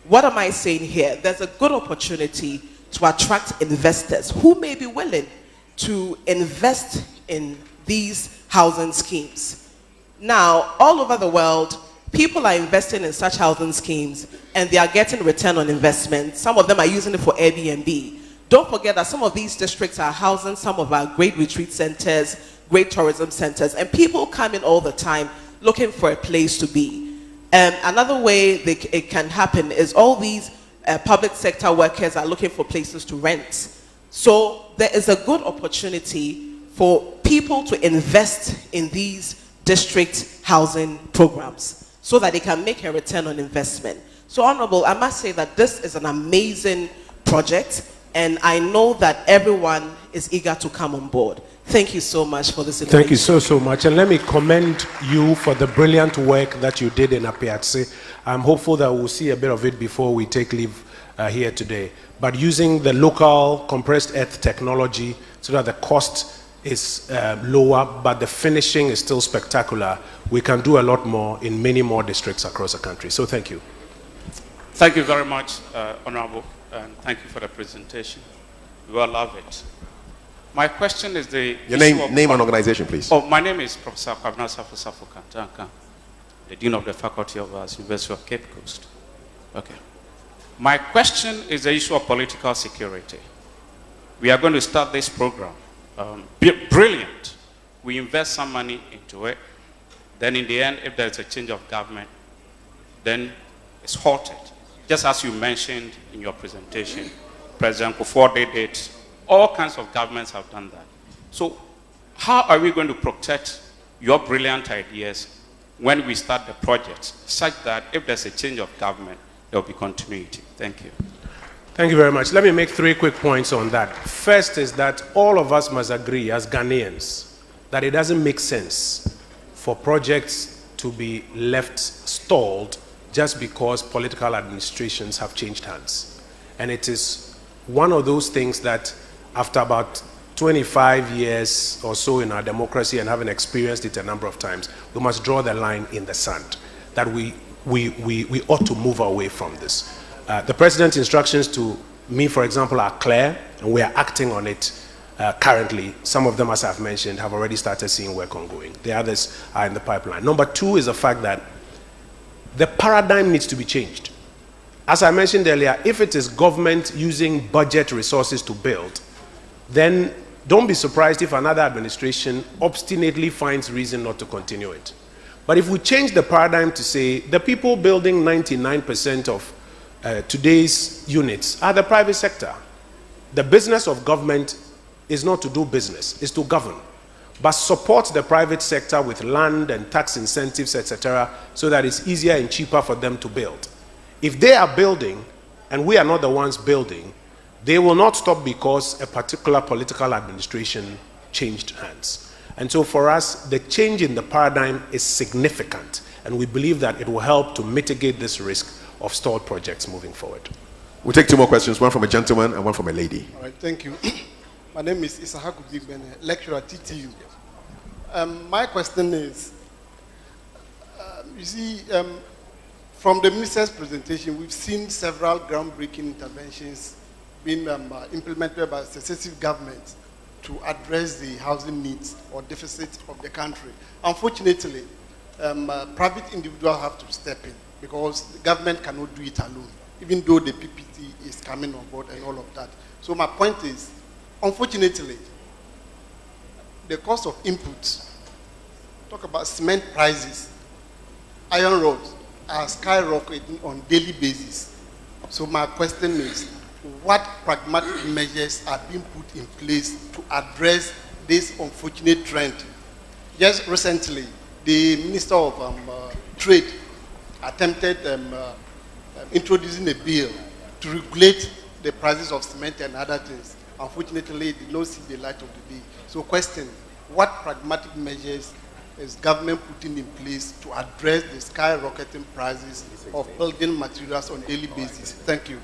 What am I saying here? There's a good opportunity to attract investors who may be willing to invest in these housing schemes. Now, all over the world, people are investing in such housing schemes and they are getting return on investment. Some of them are using it for Airbnb. Don't forget that some of these districts are housing some of our great retreat centers, great tourism centers, and people come in all the time looking for a place to be. Another way it can happen is all these public sector workers are looking for places to rent. So there is a good opportunity for people to invest in these district housing programs so that they can make a return on investment. So, Honorable, I must say that this is an amazing project, and I know that everyone is eager to come on board. Thank you so much for this invitation. Thank you so much. And let me commend you for the brilliant work that you did in Apiatse. I'm hopeful that we'll see a bit of it before we take leave here today. But using the local compressed earth technology so that the cost is lower, but the finishing is still spectacular, we can do a lot more in many more districts across the country. So thank you. Thank you very much, Honorable, and thank you for the presentation. We all love it. My question is your name and organization, please. Oh, my name is Professor Kwabena Safu Kantanka, the Dean of the Faculty of Arts, University of Cape Coast. Okay. My question is the issue of political security. We are going to start this program. Brilliant. We invest some money into it. Then in the end, if there's a change of government, then it's halted. Just as you mentioned in your presentation, President Kufuor did it. All kinds of governments have done that. So how are we going to protect your brilliant ideas when we start the project, such that if there's a change of government, there will be continuity? Thank you. Thank you very much. Let me make 3 quick points on that. First is that all of us must agree as Ghanaians that it doesn't make sense for projects to be left stalled just because political administrations have changed hands. And it is one of those things that after about 25 years or so in our democracy and having experienced it a number of times, we must draw the line in the sand that we ought to move away from this. The President's instructions to me, for example, are clear, and we are acting on it. currently. Some of them, as I've mentioned, have already started seeing work ongoing. The others are in the pipeline. Number two is the fact that the paradigm needs to be changed. As I mentioned earlier, if it is government using budget resources to build, then don't be surprised if another administration obstinately finds reason not to continue it. But if we change the paradigm to say the people building 99% of today's units are the private sector, the business of government is not to do business, it's to govern. But support the private sector with land and tax incentives, etc., so that it's easier and cheaper for them to build. If they are building and we are not the ones building, they will not stop because a particular political administration changed hands. And so for us, the change in the paradigm is significant, and we believe that it will help to mitigate this risk of stalled projects moving forward. We'll take two more questions, one from a gentleman and one from a lady. All right, thank you. My name is Isahaku Bigbene, lecturer at TTU. My question is, you see, from the minister's presentation, we've seen several groundbreaking interventions being implemented by successive governments to address the housing needs or deficits of the country. Unfortunately, private individuals have to step in because the government cannot do it alone, even though the PPT is coming on board and all of that. So my point is, unfortunately, the cost of inputs, talk about cement prices, iron rods are skyrocketing on daily basis. So my question is, what pragmatic measures are being put in place to address this unfortunate trend? Just recently, the Minister of Trade attempted introducing a bill to regulate the prices of cement and other things. Unfortunately, it did not see the light of the day. So question, what pragmatic measures is government putting in place to address the skyrocketing prices of building materials on a daily basis? Thank you.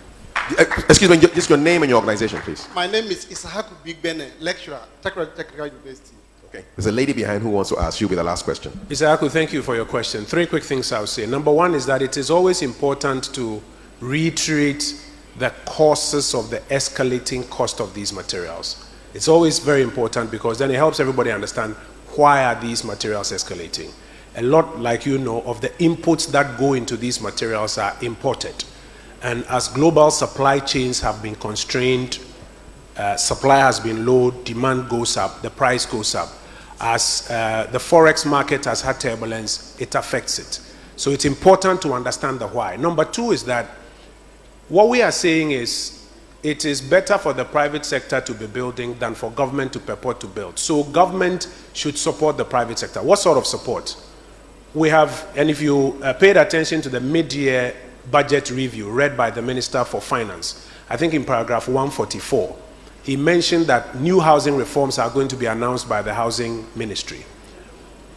Excuse me, just your name and your organization, please. My name is Isahaku Bigbene, lecturer, Technical University. Okay. There's a lady behind who wants to ask you with the last question. Isahaku, thank you for your question. Three quick things I'll say. Number one is that it is always important to reiterate the causes of the escalating cost of these materials. It's always very important because then it helps everybody understand why are these materials escalating. A lot, like you know, of the inputs that go into these materials are imported. And as global supply chains have been constrained, supply has been low, demand goes up, the price goes up. As the forex market has had turbulence, it affects it. So it's important to understand the why. Number two is that what we are saying is it is better for the private sector to be building than for government to purport to build. So government should support the private sector. What sort of support? We have, and if you paid attention to the mid-year budget review read by the Minister for Finance, I think in paragraph 144, he mentioned that new housing reforms are going to be announced by the Housing Ministry.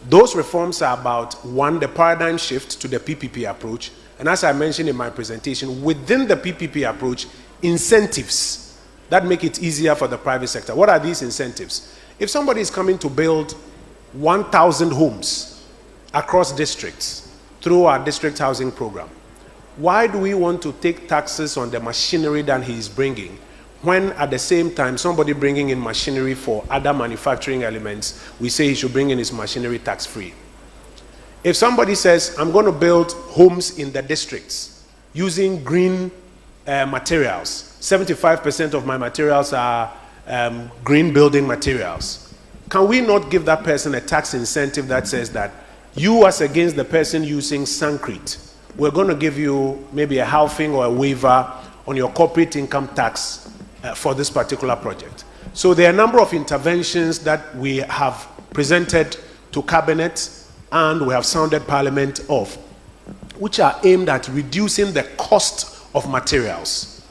Those reforms are about, one, the paradigm shift to the PPP approach, and as I mentioned in my presentation, within the PPP approach, incentives that make it easier for the private sector. What are these incentives? If somebody is coming to build 1,000 homes across districts through our district housing program, why do we want to take taxes on the machinery that he is bringing when at the same time somebody bringing in machinery for other manufacturing elements, we say he should bring in his machinery tax-free? If somebody says, I'm going to build homes in the districts using green materials, 75% of my materials are green building materials, can we not give that person a tax incentive that says that you, as against the person using Sancrete, we're going to give you maybe a halving or a waiver on your corporate income tax for this particular project? So there are a number of interventions that we have presented to Cabinet and we have sounded Parliament of, which are aimed at reducing the cost of materials.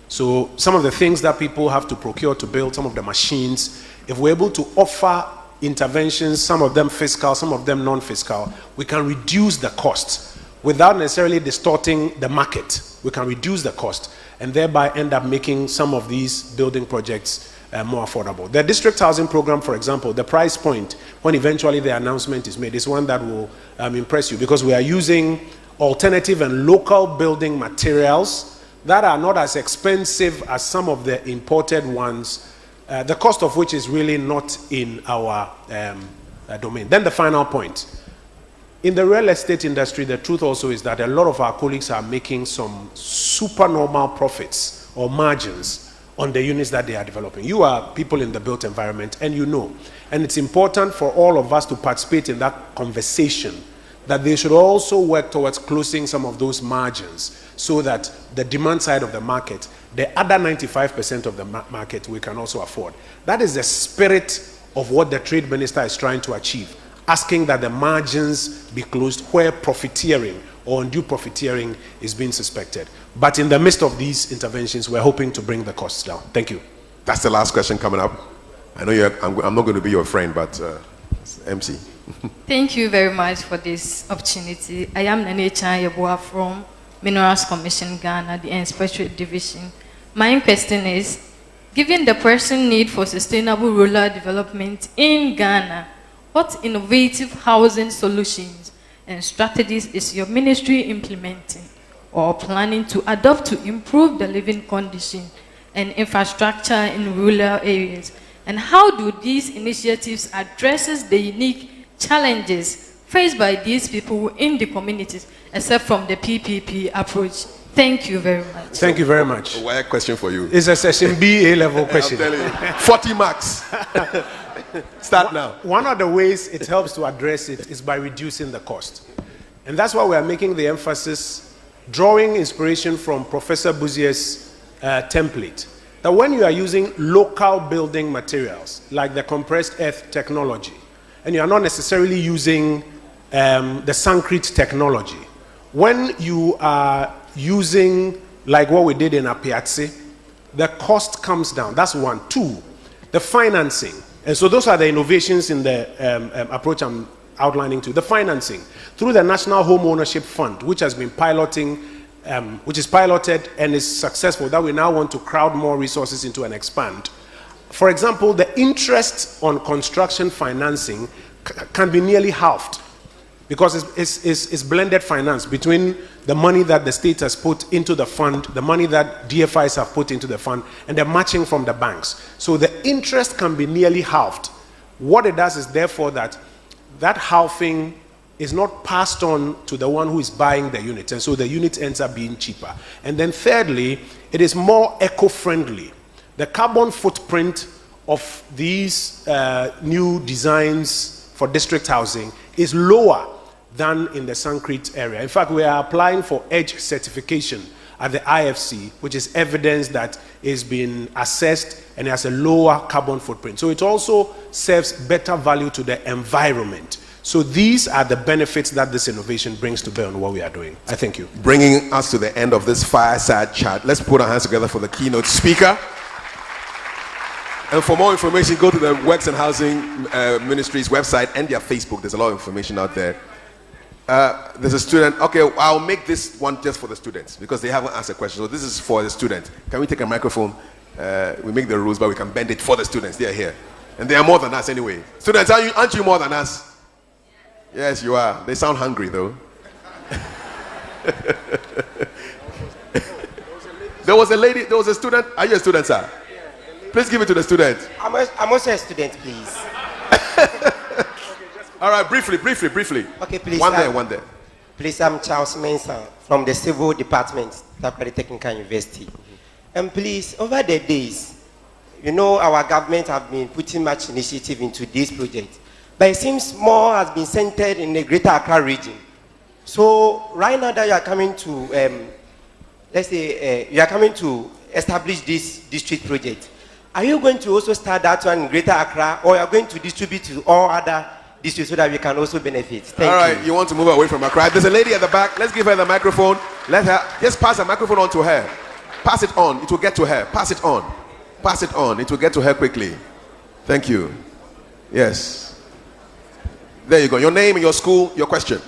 So some of the things that people have to procure to build, some of the machines, if we're able to offer interventions, some of them fiscal, some of them non-fiscal, we can reduce the cost without necessarily distorting the market. We can reduce the cost and thereby end up making some of these building projects more affordable. The district housing program, for example, the price point, when eventually the announcement is made, is one that will impress you because we are using alternative and local building materials that are not as expensive as some of the imported ones the cost of which is really not in our domain. Then the final point. In the real estate industry, the truth also is that a lot of our colleagues are making some supernormal profits or margins on the units that they are developing. You are people in the built environment, and you know. And it's important for all of us to participate in that conversation, that they should also work towards closing some of those margins so that the demand side of the market, the other 95% of the market, we can also afford. That is the spirit of what the trade minister is trying to achieve, asking that the margins be closed where profiteering or undue profiteering is being suspected. But in the midst of these interventions, we're hoping to bring the costs down. Thank you. That's the last question coming up. I know I'm not going to be your friend, but MC. Thank you very much for this opportunity. I am Nene Yeboah from Minerals Commission Ghana, the Inspectorate Division. My question is, given the pressing need for sustainable rural development in Ghana, what innovative housing solutions and strategies is your ministry implementing or planning to adopt to improve the living condition and infrastructure in rural areas? And how do these initiatives address the unique challenges faced by these people in the communities, except from the PPP approach? Thank you very much. Thank you very much. Why a question for you? It's a session B A-level question. I'm telling you, 40 marks. Start now. One of the ways it helps to address it is by reducing the cost. And that's why we are making the emphasis, drawing inspiration from Professor Busia's template, that when you are using local building materials, like the compressed earth technology, and you are not necessarily using the Sancrete technology, when you are using, like what we did in Apiatse, the cost comes down. That's one. Two, the financing. And so those are the innovations in the approach I'm outlining to. The financing through the National Home Ownership Fund, which has been piloting, which is piloted and is successful, that we now want to crowd more resources into and expand. For example, the interest on construction financing can be nearly halved, because it's blended finance between the money that the state has put into the fund, the money that DFIs have put into the fund, and the matching from the banks. So the interest can be nearly halved. What it does is therefore that halving is not passed on to the one who is buying the unit, and so the unit ends up being cheaper. And then thirdly, it is more eco-friendly. The carbon footprint of these new designs for district housing is lower than in the Sancrete area. In fact, we are applying for EDGE certification at the IFC, which is evidence that it's been assessed and has a lower carbon footprint. So it also serves better value to the environment. So these are the benefits that this innovation brings to bear on what we are doing. I thank you. Bringing us to the end of this fireside chat, let's put our hands together for the keynote speaker. And for more information, go to the Works and Housing Ministry's website and their Facebook. There's a lot of information out there. There's a student. Okay, I'll make this one just for the students because they haven't asked a question. So this is for the student. Can we take a microphone? We make the rules, but we can bend it for the students. They are here. And they are more than us anyway. Students, aren't you more than us? Yes, you are. They sound hungry, though. There was a lady, there was a student. Are you a student, sir? Please give it to the student. I'm also a student, please. All right, briefly. Okay, please. One there. Please, I'm Charles Mensah from the Civil Department, Takoradi Technical University. And please, over the days, you know, our government have been putting much initiative into this project. But it seems more has been centered in the Greater Accra region. So right now that you are coming to, let's say, you are coming to establish this district project, are you going to also start that one in Greater Accra, or are you going to distribute to all other districts so that we can also benefit? Thank you. All right, you want to move away from Accra. There's a lady at the back. Let's give her the microphone. Let her, just pass the microphone on to her. Pass it on. It will get to her. Pass it on. Pass it on. It will get to her quickly. Thank you. Yes. There you go. Your name and your school, your question.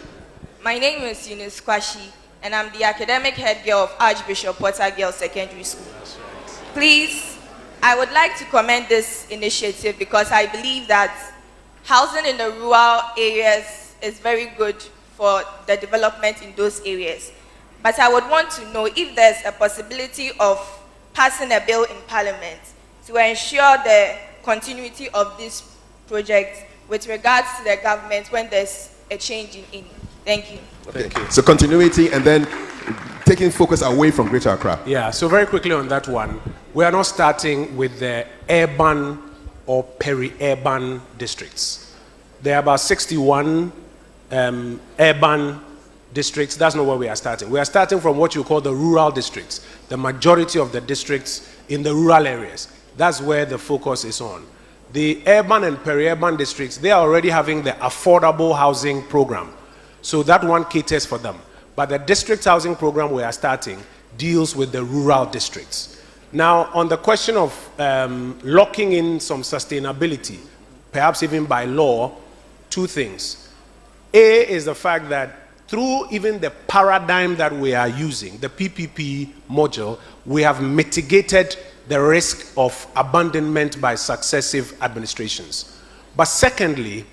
My name is Eunice Kwashi, and I'm the academic head girl of Archbishop Potter Girls Secondary School. Please, I would like to commend this initiative because I believe that housing in the rural areas is very good for the development in those areas. But I would want to know if there's a possibility of passing a bill in Parliament to ensure the continuity of this project with regards to the government when there's a change in. Thank you. Thank you. So continuity and then taking focus away from Greater Accra. Yeah, so very quickly on that one, we are not starting with the urban or peri-urban districts. There are about 61 urban districts. That's not where we are starting. We are starting from what you call the rural districts, the majority of the districts in the rural areas. That's where the focus is on. The urban and peri-urban districts, they are already having the affordable housing program. So that one caters for them. But the district housing program we are starting deals with the rural districts. Now, on the question of locking in some sustainability, perhaps even by law, two things. A is the fact that through even the paradigm that we are using, the PPP module, we have mitigated the risk of abandonment by successive administrations. But secondly,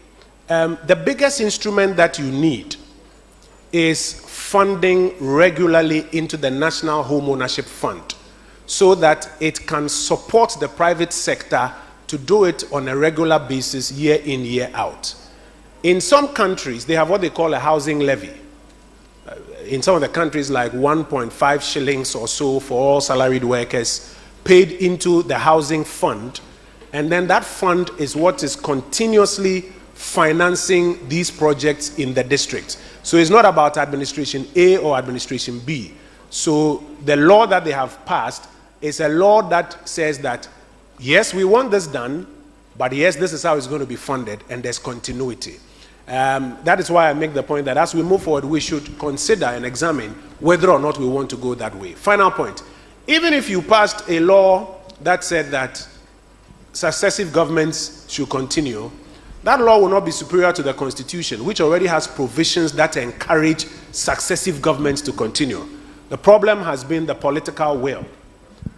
the biggest instrument that you need is funding regularly into the National Home Ownership Fund so that it can support the private sector to do it on a regular basis, year in, year out. In some countries, they have what they call a housing levy. In some of the countries, like 1.5 shillings or so for all salaried workers paid into the housing fund, and then that fund is what is continuously financing these projects in the district. So it's not about administration A or administration B. So the law that they have passed is a law that says that, yes, we want this done, but yes, this is how it's going to be funded, and there's continuity. That is why I make the point that as we move forward, we should consider and examine whether or not we want to go that way. Final point. Even if you passed a law that said that successive governments should continue, that law will not be superior to the Constitution, which already has provisions that encourage successive governments to continue. The problem has been the political will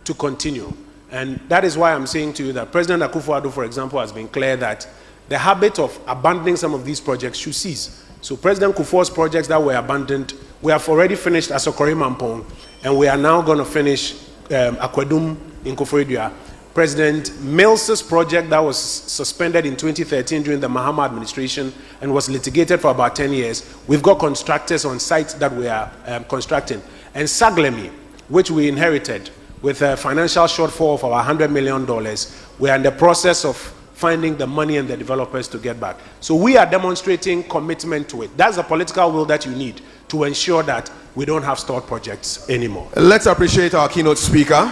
to continue. And that is why I'm saying to you that President Akufo-Addo, for example, has been clear that the habit of abandoning some of these projects should cease. So President Kufuor's projects that were abandoned, we have already finished Asokore Mampong, and we are now going to finish Akwadum in Koforidua. President Mills's project that was suspended in 2013 during the Mahama administration and was litigated for about 10 years, we've got contractors on site that we are constructing. And Saglemi, which we inherited with a financial shortfall of about $100 million, we are in the process of finding the money and the developers to get back. So we are demonstrating commitment to it. That's the political will that you need to ensure that we don't have stalled projects anymore. Let's appreciate our keynote speaker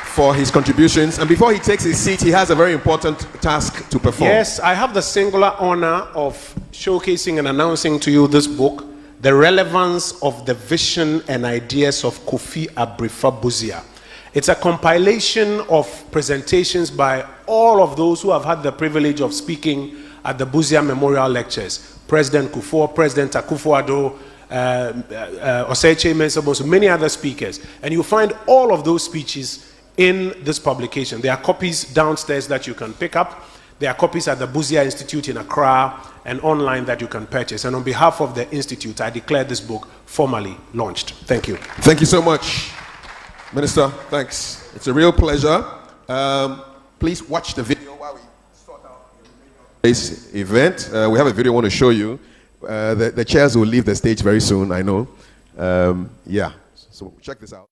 for his contributions. And before he takes his seat, he has a very important task to perform. Yes, I have the singular honor of showcasing and announcing to you this book, The Relevance of the Vision and Ideas of Kofi Abrifa Busia. It's a compilation of presentations by all of those who have had the privilege of speaking at the Busia Memorial Lectures. President Kufuor, President Akufo-Addo, Osei Mensah, many other speakers. And you'll find all of those speeches in this publication. There are copies downstairs that you can pick up. There are copies at the Busia Institute in Accra and online that you can purchase. And on behalf of the Institute, I declare this book formally launched. Thank you. Thank you so much, Minister. Thanks. It's a real pleasure. Please watch the video while we sort out this event. We have a video I want to show you. The chairs will leave the stage very soon, I know. Yeah, so check this out.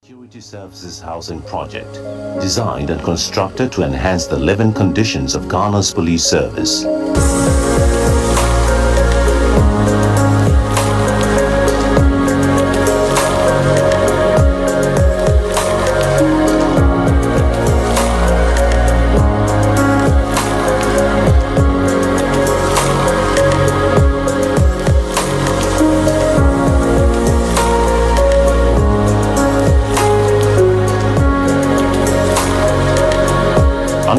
Security Services Housing Project, designed and constructed to enhance the living conditions of Ghana's police service.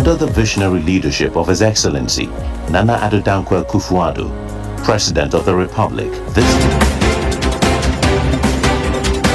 under the visionary leadership of His Excellency Nana Addo Dankwa Akufo-Addo, President of the Republic. This